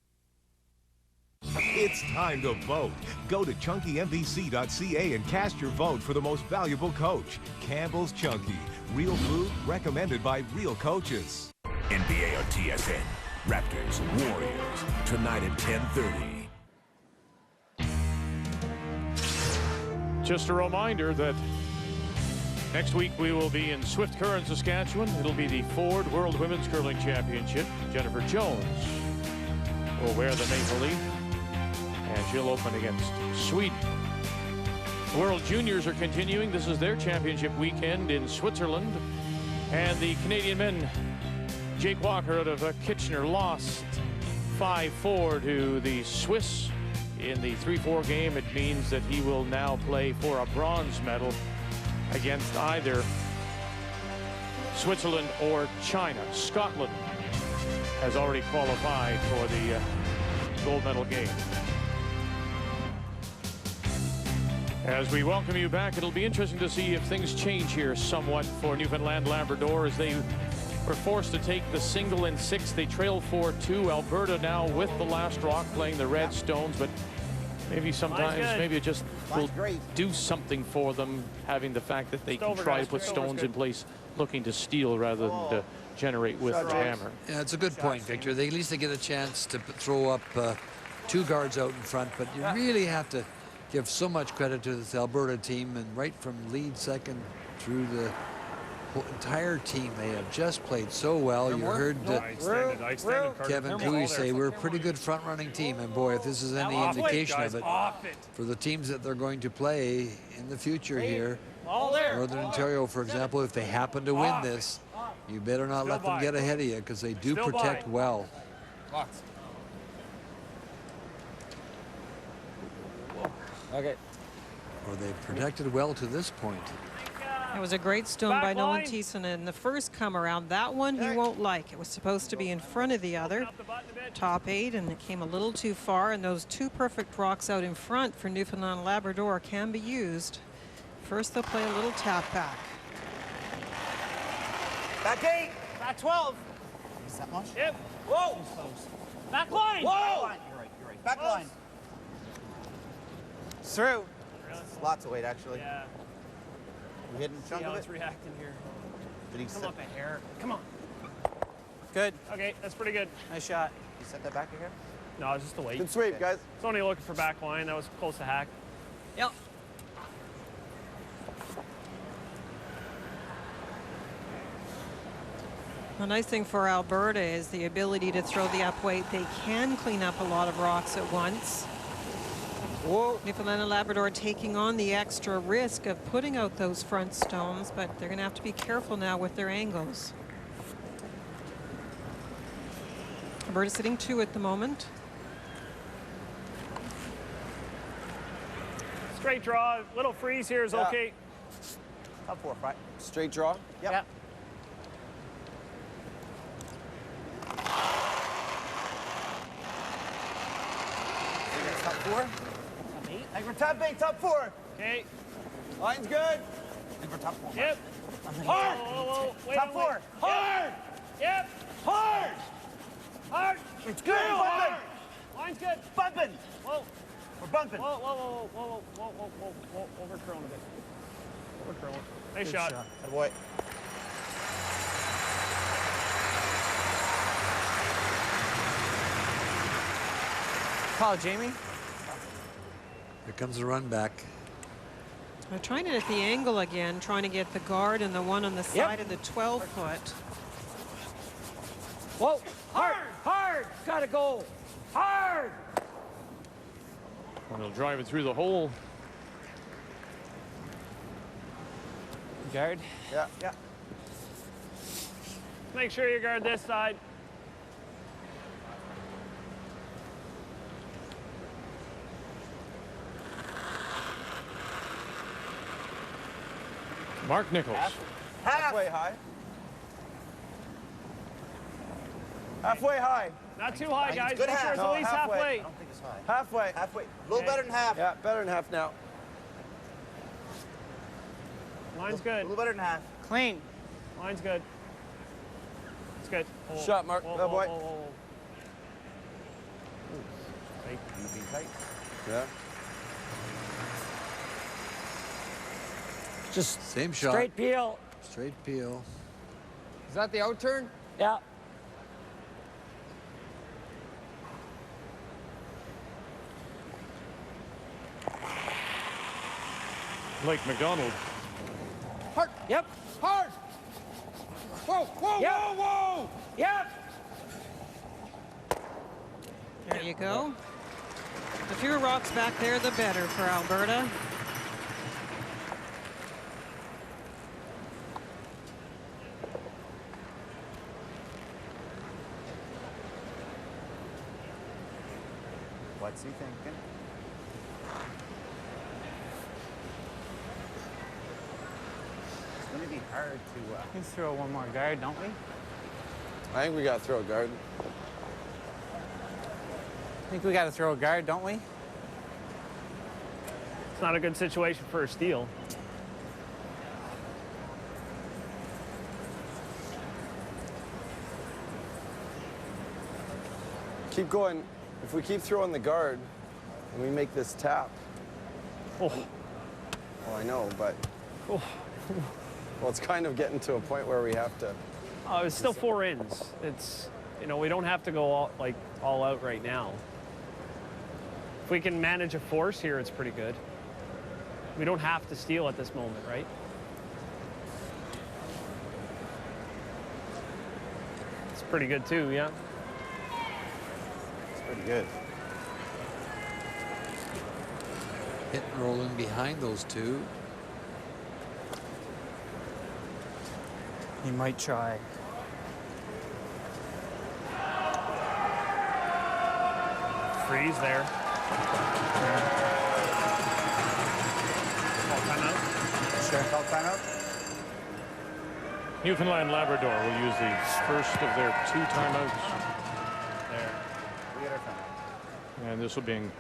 It's time to vote. Go to ChunkyMVC.ca and cast your vote for the most valuable coach. Campbell's Chunky. Real food recommended by real coaches. NBA on TSN. Raptors, Warriors. Tonight at 10:30. Just a reminder that next week we will be in Swift Current, Saskatchewan. It'll be the Ford World Women's Curling Championship. Jennifer Jones will wear the maple leaf, and she'll open against Sweden. The World Juniors are continuing. This is their championship weekend in Switzerland. And the Canadian men, Jake Walker out of Kitchener, lost 5-4 to the Swiss. In the 3-4 game, it means that he will now play for a bronze medal against either Switzerland or China. Scotland has already qualified for the gold medal game. As we welcome you back, it'll be interesting to see if things change here somewhat for Newfoundland Labrador as they were forced to take the single in 6. They trail 4-2. Alberta now with the last rock playing the Red Stones, but maybe sometimes, maybe it just will do something for them, having the fact that they can try to put stones in place, looking to steal rather than to generate with the hammer. Yeah, it's a good point, Victor. At least they get a chance to throw up 2 guards out in front, but you really have to give so much credit to this Alberta team, and right from lead second through the entire team. They have just played so well. You heard Kevin Koe say we're a pretty good front-running team, and boy, if this is any indication of it, for the teams that they're going to play in the future here, Northern Ontario, for example, if they happen to win this, you better not let them get ahead of you, because they do protect well. Okay. Or they've protected well to this point. It was a great stone by Nolan Thiessen in the first come around. That one he won't like. It was supposed to be in front of the other. Top 8, and it came a little too far, and those 2 perfect rocks out in front for Newfoundland and Labrador can be used. First they'll play a little tap back. Back 8. Back 12. Is that much? Yep. Whoa. Back line. Whoa. You're right. Back line. Through. Lots of weight, actually. Yeah. You hitting a chunk of it? It's reacting here. Did he Come set up a hair. Come on. Good. Okay, that's pretty good. Nice shot. You set that back again? No, it's just a weight. Good sweep, guys. It's only looking for back line. That was close to hack. Yep. The nice thing for Alberta is the ability to throw the up weight. They can clean up a lot of rocks at once. Whoa. Newfoundland and Labrador taking on the extra risk of putting out those front stones, but they're going to have to be careful now with their angles. Alberta sitting 2 at the moment. Straight draw. Little freeze here is okay. Top 4, right? Straight draw? Yep. Yeah. Top 4? I think we're top 8, top 4. Okay. Line's good. I think we're top 4. Yep. Hard. Whoa. Wait, top 4. Hard. Yep. Hard. Hard. It's good. Bumping. Line's good. Bumping. Whoa. We're bumping. Whoa. Overcurling a bit. Overcurling. Nice shot. Good boy. Call Jamie. Here comes the run back. They're trying it at the angle again, trying to get the guard and the one on the side of the 12-foot. Whoa. Hard. Gotta go. Hard. And he'll drive it through the hole. Guard. Yeah. Make sure you guard this side. Mark Nichols. Halfway high. Halfway high. Not too high, guys. Good Make sure half. it's at least halfway. I don't think it's high. Halfway. A little better than half. Yeah, better than half now. Line's good. A little better than half. Clean. Line's good. It's good. Shot, Mark. Whoa, Good boy. Whoa. Tight. Easy, tight. Yeah. Just same shot. Straight peel. Straight peel. Is that the out turn? Yeah. Blake McDonald. Hard. Yep. Hard. Whoa. Yep. Whoa. Yep. There you go. The fewer rocks back there, the better for Alberta. What's he thinking? It's going to be hard to... Let's throw one more guard, don't we? I think we got to throw a guard. I think we got to throw a guard, don't we? It's not a good situation for a steal. Keep going. If we keep throwing the guard and we make this tap. Oh. Well, I know, but... Oh. Well, it's kind of getting to a point where we have to... It's still 4 ins. It's, you know, we don't have to go all out right now. If we can manage a force here, it's pretty good. We don't have to steal at this moment, right? pretty good too, yeah. It's pretty good. Hit and rolling behind those two. He might try. Freeze there. Call timeout. Sure. Call timeout. Newfoundland Labrador will use the first of their 2 timeouts. There. We get our timeout. And this will bring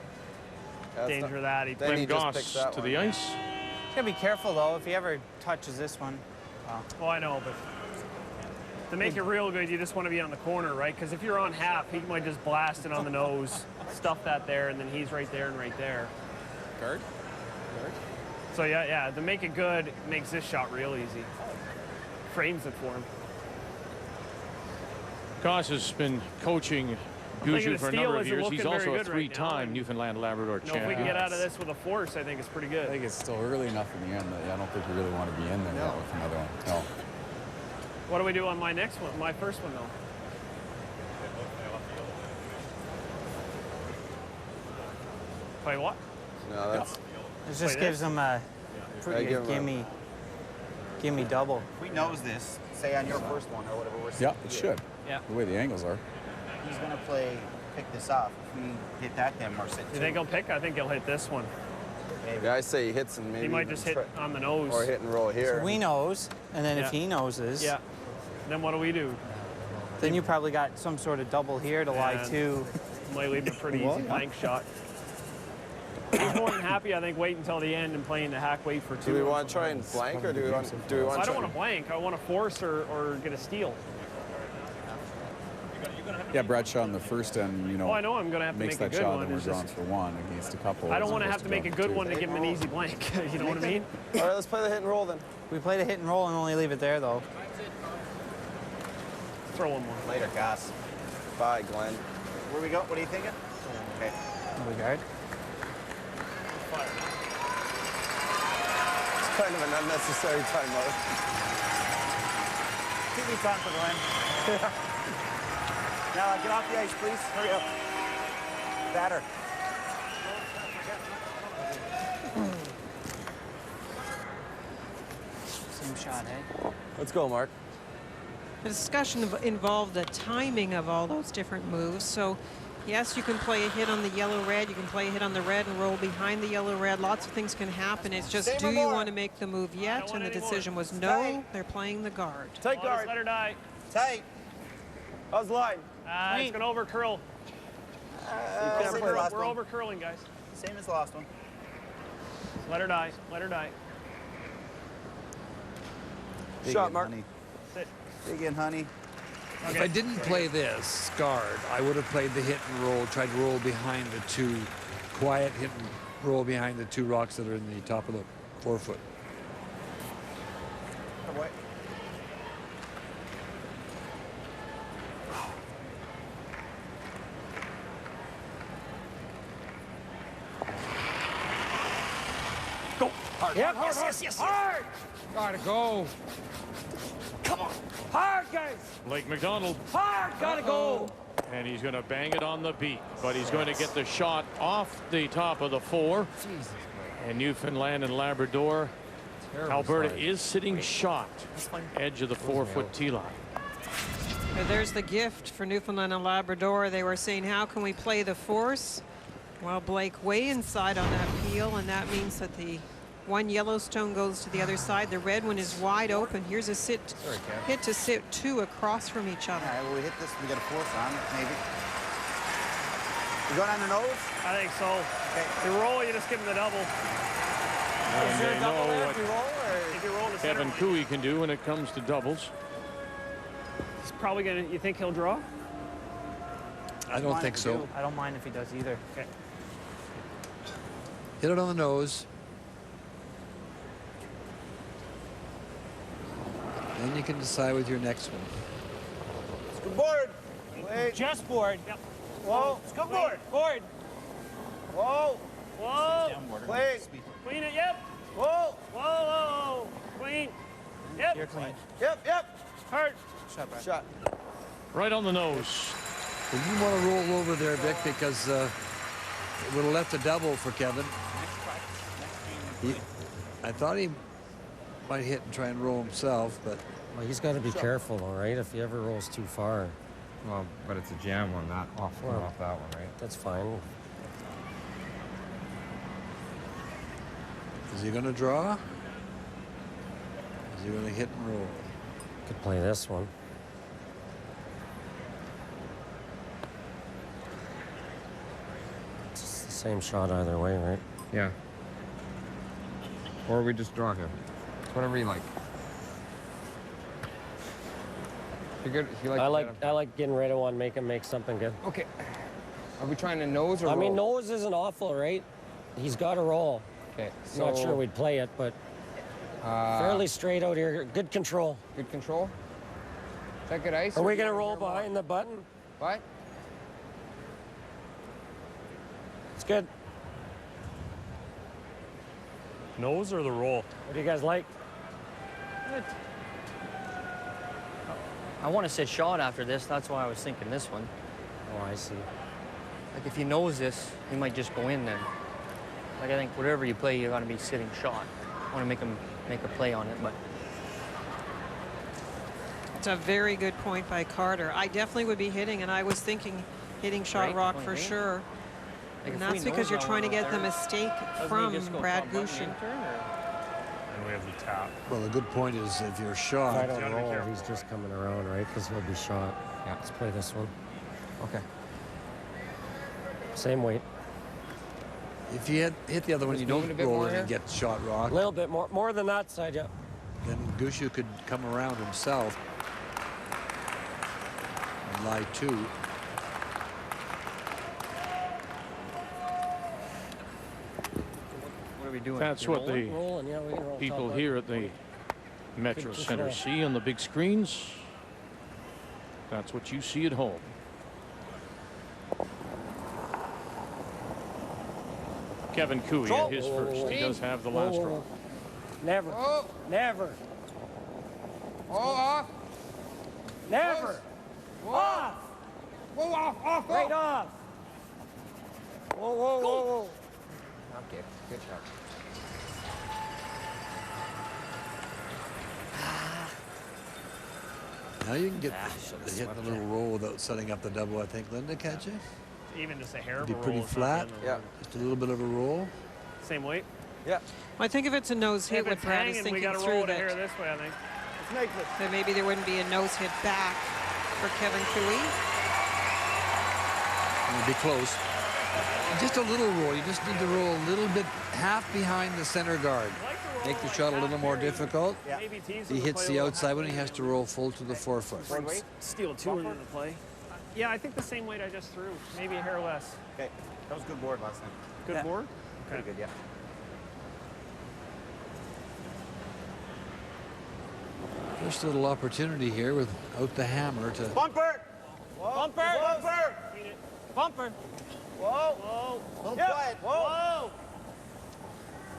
Danger that. Glenn Goss to the ice. Gotta be careful though if he ever touches this one. Oh, I know, but to make it real good, you just want to be on the corner, right? Because if you're on half, he might just blast it on the nose, stuff that there, and then he's right there and right there. Guard? So yeah, to make it good, it makes this shot real easy. Frames it for him. Goss has been coaching Gushue for a number of years. He's also a 3-time Newfoundland Labrador champion. If we can get out of this with a force, I think it's pretty good. I think it's still early enough in the end that I don't think we really want to be in there yet with another one. No. What do we do on my next one? My first one, though. Play what? No, that's... It just gives him a pretty good gimme double. If we nose this, say on your first one or whatever we're saying. Yeah, it should. Yeah. The way the angles are. He's going to pick this off. If we hit that, then we're set. You think he'll pick? I think he'll hit this one. Maybe. I say he hits and maybe... He might just hit on the nose. Or hit and roll here. So we nose, and then if he noses... Yeah. Then what do we do? Then you probably got some sort of double here to lie to. Might leave a pretty easy blank shot. He's more than happy, I think, wait until the end and playing the hack wait for 2. Do we want to try and blank, or do we want to I don't want to blank. I want to force or get a steal. Yeah, Bradshaw on the first end, you know, I know I'm going to have to makes make a that good shot one. and we're drawn for 1 against a couple. I don't want to have to make a good one to give him an easy blank. You know what I mean? All right, let's play the hit and roll then. We play the hit and roll and only leave it there, though. Throw one more. Later, Goss. Bye, Glenn. Where we go? What are you thinking? Okay. We guard. It's kind of an unnecessary timeout. 2 beats on for Glenn. Now, get off the ice, please. Hurry up. Batter. Same shot, eh? Let's go, Mark. The discussion involved the timing of all those different moves. So, yes, you can play a hit on the yellow-red. You can play a hit on the red and roll behind the yellow-red. Lots of things can happen. It's just, do you want to make the move yet? And the decision was no. They're playing the guard. Tight guard. Let her die. Tight. How's the line? It's going to over curl. We're over curling, guys. Same as the last one. Let her die. Let her die. Shot, Mark. Sit. Dig in, honey. If I didn't play this guard, I would have played the hit and roll, tried to roll behind the 2, quiet hit and roll behind the 2 rocks that are in the top of the 4-foot. Come away. Go. Hard. Yep, Hard. Yes. Hard. Gotta go. Come on. Hard, guys. Blake McDonald. Hard. Gotta go. And he's going to bang it on the beat, but he's going to get the shot off the top of the 4. Jesus. And Newfoundland and Labrador. Alberta is sitting shot, edge of the 4-foot tee line. There's the gift for Newfoundland and Labrador. They were saying, how can we play the force? Well, Blake way inside on that peel, and that means that the one Yellowstone goes to the other side. The red one is wide open. Here's a hit to sit 2 across from each other. All right, well, we hit this. We got a force on it, maybe. You going on the nose? I think so. Okay. You roll, you just give him the double. And they know what Kevin Koe can do when it comes to doubles. He's probably going to, you think he'll draw? I don't think so. I don't mind if he does either. Okay. Hit it on the nose. Then you can decide with your next one. Scoot board. Wait. Just board. Yep. Whoa. Scoot board. Board. Whoa. Whoa. Clean. Clean it, yep. Whoa. Whoa. Clean. Yep. You're clean. Yep. Hurt. Shot, Brad. Shot. Right on the nose. He didn't want to roll over there, Vic, because it would have left a double for Kevin. I thought he might hit and try and roll himself, but... Well, he's got to be careful, all right, if he ever rolls too far. Well, but it's a jam one, not off, off that one, right? That's fine. Is he going to draw? Is he going to hit and roll? Could play this one. It's the same shot either way, right? Yeah. Or we just draw here. It's whatever you like. I like getting rid of one, make him make something good. Okay. Are we trying to nose or I roll? mean, nose isn't awful, right? He's got to roll. Okay. I'm not sure we'd play it, but fairly straight out here. Good control. Good control? Is that good ice? Are we going to roll behind the button? What? It's good. Nose or the roll? What do you guys like? I want to say shot after this. That's why I was thinking this one. Oh, I see. Like, if he knows this, he might just go in then. Like, I think whatever you play, you got to be sitting shot. I want to make him make a play on it, but... It's a very good point by Carter. I definitely would be hitting, and I was thinking hitting shot rock for sure. Like, and that's because you're trying to get the mistake from Brad Gushue. And we have the tap. Well, the good point is if you're shot... If I don't roll, he's just coming around, right? Because he'll be shot. Yeah. Let's play this one. Okay. Same weight. If you hit the other one, you don't roll it and get shot rock. A little bit more than that side, yeah. Then Gushue could come around himself and lie two. What are we doing? That's what the people here at the Metro Center see on the big screens. That's what you see at home. Kevin Koe at his first. He does have the last draw. Never. Oh. Never. Oh, off. Never. Whoa. Off. Whoa, off. Right off. Whoa. Okay, good shot. Now you can get hit the little roll without setting up the double, I think, Linda, can't you? Even just a hair of Be a roll. pretty flat. Yeah. Just a little bit of a roll. Same weight. Yeah. I think if it's a nose hit, If what it's Brad hanging, is we thinking got to through roll the that, hair this way, I think. Let's make this. that maybe there wouldn't be a nose hit back for Kevin Koe. It'll be close. Just a little roll. You just need to roll a little bit half behind the center guard. Make the shot a little more difficult. Yeah. He hits the outside one. He has to roll full to the forefoot. Steal two into the play. Yeah, I think the same weight I just threw. Maybe a hair less. Okay. That was a good board last time. Good board? Pretty good, yeah. First little opportunity here without the hammer to... Bumper! Whoa. Bumper! Bumper! Bumper! Whoa! Whoa! A little quiet. Whoa!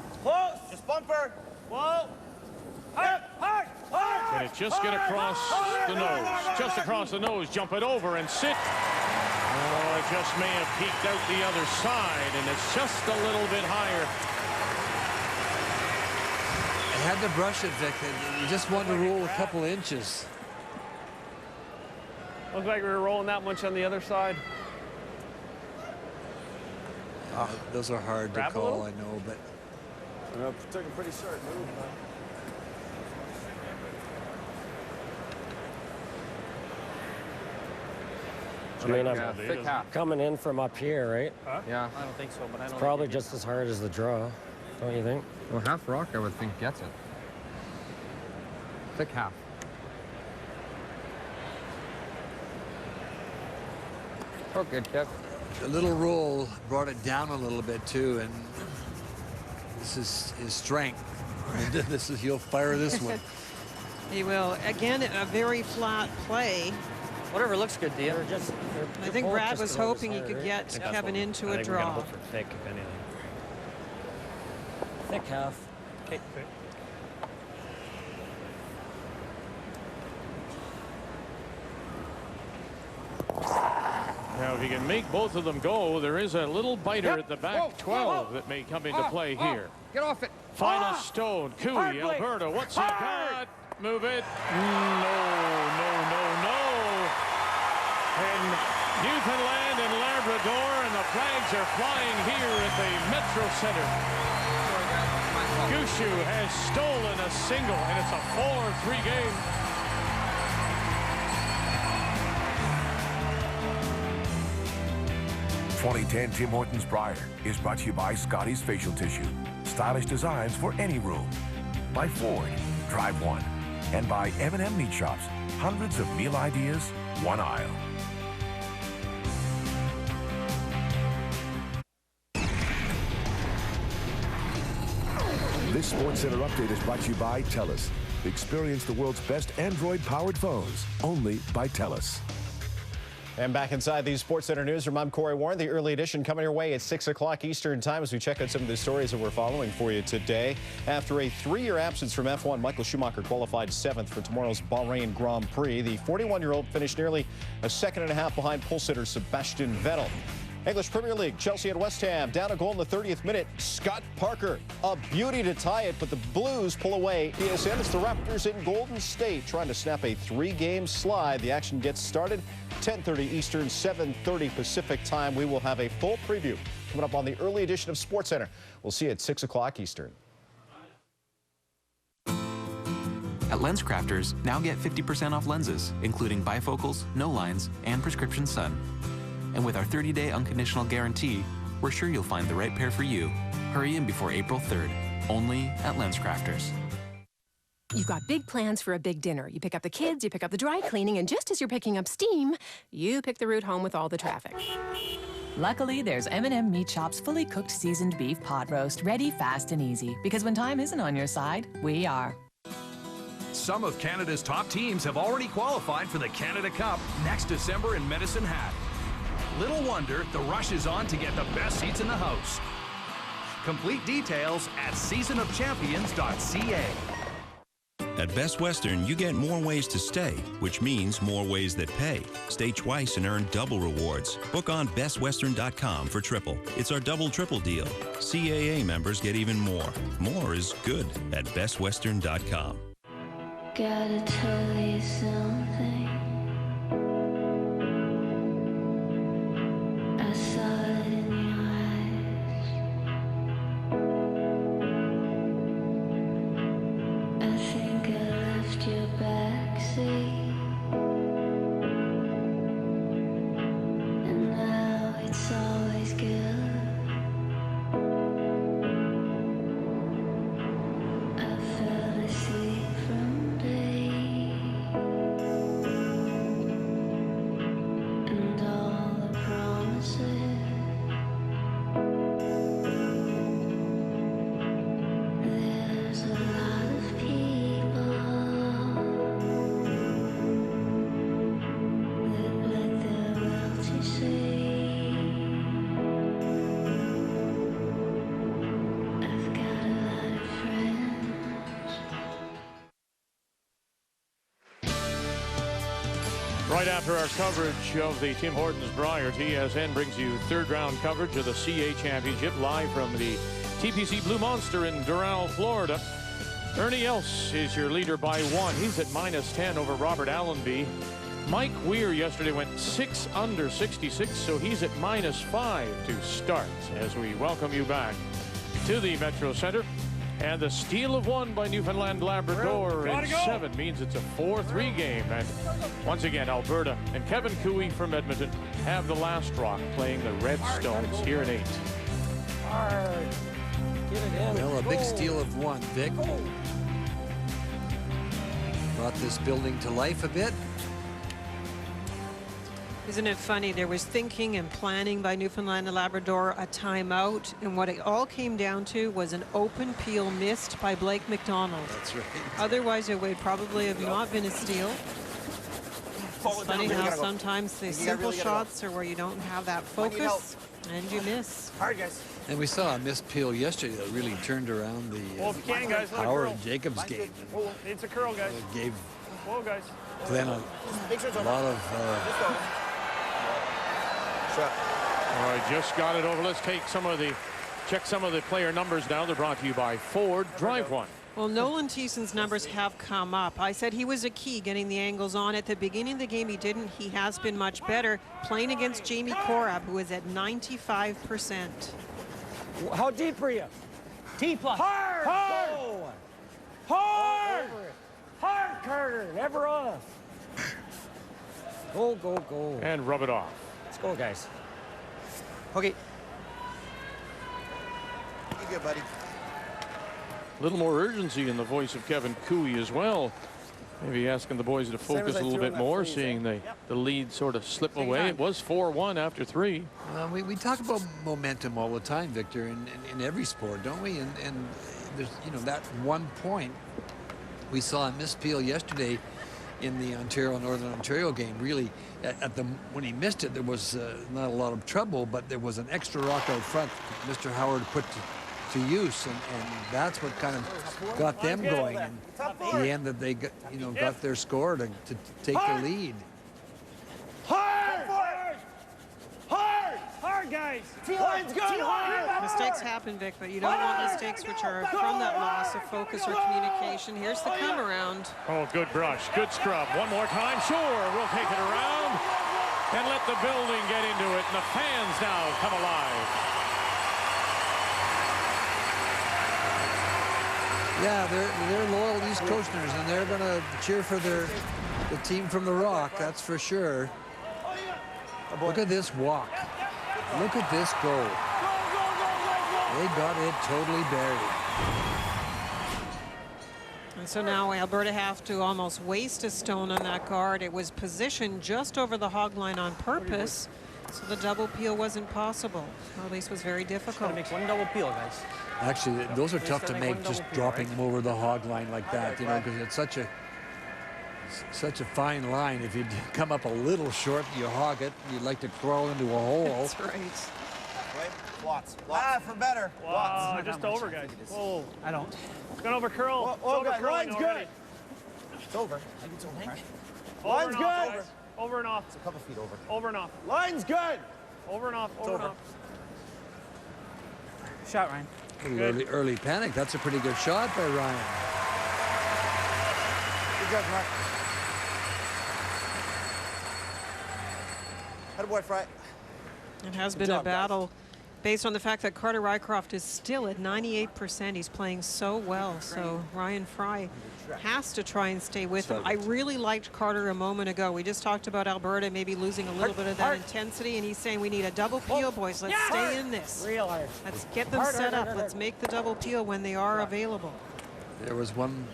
It's close! Just bumper! Whoa! Hard! Hard! Hard! Can it just get across the nose? Just across the nose. Jump it over and sit. Oh, it just may have peeked out the other side, and it's just a little bit higher. I had to brush it, Vic. You just wanted to roll a couple inches. Looked like we were rolling that much on the other side. Those are hard to call, I know, but... Took a pretty short move, huh? I mean, I'm coming in from up here, right? Huh? Yeah. I don't think so, but I don't It's probably just as hard as the draw, don't you think? Well, half rock, I would think, gets it. Thick half. Oh, good, Kev. The little roll brought it down a little bit, too, and this is his strength. This is, he'll fire this one. He will. Again, a very flat play. Whatever looks good to you. I think Brad was hoping he could get Kevin into a draw. Hope for thick, if anything. Thick half. Okay. if you can make both of them go, there is a little biter at the back 12 that may come into play here. Get off it. Final stone. Koe, Alberta. What's he got? Move it. No. And Newfoundland and Labrador, and the flags are flying here at the Metro Center. Gushue has stolen a single, and it's a 4-3 game. .2010 Tim Hortons Brier is brought to you by Scotty's Facial Tissue. Stylish designs for any room. By Ford, Drive One. And by M&M Meat Shops. Hundreds of meal ideas, one aisle. This SportsCenter update is brought to you by TELUS. Experience the world's best Android-powered phones, only by TELUS. And back inside the SportsCenter newsroom, I'm Corey Warren. The early edition coming your way at 6 o'clock Eastern time as we check out some of the stories that we're following for you today. After a 3-year absence from F1, Michael Schumacher qualified 7th for tomorrow's Bahrain Grand Prix. The 41-year-old finished nearly a second and a half behind pole sitter Sebastian Vettel. English Premier League, Chelsea and West Ham down a goal in the 30th minute. Scott Parker, a beauty to tie it, but the Blues pull away. TSN, it's the Raptors in Golden State trying to snap a 3-game slide. The action gets started 10:30 Eastern, 7:30 Pacific time. We will have a full preview coming up on the early edition of SportsCenter. We'll see you at 6 o'clock Eastern. At LensCrafters, now get 50% off lenses, including bifocals, no lines, and prescription sun. And with our 30-day unconditional guarantee, we're sure you'll find the right pair for you. Hurry in before April 3rd, only at LensCrafters. You've got big plans for a big dinner. You pick up the kids, you pick up the dry cleaning, and just as you're picking up steam, you pick the route home with all the traffic. Luckily, there's M&M Meat Shop's fully cooked seasoned beef pot roast, ready, fast, and easy. Because when time isn't on your side, we are. Some of Canada's top teams have already qualified for the Canada Cup next December in Medicine Hat. Little wonder the rush is on to get the best seats in the house. Complete details at seasonofchampions.ca. At Best Western, you get more ways to stay, which means more ways that pay. Stay twice and earn double rewards. Book on bestwestern.com for triple. It's our double-triple deal. CAA members get even more. More is good at bestwestern.com. Gotta tell you something. I saw it in your eyes. I think I left your backseat, and now it's always good. I fell asleep from day, and all the promises. There's a lot of people that let their wealth say. I've got a lot of friends. Right after our coverage of the Tim Hortons Brier, TSN brings you third-round coverage of the CA Championship live from the TPC Blue Monster in Doral, Florida. Ernie Els is your leader by 1. He's at -10 over Robert Allenby. Mike Weir yesterday went 6 under 66, so he's at -5 to start as we welcome you back to the Metro Center. And the steal of 1 by Newfoundland Labrador in 7 means it's a 4-3 game. And once again, Alberta and Kevin Koe from Edmonton have the last rock, playing the Red Stones here in 8. Well, a big steal of 1, Vic. Brought this building to life a bit. Isn't it funny? There was thinking and planning by Newfoundland and Labrador, a timeout, and what it all came down to was an open peel missed by Blake McDonald. That's right. Otherwise, it would probably have not been a steal. It's funny how sometimes the simple shots are where you don't have that focus and you miss. Hard, guys. And we saw a missed peel yesterday that really turned around the Well, if you can, guys, let it Power curl. and Jacobs game. Whoa, it's a curl, guys. It gave Whoa, guys. Glenn a lot of shot. All right, just got it over. Let's check some of the player numbers now. They're brought to you by Ford. Drive one. Well, Nolan Thiessen's numbers have come up. I said he was a key getting the angles on. At the beginning of the game, he didn't. He has been much better playing against Jamie Korab, who is at 95%. How deep are you? T plus. Hard! Hard! Go! Hard! Hard, Carter, never off. Go, go, go. And rub it off. Let's go, guys. Okay. You good, buddy. A little more urgency in the voice of K.Koe as well. Maybe asking the boys to focus a little bit more, seeing the lead sort of slip away. It was 4-1 after 3. We talk about momentum all the time, Victor, in every sport, don't we? And there's, you know, that 1 point we saw in Miss Peel yesterday in the Northern Ontario game. Really, when he missed it, there was not a lot of trouble, but there was an extra rock out front Mr. Howard put to use, and that's what kind of got them going. And the end that they got, got their score to take the lead. Hard! Hard! Hard, guys! Line's good! Hard! Mistakes happen, Vic, but you don't want mistakes which are from that loss of focus or communication. Here's the come around. Oh, good brush, good scrub. One more time, sure, we'll take it around and let the building get into it, and the fans now come alive. Yeah, they're loyal East Coasters, and they're going to cheer for the team from the Rock, that's for sure. Look at this walk. Look at this goal. They got it totally buried. And so now Alberta have to almost waste a stone on that guard. It was positioned just over the hog line on purpose, so the double peel wasn't possible. Or at least was very difficult. Makes one double peel, guys. Actually, those are tough to make, just dropping them over the hog line like that, because it's such a fine line. If you come up a little short, you hog it. You'd like to crawl into a hole. That's right. Wait, lots. For better. Wow, just over, guys. Whoa. I don't. It's gone over curl. Oh, guys, line's good. It's over. I think it's over. Line's good. Over and off. It's a couple feet over. Over and off. Line's good. Over and off. Over and off. Shot, Ryan. Early panic. That's a pretty good shot by Ryan. Good job, Mark. Attaboy, Fry. It has been a battle based on the fact that Carter Rycroft is still at 98%. He's playing so well. So Ryan Fry has to try and stay with him. I really liked Carter a moment ago. We just talked about Alberta maybe losing a little bit of that intensity, and he's saying we need a double peel, boys. Let's stay in this. Real hard. Let's get them set up. Let's make the double peel when they are available. There was one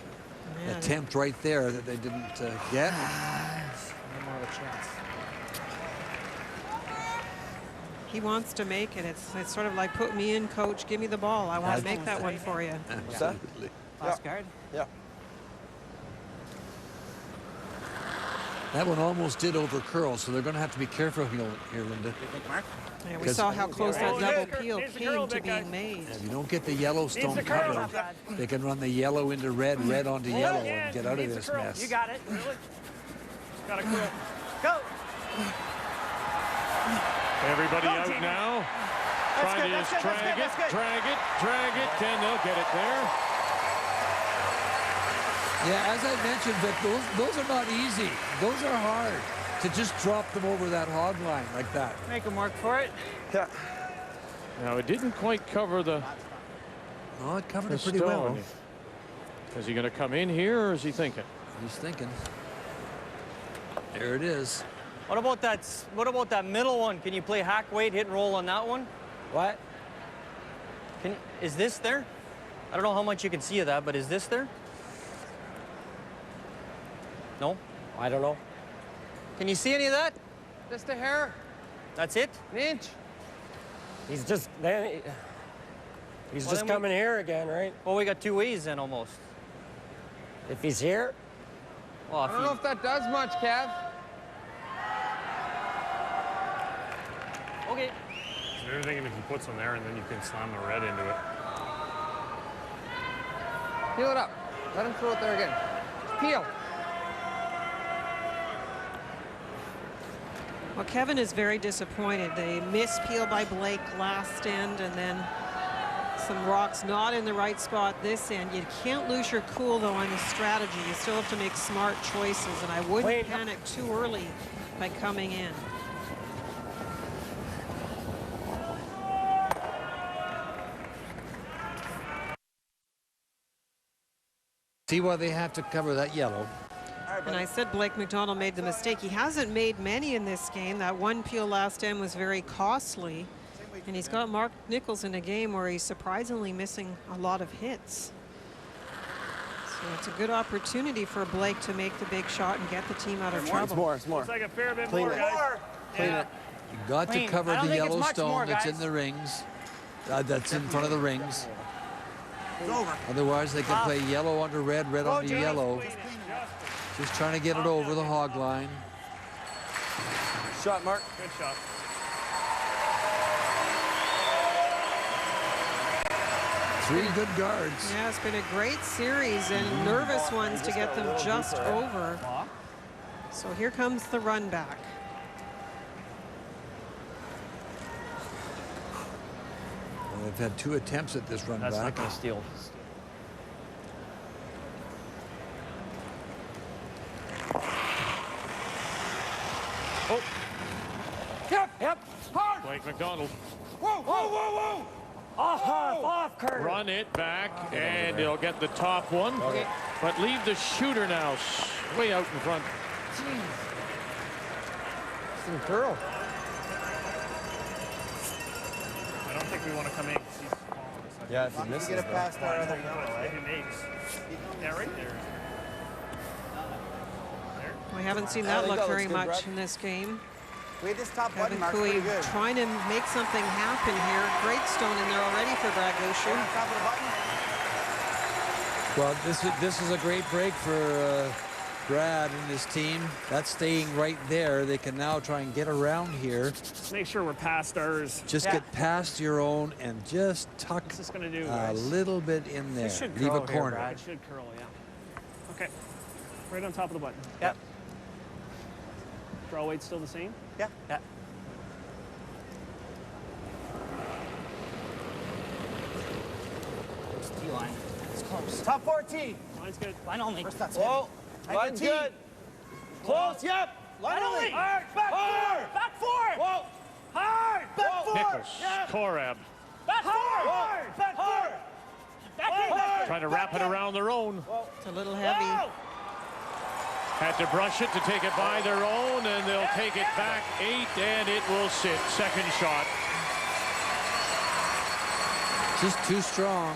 attempt right there that they didn't get. He wants to make it. It's sort of like, put me in, coach. Give me the ball. I want to make that one for you. Absolutely. Last guard? Yeah. That one almost did over curl, so they're going to have to be careful here, Linda. Yeah, we saw how close that double peel came to being made. If you don't get the Yellowstone covered, they can run the yellow into red, red onto yellow, and get out of this mess. You got it. Really? Got to curl. Go. Everybody out now. Trying to just drag it, and they'll get it there. Yeah, as I mentioned, Vic, those are not easy. Those are hard to just drop them over that hog line like that. Make a mark for it. Yeah. Now, it didn't quite cover the Oh, it covered it pretty well. Is he going to come in here, or is he thinking? He's thinking. There it is. What about that middle one? Can you play hack, weight, hit and roll on that one? What? Is this there? I don't know how much you can see of that, but is this there? No? I don't know. Can you see any of that? Just a hair. That's it? An inch. He's just coming here again, right? Well, we got 2 ways then almost. If he's here? Well, I don't know if that does much, Kev. Okay. So they're thinking if he puts them there and then you can slam the red into it. Peel it up. Let him throw it there again. Just peel. Well, Kevin is very disappointed. They mispeel by Blake last end, and then some rocks not in the right spot this end. You can't lose your cool, though, on the strategy. You still have to make smart choices, and I wouldn't panic too early by coming in. See why they have to cover that yellow. And I said Blake McDonald made the mistake. He hasn't made many in this game. That one peel last end was very costly. And he's got Mark Nichols in a game where he's surprisingly missing a lot of hits. So it's a good opportunity for Blake to make the big shot and get the team out of trouble. It's more. Looks like a fair bit Clean more, it. guys. Clean it. You got to cover the yellow stone that's in the rings. That's in front of the rings. It's over. Otherwise, they can play yellow under red, red Go, under James. yellow. Just trying to get it over the hog line. Shot, Mark. Good shot. Three good guards. Yeah, it's been a great series and nervous ones to get them just over. So here comes the run back. Well, they've had 2 attempts at this run That's back. not going to steal. Oh. Yep. Hard. Blake McDonald. Whoa. Off, Carter. Run it back, and he'll get the top one. Okay. But leave the shooter now way out in front. Some curl. I don't think we want to come in. Yeah, if he misses, Get it past our other yellow, If he makes. Yeah, right there. We haven't seen that look very much in this game. Wait, this top button Kevin mark's pretty Koe good. trying to make something happen here. Great stone in there already for Brad Gushue. Top of the button. Well, this is a great break for Brad and his team. That's staying right there. They can now try and get around here. Let's make sure we're past ours. Just get past your own and just tuck What's this going to do, a guys? little bit in there. Should Leave a curl here, corner. Brad. It should curl, yeah. Okay. Right on top of the button. Yep. Draw weight's still the same? Yeah. T-line. It's close. Top 14. Line's good. Line only. Whoa. Line's good. Close. Yep. Line only. Hard. Back four. Back four. Whoa. Hard. Back four. Nichols, Yep. Korab, Back hard. Back four. Back trying to wrap it around their own. It's a little heavy. Had to brush it to take it by their own, and they'll take it back 8, and it will sit. Second shot. Just too strong.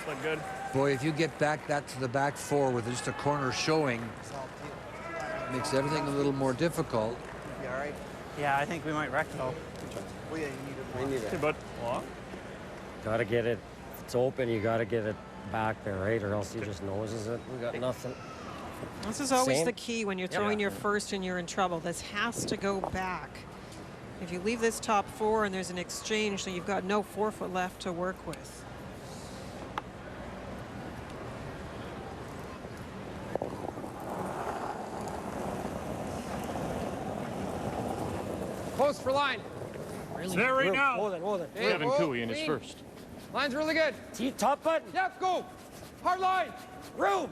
Look good. Boy, if you get back that to the back 4 with just a corner showing, makes everything a little more difficult. You all right? Yeah, I think we might wreck though. Well, yeah, you need it. Hey, bud. Got to get it. If it's open, you got to get it back there, right? Or else he just noses it. We got nothing. This is always Same. the key when you're throwing your first and you're in trouble. This has to go back. If you leave this top 4 and there's an exchange, then you've got no 4-foot left to work with. Close for line. It's there right now. Hold it. Kevin Koe in his clean. first. Line's really good. Top button. Yep, go. Hard line. Room.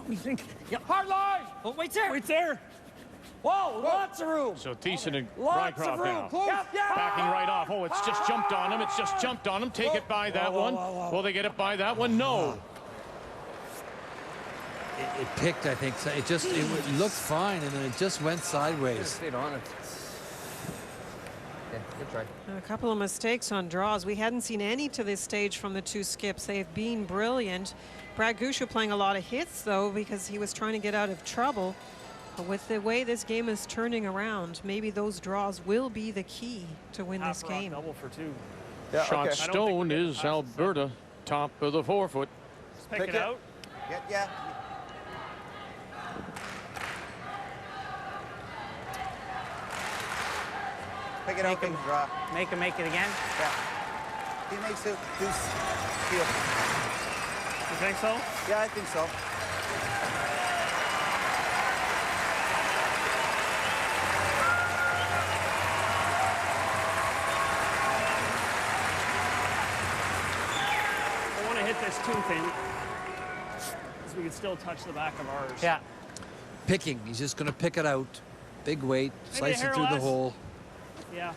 We think. Yep. Hard line. Oh, wait there. Wait there. Whoa, lots of room. So Thiessen and Lots of Rycroft room. now. Close. Backing right off. Oh, it's just jumped on him. It's just jumped on him. Take it by that one. Will they get it by that one? No. It picked, I think. So it looked fine, and then it just went sideways. Stayed on it. Okay, good try. A couple of mistakes on draws. We hadn't seen any to this stage from the 2 skips. They've been brilliant. Brad Gushue playing a lot of hits, though, because he was trying to get out of trouble. But with the way this game is turning around, maybe those draws will be the key to win this game. Double for 2. Yeah, Shot okay. stone is Alberta, top of the 4-foot. Just pick it out. Yeah. Pick it open, draw. Make him make it again. Yeah. He makes it. Feel. You think so? think so? Yeah, I think so. get this too thin, so we can still touch the back of ours. Yeah. Picking. He's just going to pick it out. Big weight. Maybe Slice it through the hole. Yeah.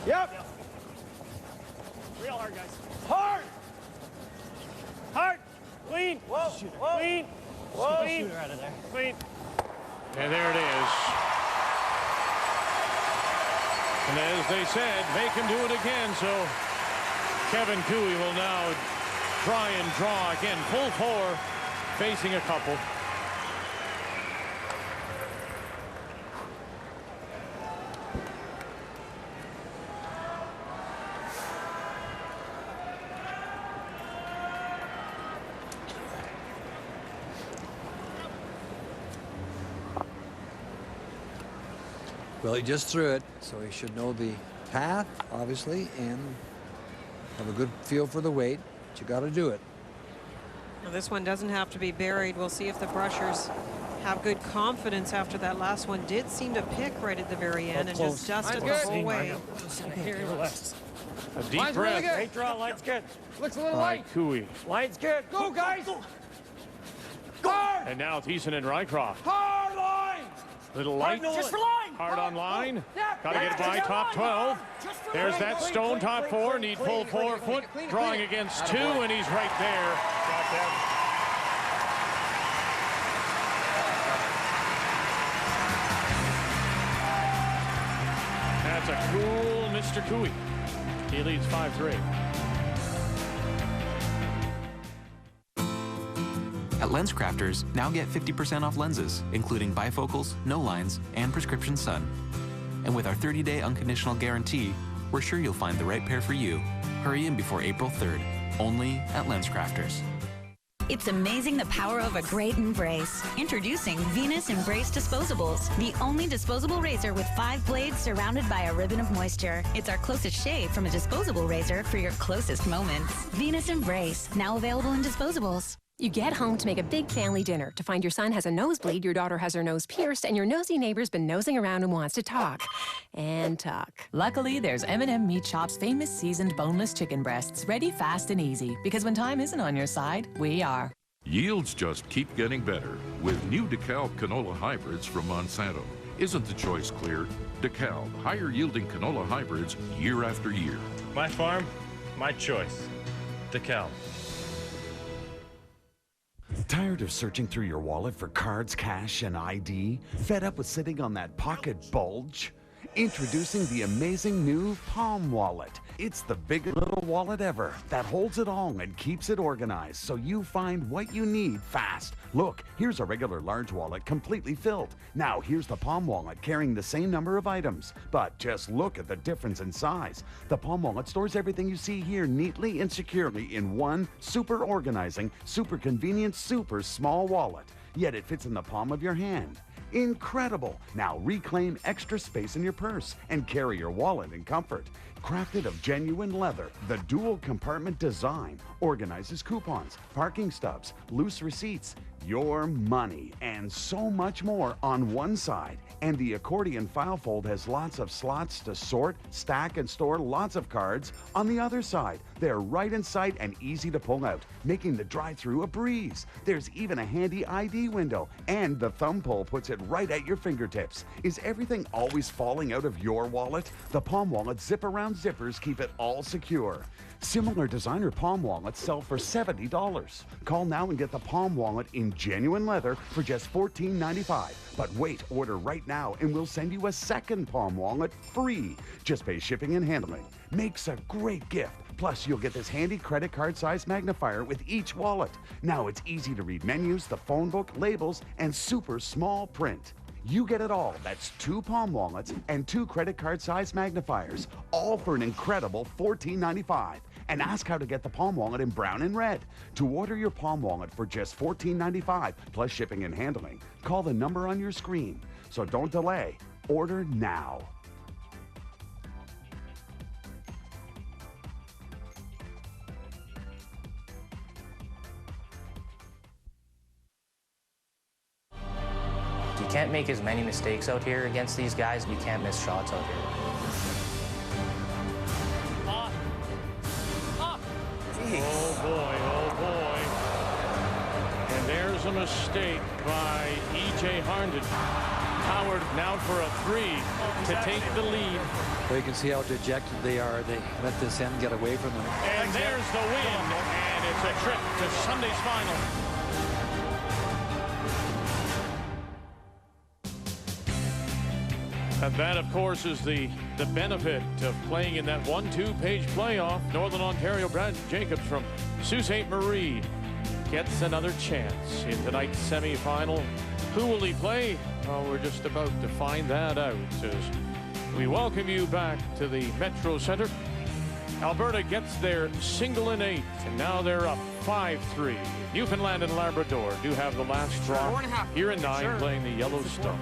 Yep. Real hard, guys. Hard. Hard. Clean. Whoa. Whoa. Clean. Whoa. Clean. Shoot her out of there. Clean. And there it is. And as they said, make him do it again. So K.Koe will now try and draw again. Full four, facing a couple. Well, he just threw it, so he should know the path, obviously, and have a good feel for the weight. But you got to do it. Well, this one doesn't have to be buried. We'll see if the brushers have good confidence after that last one did seem to pick right at the very end and just dusted the whole way. A deep breath. Really good. Great draw. Light's good. Looks a little light. Koe. Light's good. Go, guys. Hard. And now Thiessen and Rycroft. Hard line. Little light. Just for line. Hard on line. Yeah. Got to get it by top 12. There's that stone top four. Need full 4 foot. Drawing against 2, and he's right there. That's a cool Mr. Koe. He leads 5-3. At LensCrafters, now get 50% off lenses, including bifocals, no lines, and prescription sun. And with our 30-day unconditional guarantee, we're sure you'll find the right pair for you. Hurry in before April 3rd, only at LensCrafters. It's amazing the power of a great embrace. Introducing Venus Embrace Disposables, the only disposable razor with 5 blades surrounded by a ribbon of moisture. It's our closest shave from a disposable razor for your closest moments. Venus Embrace, now available in disposables. You get home to make a big family dinner to find your son has a nosebleed, your daughter has her nose pierced, and your nosy neighbor's been nosing around and wants to talk. And talk. Luckily, there's M&M Meat Shop's famous seasoned boneless chicken breasts, ready, fast, and easy. Because when time isn't on your side, we are. Yields just keep getting better with new DeKalb canola hybrids from Monsanto. Isn't the choice clear? DeKalb, higher yielding canola hybrids year after year. My farm, my choice. DeKalb. Tired of searching through your wallet for cards, cash, and ID? Fed up with sitting on that pocket bulge? Introducing the amazing new Palm Wallet. It's the biggest little wallet ever that holds it all and keeps it organized so you find what you need fast. Look, here's a regular large wallet completely filled. Now here's the Palm Wallet carrying the same number of items, but just look at the difference in size. The Palm Wallet stores everything you see here neatly and securely in one super organizing, super convenient, super small wallet. Yet it fits in the palm of your hand. Incredible! Now reclaim extra space in your purse and carry your wallet in comfort. Crafted of genuine leather, the dual compartment design organizes coupons, parking stubs, loose receipts, your money, and so much more on one side. And the accordion file fold has lots of slots to sort, stack, and store lots of cards on the other side. They're right in sight and easy to pull out, making the drive-through a breeze. There's even a handy ID window, and the thumb pull puts it right at your fingertips. Is everything always falling out of your wallet? The Palm Wallet zip-around zippers keep it all secure. Similar designer Palm Wallets sell for $70. Call now and get the Palm Wallet in genuine leather for just $14.95. But wait, order right now and we'll send you a second Palm Wallet free. Just pay shipping and handling. Makes a great gift. Plus, you'll get this handy credit card size magnifier with each wallet. Now it's easy to read menus, the phone book, labels, and super small print. You get it all. That's 2 Palm Wallets and 2 credit card size magnifiers, all for an incredible $14.95. And ask how to get the Palm Wallet in brown and red. To order your Palm Wallet for just $14.95 plus shipping and handling, call the number on your screen. So don't delay. Order now. can't make as many mistakes out here against these guys. You can't miss shots out here. Oh boy, oh boy. And there's a mistake by E.J. Harnden. Howard now for a 3 to take the lead. Well, you can see how dejected they are. They let this end get away from them. And there's the win, and it's a trip to Sunday's final. And that, of course, is the benefit of playing in that 1-2-page playoff. Northern Ontario Brad Jacobs from Sault Ste. Marie gets another chance in tonight's semifinal. Who will he play? Well, we're just about to find that out as we welcome you back to the Metro Center. Alberta gets their single in 8, and now they're up 5-3. Newfoundland and Labrador do have the last draw here in 9, playing the Yellowstone.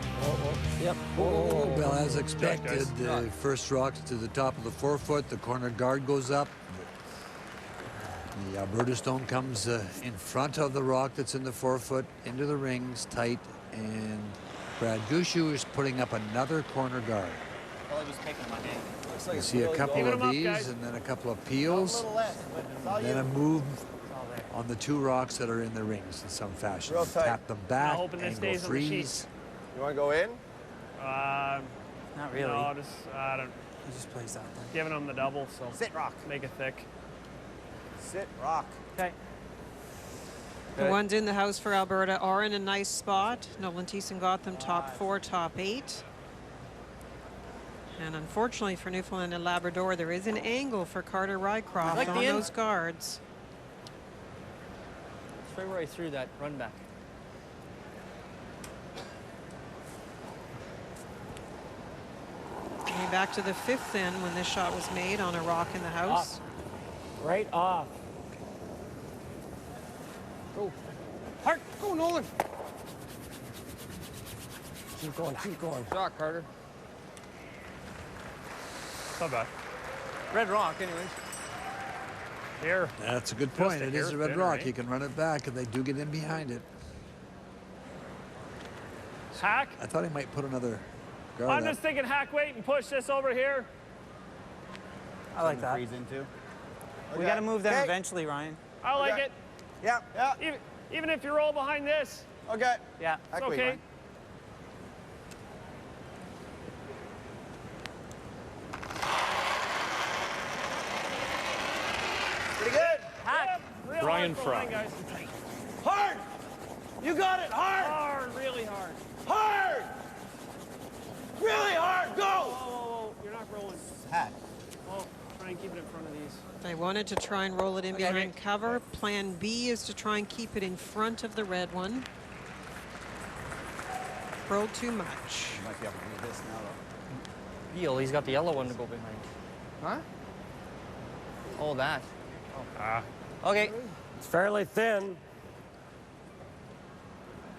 Yep. Well, as expected, the first rock's to the top of the 4-foot. The corner guard goes up. The Alberta stone comes in front of the rock that's in the 4-foot, into the rings, tight, and Brad Gushue is putting up another corner guard. Well, he was taking my hand. You see a couple of these, and then a couple of peels, and then a move on the 2 rocks that are in the rings in some fashion. Tap them back, angle freeze. You want to go in? Not really. No, just, I don't. He just plays that one. Giving him the double, so. Sit, rock. Make it thick. Sit, rock. Okay. The ones in the house for Alberta are in a nice spot. Nolan Thiessen got them top 4, top 8. And unfortunately for Newfoundland and Labrador, there is an angle for Carter Rycroft on those guards. Straight right through that run back. Coming back to the 5th then when this shot was made on a rock in the house. Right off. Go. Hard. Go, Nolan. Keep going, keep going. Shot, Carter. Not bad. Red rock, anyways. Here. That's a good point. It is a red rock. You can run it back, and they do get in behind it. Hack. I thought he might put another guard I'm up. just thinking hack weight and push this over here. I like that. Freeze into. We got to move them eventually, Ryan. I like it. Yeah, yeah. Even if you roll behind this. Okay. Yeah, it's okay. Ryan. Pretty good. Hack. Yep. Brian Fry. Hard! You got it, hard! Hard, really hard. Hard! Really hard, go! Whoa, whoa, whoa. You're not rolling. Hack. Oh, try and keep it in front of these. They wanted to try and roll it in behind cover. Plan B is to try and keep it in front of the red one. Rolled too much. You might be able to do this now, though. Heel, he's got the yellow one to go behind. Huh? Oh, that. Okay. It's fairly thin.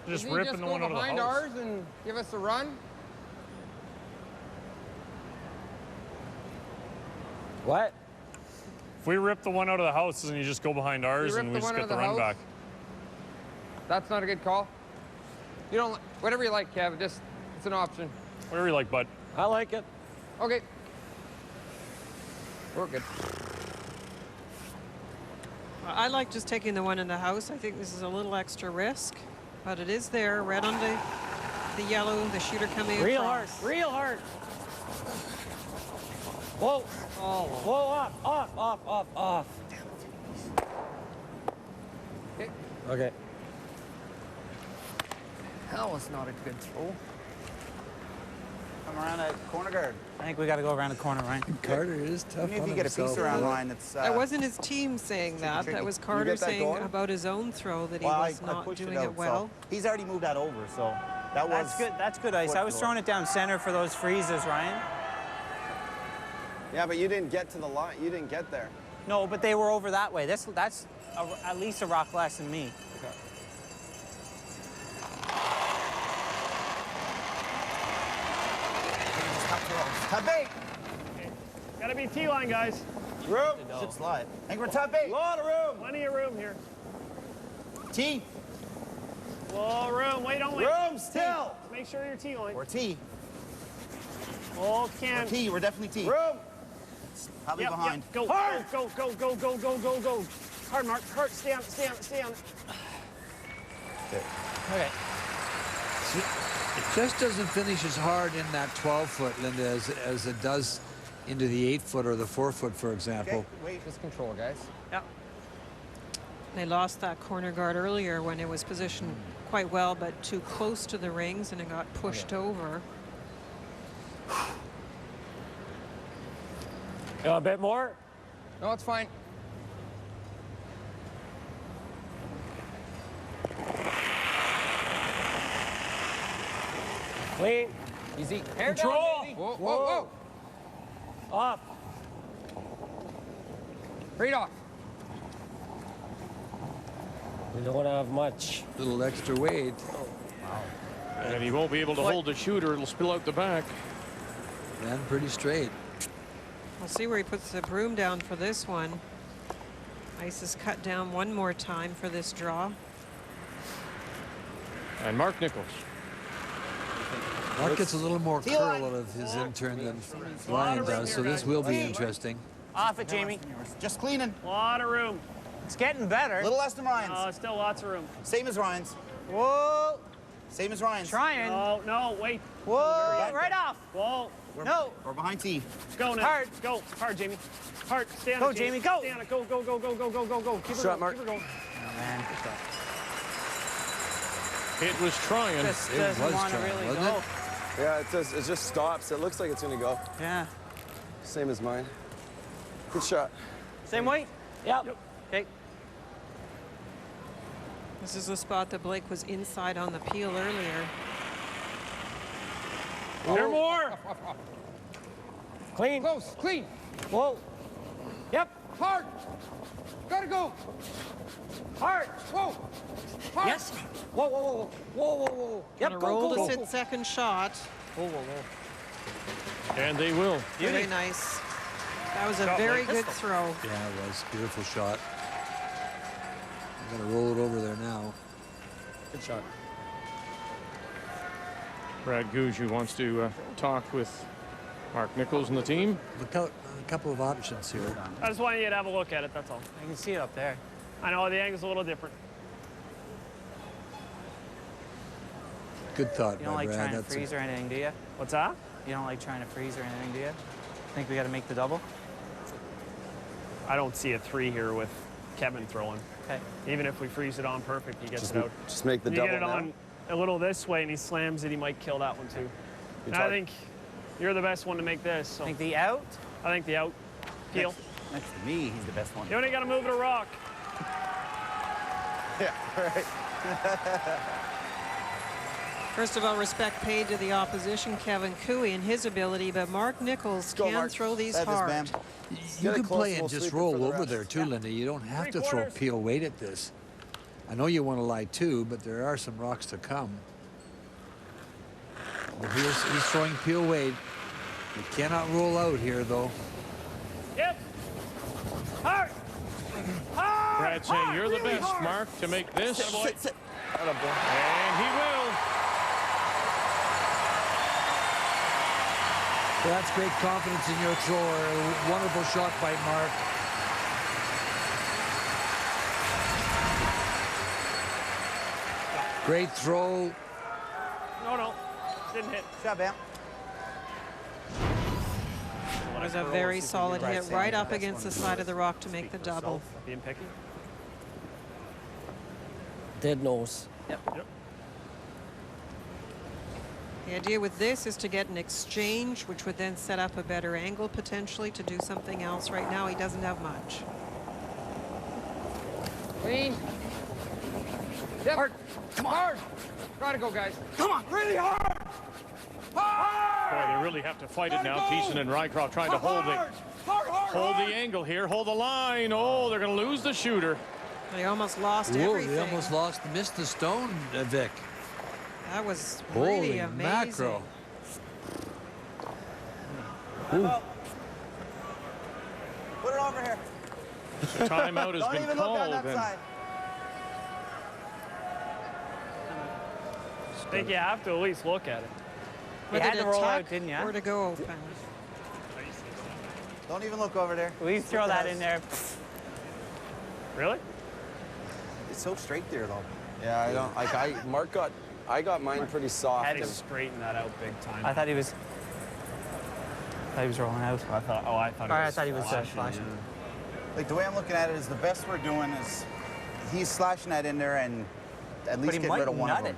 Just Does he ripping just the go one out of the behind house. ours and give us a run? What? If we rip the one out of the house, doesn't he just go behind ours rip and the we just one get out the of the run house? back? That's not a good call. You don't, whatever you like, Kev, just, it's an option. Whatever you like, bud. I like it. Okay. We're good. I like just taking the one in the house. I think this is a little extra risk, but it is there. Red on the yellow, the shooter coming Real across. hard, real hard. Whoa. Oh, whoa, off. Okay. Okay. That was not a good throw. Come around that corner guard. I think we got to go around the corner, right? Carter is tough Even if on you get a himself. piece around line, it's... That wasn't his team saying that. tricky. That was You Carter get that saying going? about his own throw that he Well, was I not pushed doing it it out, well. so he's already moved that over, so that was... That's good. That's good ice. I was throwing it down center for those freezes, Ryan. Yeah, but you didn't get to the line. You didn't get there. No, but they were over that way. That's at least a rock less than me. Okay. Top 8. Okay. Gotta be T-line, guys. Room. Should slide. I think we're top 8. Lot of room. Plenty of room here. T. Whoa, room. Wait, don't wait. Room still. Make sure you're T line. Or T. Oh, can. Or T. We're definitely T. Room. Probably behind. Yep. Go, hard. Go. Go. Hard, Mark. Hard. Stay on it. Okay. It just doesn't finish as hard in that 12-foot, Linda, as it does into the 8-foot or the 4-foot, for example. Okay, wait. Just control, guys. Yep. They lost that corner guard earlier when it was positioned quite well, but too close to the rings, and it got pushed over. A bit more? No, it's fine. Clean. Easy. Hair Control. down, easy. Whoa. Off. Read off. We don't have much. Little extra weight. And he won't be able to hold the shooter. It'll spill out the back. Ran pretty straight. We'll see where he puts the broom down for this one. Ice is cut down one more time for this draw. And Mark Nichols. Mark gets a little more curl out of his intern than Ryan does, so this will be interesting. Off it, Jamie. Just cleaning. A lot of room. It's getting better. A little less than Ryan's. Still lots of room. Same as Ryan's. Whoa. Same as Ryan's. Trying. No, wait. Whoa, right off. Whoa. No. We're behind T. Go now. Hard. Go. Hard, Jamie. Hard. Stay on Go, it, Jamie, go. Stay on it. Go. Keep her Shot, going. Mark. Keep her going. Oh, man. It was trying. Just It doesn't was want to trying, really wasn't go. it? Yeah, it just stops. It looks like it's gonna go. Yeah. Same as mine. Good shot. Same weight? Yep. Okay. This is the spot that Blake was inside on the peel earlier. There more. Clean. Close. Clean. Whoa. Yep. Hard. Gotta go. Hard. Whoa. Hard. Yes. Whoa. Yep. Gonna Go. roll the second shot. Whoa. And they will. Very nice. That was a Shot very like good pistol. throw. Yeah, it was. Beautiful shot. I'm going to roll it over there now. Good shot. Brad Gushue wants to talk with Mark Nichols and the team. A couple of options here. I just want you to have a look at it, that's all. I can see it up there. I know the angle's a little different. Good thought, You don't by like Brad. trying to That's freeze or anything, do you? What's that? You don't like trying to freeze or anything, do you? Think we got to make the double? I don't see a 3 here with Kevin throwing. Okay. Even if we freeze it on perfect, he gets it out. Just make the You double get it now. on a little this way and he slams it, he might kill that one too. And I think you're the best one to make this. So. Think the out? I think the out. Peel. Next to me, he's the best one. You only got to move the rock. Yeah, right. First of all, respect paid to the opposition, K.Koe, and his ability, but Mark Nichols Go, can Mark. throw these That is, hard. man. You can it close play and and we'll just sweep it roll for the over rest. there too, Linda. You don't have to 3/4. throw peel weight at this. I know you want to lie too, but there are some rocks to come. But he's throwing peel weight. You cannot roll out here, though. Yep. Hard. Hard. Brad saying hard, you're the really best, hard. Mark, to make this. Sit. And he will. That's great confidence in your thrower. A wonderful shot by Mark. Great throw. No. Didn't hit. Shot, Bam. It was a very solid hit right up against the side of the rock to make the double. Being picky. Dead nose. Yep. The idea with this is to get an exchange, which would then set up a better angle potentially to do something else. Right now, he doesn't have much. Clean. Yep. Hard. Come on. Hard. Gotta go, guys. Come on. Really hard. Hard. Boy, they really have to fight it now. Thiessen and Rycroft trying to hold the angle here, hold the line. Oh, they're going to lose the shooter. They almost lost Whoa, everything. they almost missed the stone, Vic. That was Holy really amazing. mackerel. Put it over here. The timeout has Don't been even look on called. that And side. just I think you have to at least look at it. You had to roll out, didn't you? Or to go open. Don't even look over there. Will you throw that in there? Really? It's so straight there, though. Yeah, I don't like. I got mine pretty soft. Had to straighten that out big time. I thought he was rolling out. I thought he was flashing. Like the way I'm looking at it is the best we're doing is he's slashing that in there and at least get rid of one of them.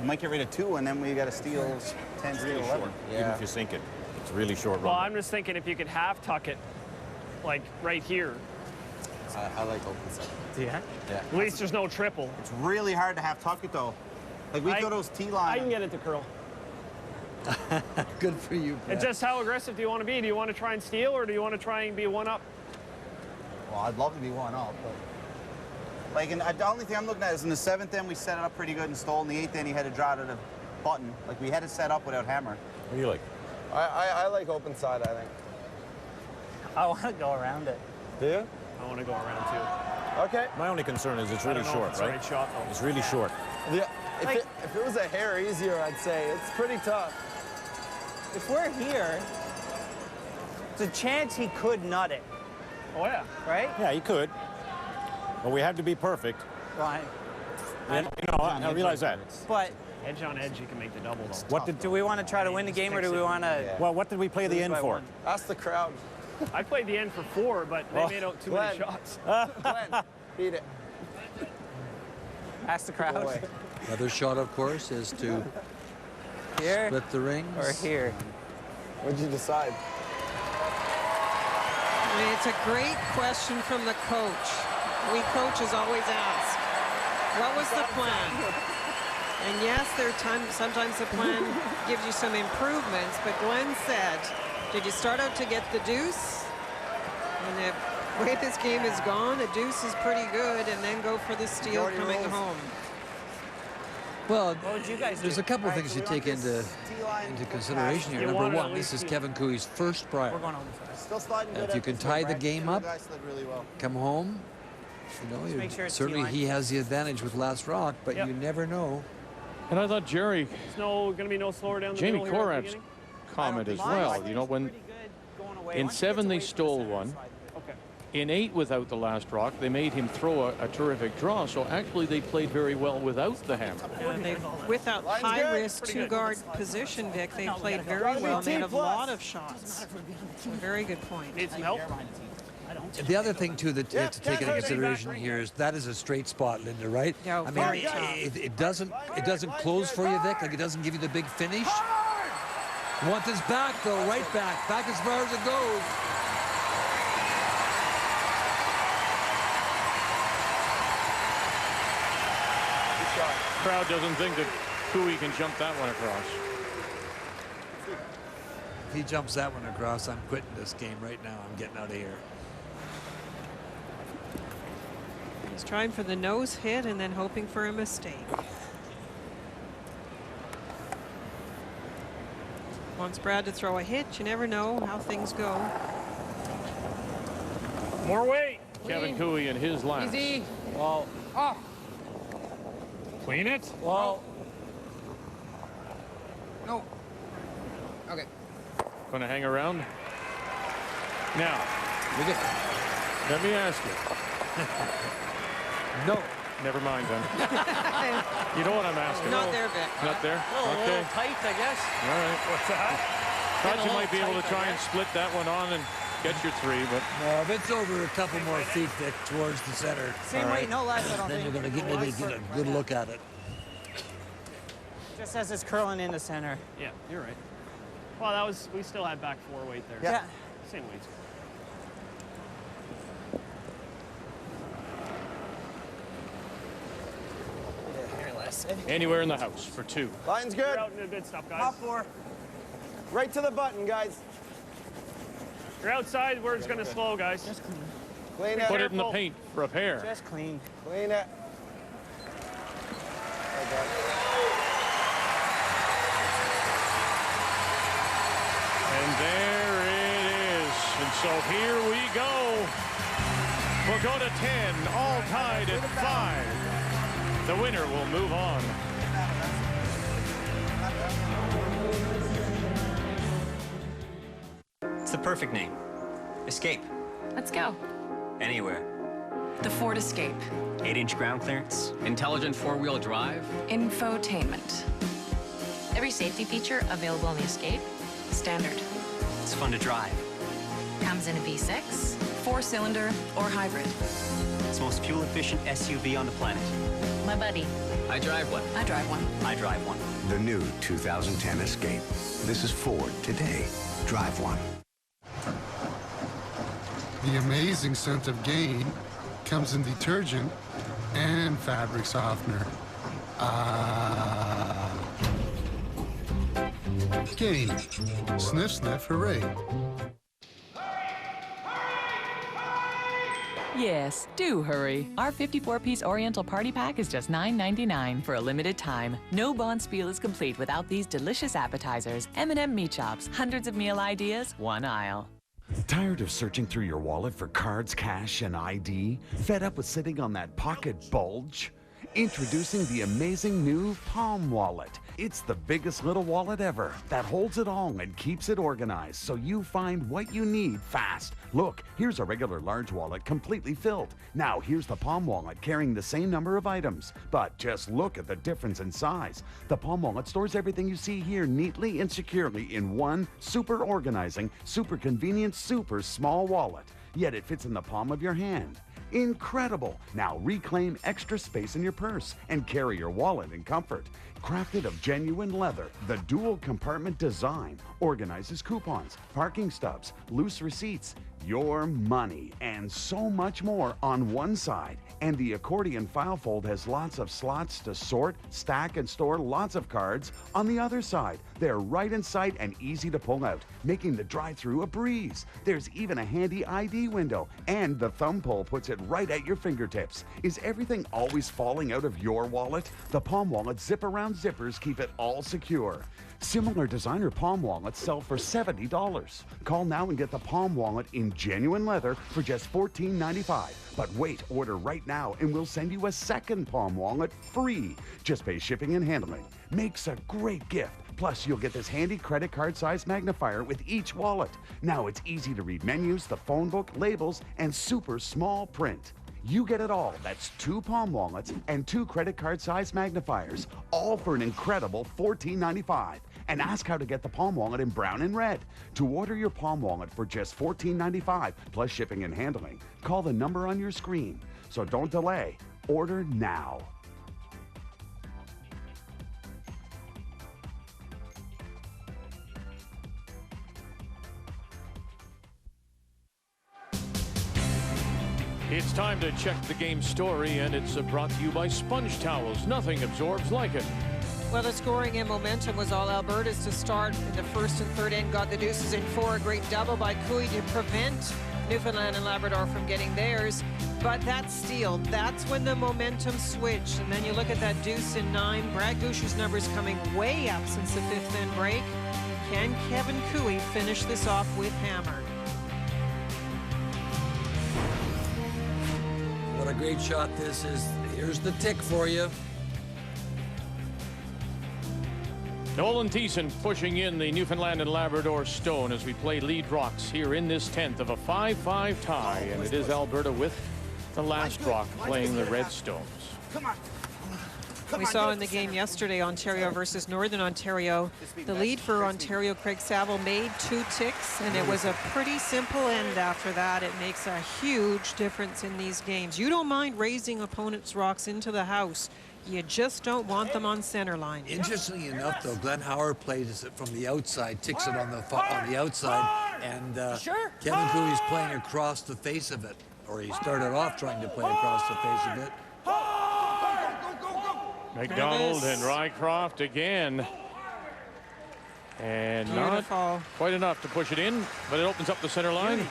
You might get rid of two, and then we got to steal 10, steal 11. Even if you sink it, it's really short run. Well, I'm just thinking if you could half tuck it, like right here. I like open side. Yeah? Yeah. At least there's no triple. It's really hard to have tuck it, though. Like, we throw those T-lines. I can get it to curl. Good for you, Brett. And just how aggressive do you want to be? Do you want to try and steal, or do you want to try and be one up? Well, I'd love to be one up, but... Like, the only thing I'm looking at is in the 7th end, we set it up pretty good and stole. In the 8th end, he had to draw to the button. Like, we had it set up without hammer. What do you like? I like open side, I think. I want to go around it. Do you? I want to go around, too. Okay. My only concern is it's really short, right? Right shot, though. It's really short. Yeah. If it was a hair easier, I'd say it's pretty tough. If we're here, there's a chance he could nut it. Oh, yeah. Right? Yeah, he could. But we have to be perfect. Right. And, I realize that. But edge on edge, you can make the double, though. What do we want to try to win the game, or do we want to... Well, what did we play the end for? Ask the crowd. I played the end for 4, but they made out too many shots. Glenn, beat it. Ask the crowd. Another shot, of course, is to here split the rings. Or here. What'd you decide? I mean, it's a great question from the coach. We coaches always ask, what was the plan? And yes, sometimes the plan gives you some improvements, but Glenn said, did you start out to get the deuce? And the way this game is gone, a deuce is pretty good, and then go for the steal coming home. Well, what would you guys there's do? a couple of things you take into consideration here. Number one, this is K.Koe's first Brier. We're going home. Still sliding good. If you can tie the game up, really well. come home, certainly he has the advantage with last rock, but you never know. And I thought Jerry, It's going to be no slower down the Jamie middle here at the Korat's beginning? comment as well. When in 7 they stole one. Okay. In 8 without the last rock, they made him throw a terrific draw. So actually they played very well without the hammer. And with that high-risk two-guard position, Vic, they played very well, made a lot of shots. A very good point. Need some help? The other thing, too, that you have to take into consideration here is that is a straight spot, Linda, right? Yeah, I very mean, tough. it doesn't close for you, Vic. Like, it doesn't give you the big finish. You want this back, though, right back. Back as far as it goes. Crowd doesn't think that Koe can jump that one across. If he jumps that one across, I'm quitting this game right now. I'm getting out of here. He's trying for the nose hit and then hoping for a mistake. Wants Brad to throw a hit. You never know how things go. More weight. K.Koe in his last. Easy. Well, Off. Clean it. well, No. Okay. Gonna hang around. Now, let me ask you. No. Never mind then. You know what I'm asking. Not there, Vic. Not there? A little tight, I guess. All right. What's that? Thought you might be able to try and split that one on and get your 3, but... No, if it's over a couple more feet, Vic, towards the center, Same weight, no less, I don't then think. you're going to maybe get a good look at it. Just as it's curling in the center. Yeah, you're right. Well, we still had back 4 weight there. Yeah. Same weight. Anywhere in the house for 2. Line's You're good. out in the good stuff, guys. Top 4. Right to the button, guys. You're outside where it's going to slow, guys. Just clean. Clean it. Put it in the paint for a pair. Just clean. Clean it. And there it is. And so here we go. We'll go to 10, all tied at 5. The winner will move on. the perfect name. Escape. Let's go. Anywhere. The Ford Escape. 8-inch ground clearance. Intelligent four-wheel drive. Infotainment. Every safety feature available on the Escape. Standard. It's fun to drive. Comes in a V6. 4-cylinder or hybrid. It's the most fuel-efficient SUV on the planet. My buddy. I drive one. I drive one. I drive one. The new 2010 Escape. This is Ford today. Drive one. The amazing scent of Gain comes in detergent and fabric softener. Gain. Sniff, sniff, hooray. Yes, do hurry. Our 54-piece Oriental Party Pack is just $9.99 for a limited time. No Bonspiel is complete without these delicious appetizers. M&M meat chops, hundreds of meal ideas, one aisle. Tired of searching through your wallet for cards, cash, and ID? Fed up with sitting on that pocket bulge? Introducing the amazing new Palm Wallet. It's the biggest little wallet ever that holds it all and keeps it organized so you find what you need fast. Look, here's a regular large wallet completely filled. Now here's the Palm Wallet carrying the same number of items, but just look at the difference in size. The Palm Wallet stores everything you see here neatly and securely in one super organizing, super convenient, super small wallet. Yet it fits in the palm of your hand. Incredible! Now reclaim extra space in your purse and carry your wallet in comfort. Crafted of genuine leather, the dual compartment design organizes coupons, parking stubs, loose receipts, your money, and so much more on one side. And the accordion file fold has lots of slots to sort, stack, and store lots of cards on the other side. They're right in sight and easy to pull out, making the drive-thru a breeze. There's even a handy ID window, and the thumb pull puts it right at your fingertips. Is everything always falling out of your wallet? The Palm Wallet zip-around zippers keep it all secure. Similar designer Palm Wallets sell for $70. Call now and get the Palm Wallet in genuine leather for just $14.95. But wait, order right now and we'll send you a second Palm Wallet free. Just pay shipping and handling. Makes a great gift. Plus, you'll get this handy credit card size magnifier with each wallet. Now it's easy to read menus, the phone book, labels, and super small print. You get it all. That's 2 Palm Wallets and 2 credit card size magnifiers, all for an incredible $14.95. And ask how to get the Palm Wallet in brown and red. To order your Palm Wallet for just $14.95 plus shipping and handling, call the number on your screen. So don't delay. Order now. It's time to check the game story, and it's brought to you by Sponge Towels. Nothing absorbs like it. Well, the scoring and momentum was all Alberta's to start in the first and third end. Got the deuces in 4. A great double by Koe to prevent Newfoundland and Labrador from getting theirs. But that steal, that's when the momentum switched. And then you look at that deuce in 9. Brad Gushue's numbers coming way up since the 5th end break. Can Kevin Koe finish this off with hammer? What a great shot this is. Here's the tick for you. Nolan Thiessen pushing in the Newfoundland and Labrador Stone as we play lead rocks here in this 10th of a 5-5 tie. And it is Alberta with the last rock playing the Red Stones. Come on. We saw in the game yesterday, Ontario versus Northern Ontario. The lead for Ontario, Craig Saville, made 2 ticks, and it was a pretty simple end after that. It makes a huge difference in these games. You don't mind raising opponents' rocks into the house. You just don't want them on center line. Interestingly enough, though, Glenn Howard plays it from the outside, ticks it on the outside, and Kevin Koe's playing across the face of it, or he started off trying to play across the face of it. McDonald and Rycroft again. And Beautiful. Not quite enough to push it in, but it opens up the center line.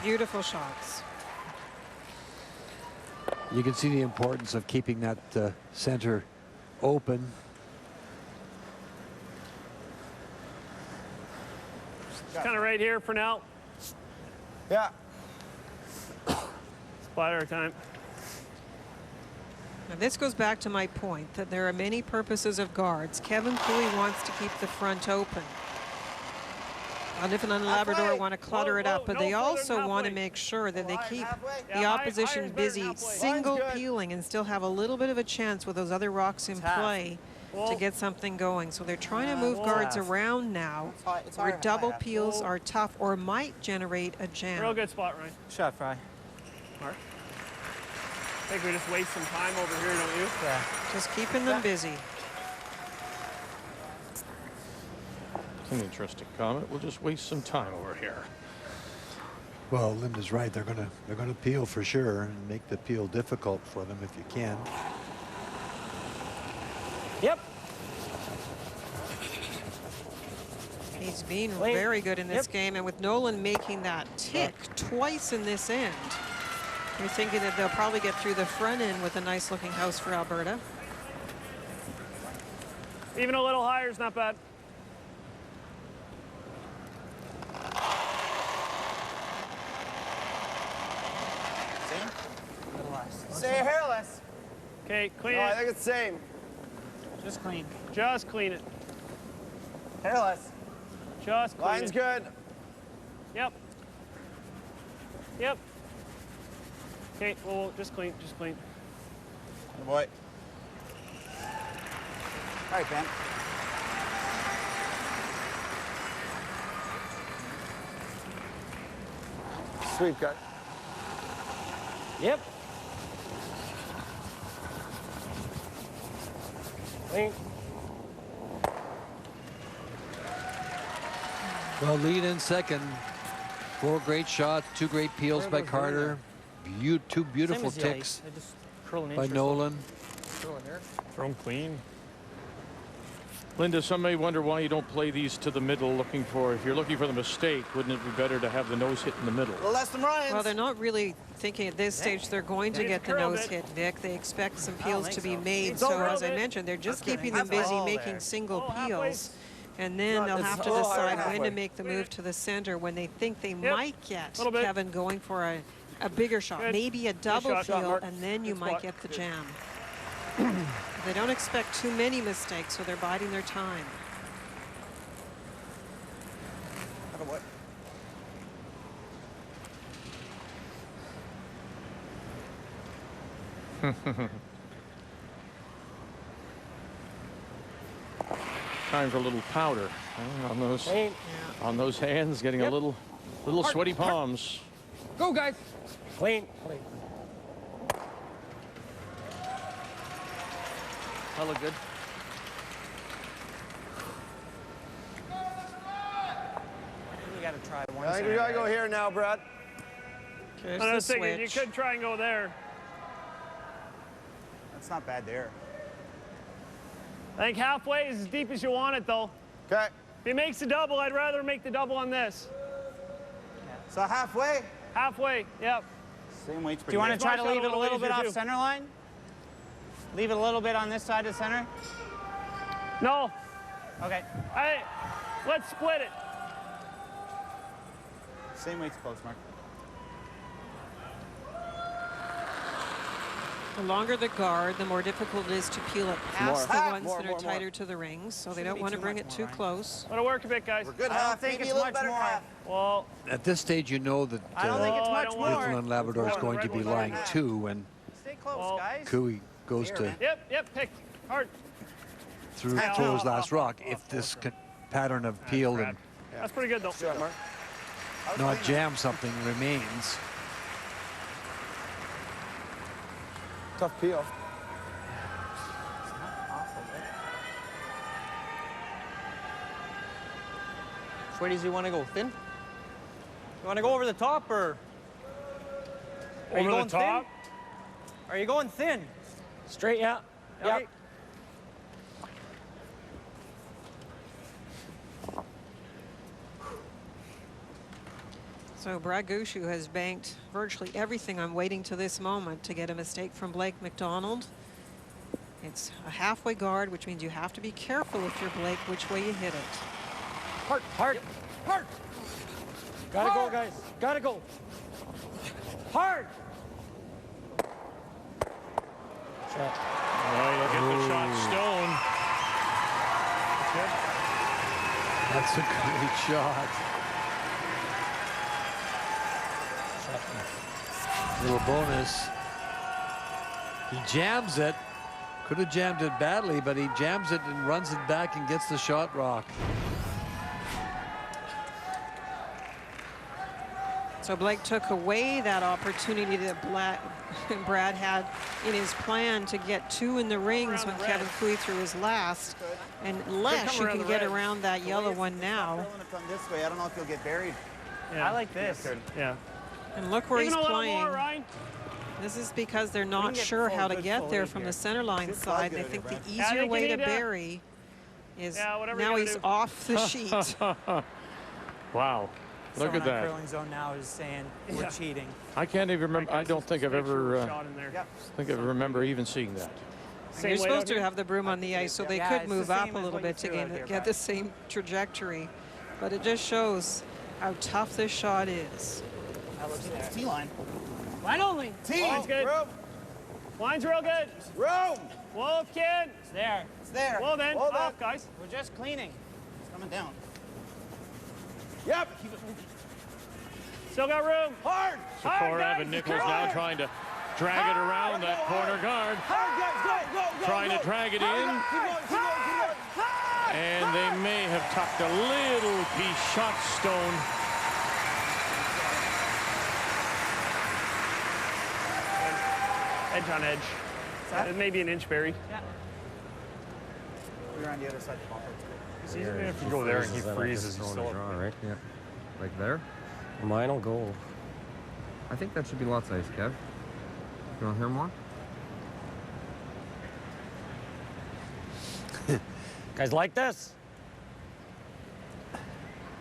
Beautiful shots. You can see the importance of keeping that center open. Kind of right here for now. Yeah. Splatter time. Now this goes back to my point that there are many purposes of guards. Kevin Koe wants to keep the front open. Newfoundland and Labrador want to clutter it up, but they also want to make sure that they keep the opposition busy single peeling and still have a little bit of a chance with those other rocks in play to get something going. So they're trying to move guards around now where double peels are tough or might generate a jam. Real good spot, Ryan. Shot, Fry. Mark. I think we just waste some time over here, don't you? Yeah. Just keeping them busy. It's an interesting comment. We'll just waste some time over here. Well, Linda's right. They're gonna peel for sure and make the peel difficult for them if you can. Yep. He's been very good in this game, and with Nolan making that tick twice in this end, you're thinking that they'll probably get through the front end with a nice looking house for Alberta. Even a little higher is not bad. Say hairless. Okay, clean No, it. I think it's the same. Just clean. Just clean it. Hairless. Just clean Line's it. good. Yep. Yep. Okay, well, just clean, just clean. Good boy. All right, Ben. Sweep, guy. Yep. Clean. Well, lead in second. 4 great shots, 2 great peels by Carter. 2 beautiful ticks by Nolan. Throw them clean. Linda, some may wonder why you don't play these to the middle looking for, if you're looking for the mistake, wouldn't it be better to have the nose hit in the middle? Well, they're not really thinking at this stage they're going to get the nose hit, Vic. They expect some peels to be made. So as I mentioned, they're just keeping them busy making single peels. And then they'll have to decide when to make the move to the center when they think they might get Kevin going for a bigger shot, maybe a double peel, and then you might get the jam. They don't expect too many mistakes, so they're biding their time. Time for a little powder on those hands, getting a little sweaty palms. Go, guys. Clean. Clean. That look good. We gotta try one. I think we gotta go here now, Brad. I was thinking you could try and go there. That's not bad there. I think halfway is as deep as you want it, though. Okay. If he makes a double, I'd rather make the double on this. So halfway? Halfway, yep. Same weight's Do you want to try to leave it a little bit off too. center line? Leave it a little bit on this side of center? No. Okay. Let's split it. Same weight's close, Mark. The longer the guard, the more difficult it is to peel it past the ones that are tighter to the rings, so they don't want to bring it too close. Let it work a bit, guys. We're good half. I don't think it's much more. Well, At this stage, you know that I don't think it's much more. Newfoundland Labrador is going to be lying 2 when Stay close, guys. K.Koe goes to Yep, pick. Hard. throw his last rock. If this pattern of peel and That's pretty good, though. Shot, Mark. not jam something remains. Tough peel. Which way does he want to go? Thin? You want to go over the top or? Are you going thin? Are you going thin? Straight, yeah. Yep. So Brad Gushue has banked virtually everything on waiting to this moment to get a mistake from Blake McDonald. It's a halfway guard, which means you have to be careful if you're Blake which way you hit it. Hard, hard, hard. Gotta go, guys. Gotta go. Hard. Shot. Well, you'll get the shot stone. That's a great shot. Little bonus. He jams it. Could have jammed it badly, but he jams it and runs it back and gets the shot rock. So Blake took away that opportunity that Brad had in his plan to get 2 in the rings when Kevin Koe threw his last. And unless you can get around that yellow one now. This way, I don't know if you'll get buried. Yeah. I like this. Yeah. And look where he's Even a little playing. more, Ryan. This is because they're not sure how to get there from the center line side. They think the easier way to bury is now he's off the sheet. Wow. Look at that. Curling zone now is saying we're cheating. I can't even remember. I don't think I've ever. think I remember even seeing that. You're supposed to have the broom on the ice, so they could move up a little bit to get the same trajectory. But it just shows how tough this shot is. T-line. Line only. Line's good. Room. Line's real good. Room. Wolfkin. It's there. It's there. Well then, off, guys. We're just cleaning. It's coming down. Yep. Still got room. Hard. Poor Evan Nichols now trying to drag it around that corner guard. Hard, guys. Go. Trying to drag it in. Keep going. And they may have tucked a little piece shot stone. Edge on edge. Maybe an inch buried. Yeah. We're on the other side. Even if you go there and he freezes, he's still draw, right? Yeah. Like there? Mine will go. I think that should be lot size, Kev. You want to hear more? Guys like this?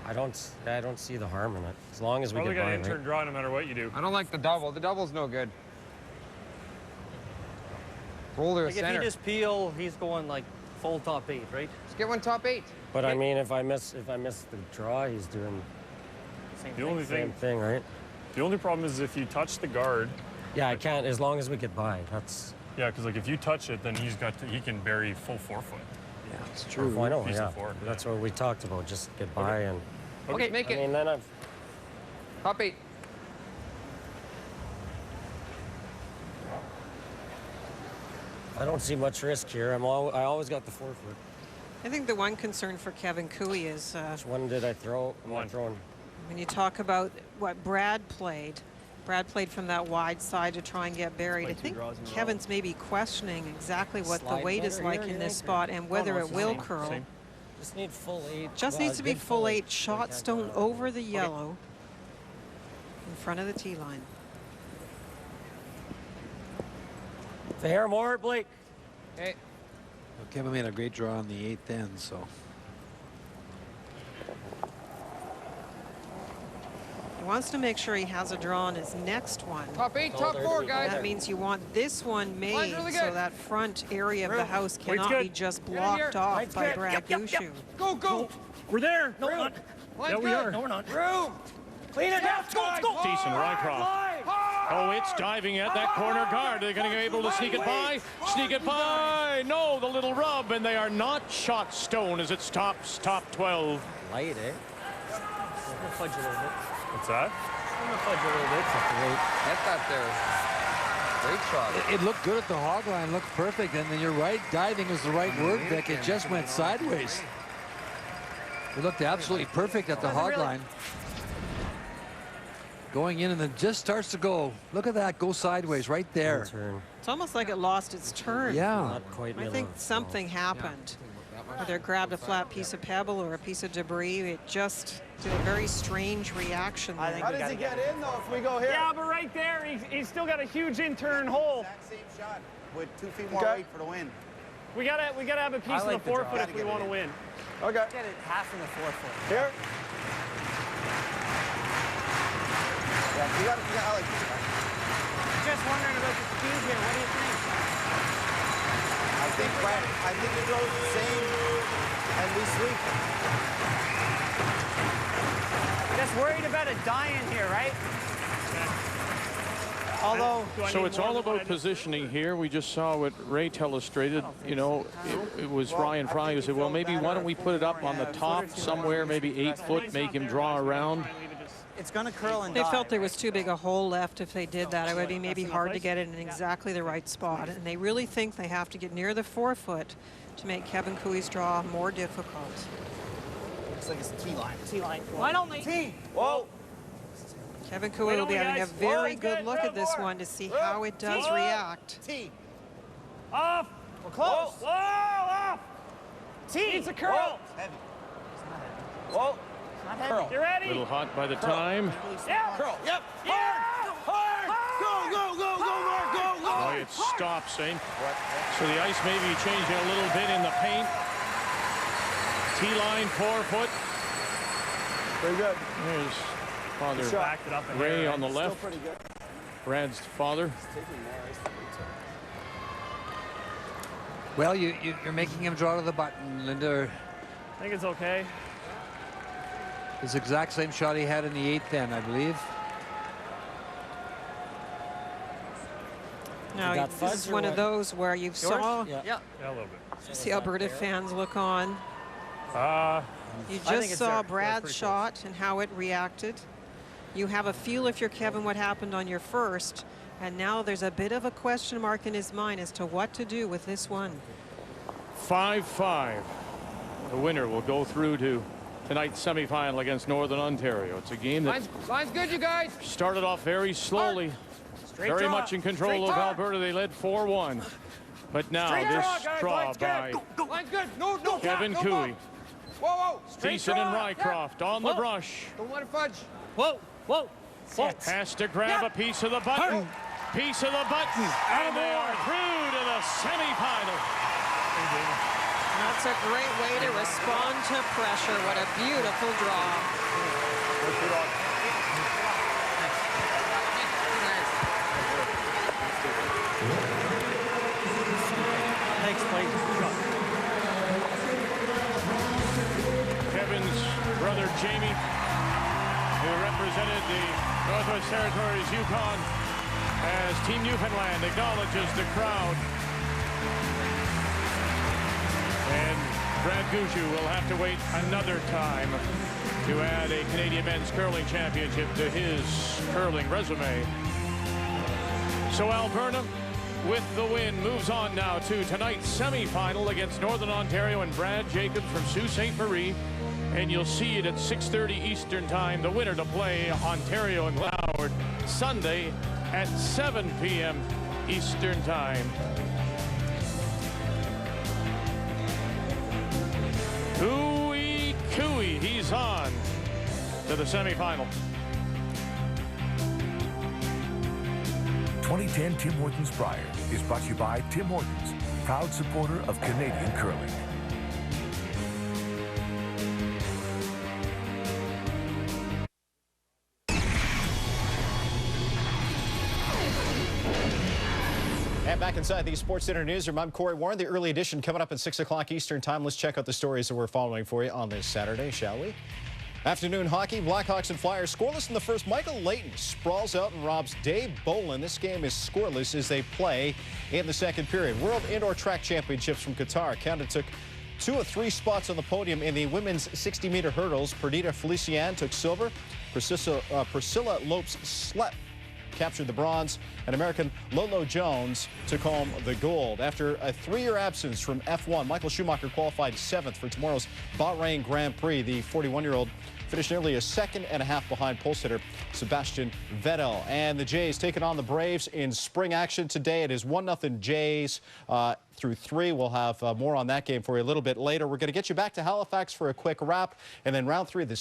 I don't see the harm in it. As long as we Probably get got by, intern right? draw no matter what you do. I don't like the double. The double's no good. Roll to Like if you just peel, he's going like full top 8, right? Just get one top 8. But I mean, if I miss the draw, he's doing The same thing, right? The only problem is if you touch the guard. Yeah, I can't. As long as we get by, that's. Yeah, because like if you touch it, then he can bury full 4-foot. Yeah, it's true. I know. Yeah, that's what we talked about. Just get by and. Okay, make it. I mean, then I've. Top 8. I don't see much risk here. I always got the 4-foot. I think the one concern for Kevin Koe is Which one did I throw? Am I throwing? when you talk about what Brad played from that wide side to try and get buried. I think Kevin's maybe questioning exactly what the weight is like in this spot and whether it will curl. Just need full 8. Just needs to be full 8 shot stone over the yellow in front of the tee line. Fair more, Blake. Hey. Well, Kevin made a great draw on the 8th end, so. He wants to make sure he has a draw on his next one. Top 8, top 4, guys. That means you want this one made really so good. that front area of the house cannot be just blocked off by Brad Gushue. Go. We're there. No, we're not. Yeah, we are. No, we're not. Room. Clean it. Let's go. Decent Rycroft. Oh, it's diving at that corner guard. They're going to be able to sneak it by. Sneak it by. No, the little rub, and they are not shot stone as it stops top 12. Light, eh? Fudge a little bit. What's that? Fudge a little bit. Get that there. Great shot. It looked good at the hog line, looked perfect, and then you're right, diving is the right word, Vic. It just went sideways. It looked absolutely perfect at the hog line. Going in and then just starts to go. Look at that, go sideways right there. It's almost like it lost its turn. Yeah. Not quite I think something happened. Whether it grabbed a flat piece of pebble or a piece of debris, it just did a very strange reaction there. How does he get in though if we go here? Yeah, but right there, he's still got a huge in-turn hole. Exact same shot with 2 feet more weight for the win. We gotta have a piece of the 4-foot if we want to win. Okay. Get it half in the 4-foot. Here. Yeah, I like this guy. Just wondering about the speed here. What do you think? I think it goes the same and we sweep. Just worried about it dying here, right? Although, So it's all about positioning here. We just saw what Ray illustrated. You know, it was Ryan Fry who said, well, maybe why don't we put it up on the top somewhere, maybe 8 foot, make him draw around. It's going to curl and They dive. felt there was too big a hole left if they did that. It would be maybe hard to get it in exactly the right spot. And they really think they have to get near the forefoot to make K.Koe's draw more difficult. Looks like it's T-line. T-line. Line only. T. Whoa. K.Koe will be having a very good look at this one to see how it does react. T. Off. We're close. Whoa, off. T. It's a curl. Heavy. Whoa. Not heavy. You ready? A little hot by the time. Yeah. Curl. Yep. Yeah. Hard. Go, Mark. Go. Oh, it stops, eh? So the ice may be changing a little bit in the paint. T-line, forefoot. Very good. There's Father Backed it up in Ray there. on the Still left. pretty good. Brad's father. Well, you're making him draw to the button, Linda. I think it's okay. His exact same shot he had in the 8th then, I believe. Now, this is one of those where you saw Yeah, a little bit. the Alberta fans look on. You I think just it's saw there. Brad's shot and how it reacted. You have a feel, if you're Kevin, what happened on your first. And now there's a bit of a question mark in his mind as to what to do with this one. 5-5. The winner will go through to tonight's semifinal against Northern Ontario. It's a game that Line's good, you guys. started off very slowly. Very much in control of Alberta. They led 4-1. But now this draw by Line's good. No, Kevin no, Koe. Whoa. Thiessen and Rycroft on the brush. Don't let it fudge. Whoa. Has to grab a piece of the button. Piece of the button. And they are through to the semifinal. That's a great way to respond to pressure. What a beautiful draw. Thanks, Blake. Kevin's brother Jamie, who represented the Northwest Territories Yukon as Team Newfoundland, acknowledges the crowd. And Brad Gushue will have to wait another time to add a Canadian Men's Curling Championship to his curling resume. So Alberta, with the win, moves on now to tonight's semifinal against Northern Ontario and Brad Jacobs from Sault Ste. Marie. And you'll see it at 6:30 Eastern Time. The winner to play Ontario and Glen Howard Sunday at 7 p.m. Eastern Time. K.Koe, he's on to the semifinal. 2010 Tim Hortons Brier is brought to you by Tim Hortons, proud supporter of Canadian curling. And back inside the Sports Center newsroom, I'm Corey Warren. The early edition coming up at 6 o'clock Eastern Time. Let's check out the stories that we're following for you on this Saturday, shall we? Afternoon hockey, Blackhawks and Flyers scoreless in the first. Michael Layton sprawls out and robs Dave Bolin. This game is scoreless as they play in the second period. World Indoor Track Championships from Qatar. Canada took 2 of 3 spots on the podium in the women's 60-meter hurdles. Perdita Felician took silver. Priscilla Lopes-Slepp captured the bronze, and American Lolo Jones took home the gold. After a 3-year absence from F1, Michael Schumacher qualified 7th for tomorrow's Bahrain Grand Prix. The 41-year-old finished nearly a second and a half behind pole sitter Sebastian Vettel. And the Jays taking on the Braves in spring action today. It is 1-0 Jays through 3. We'll have more on that game for you a little bit later. We're going to get you back to Halifax for a quick wrap, and then round 3 of the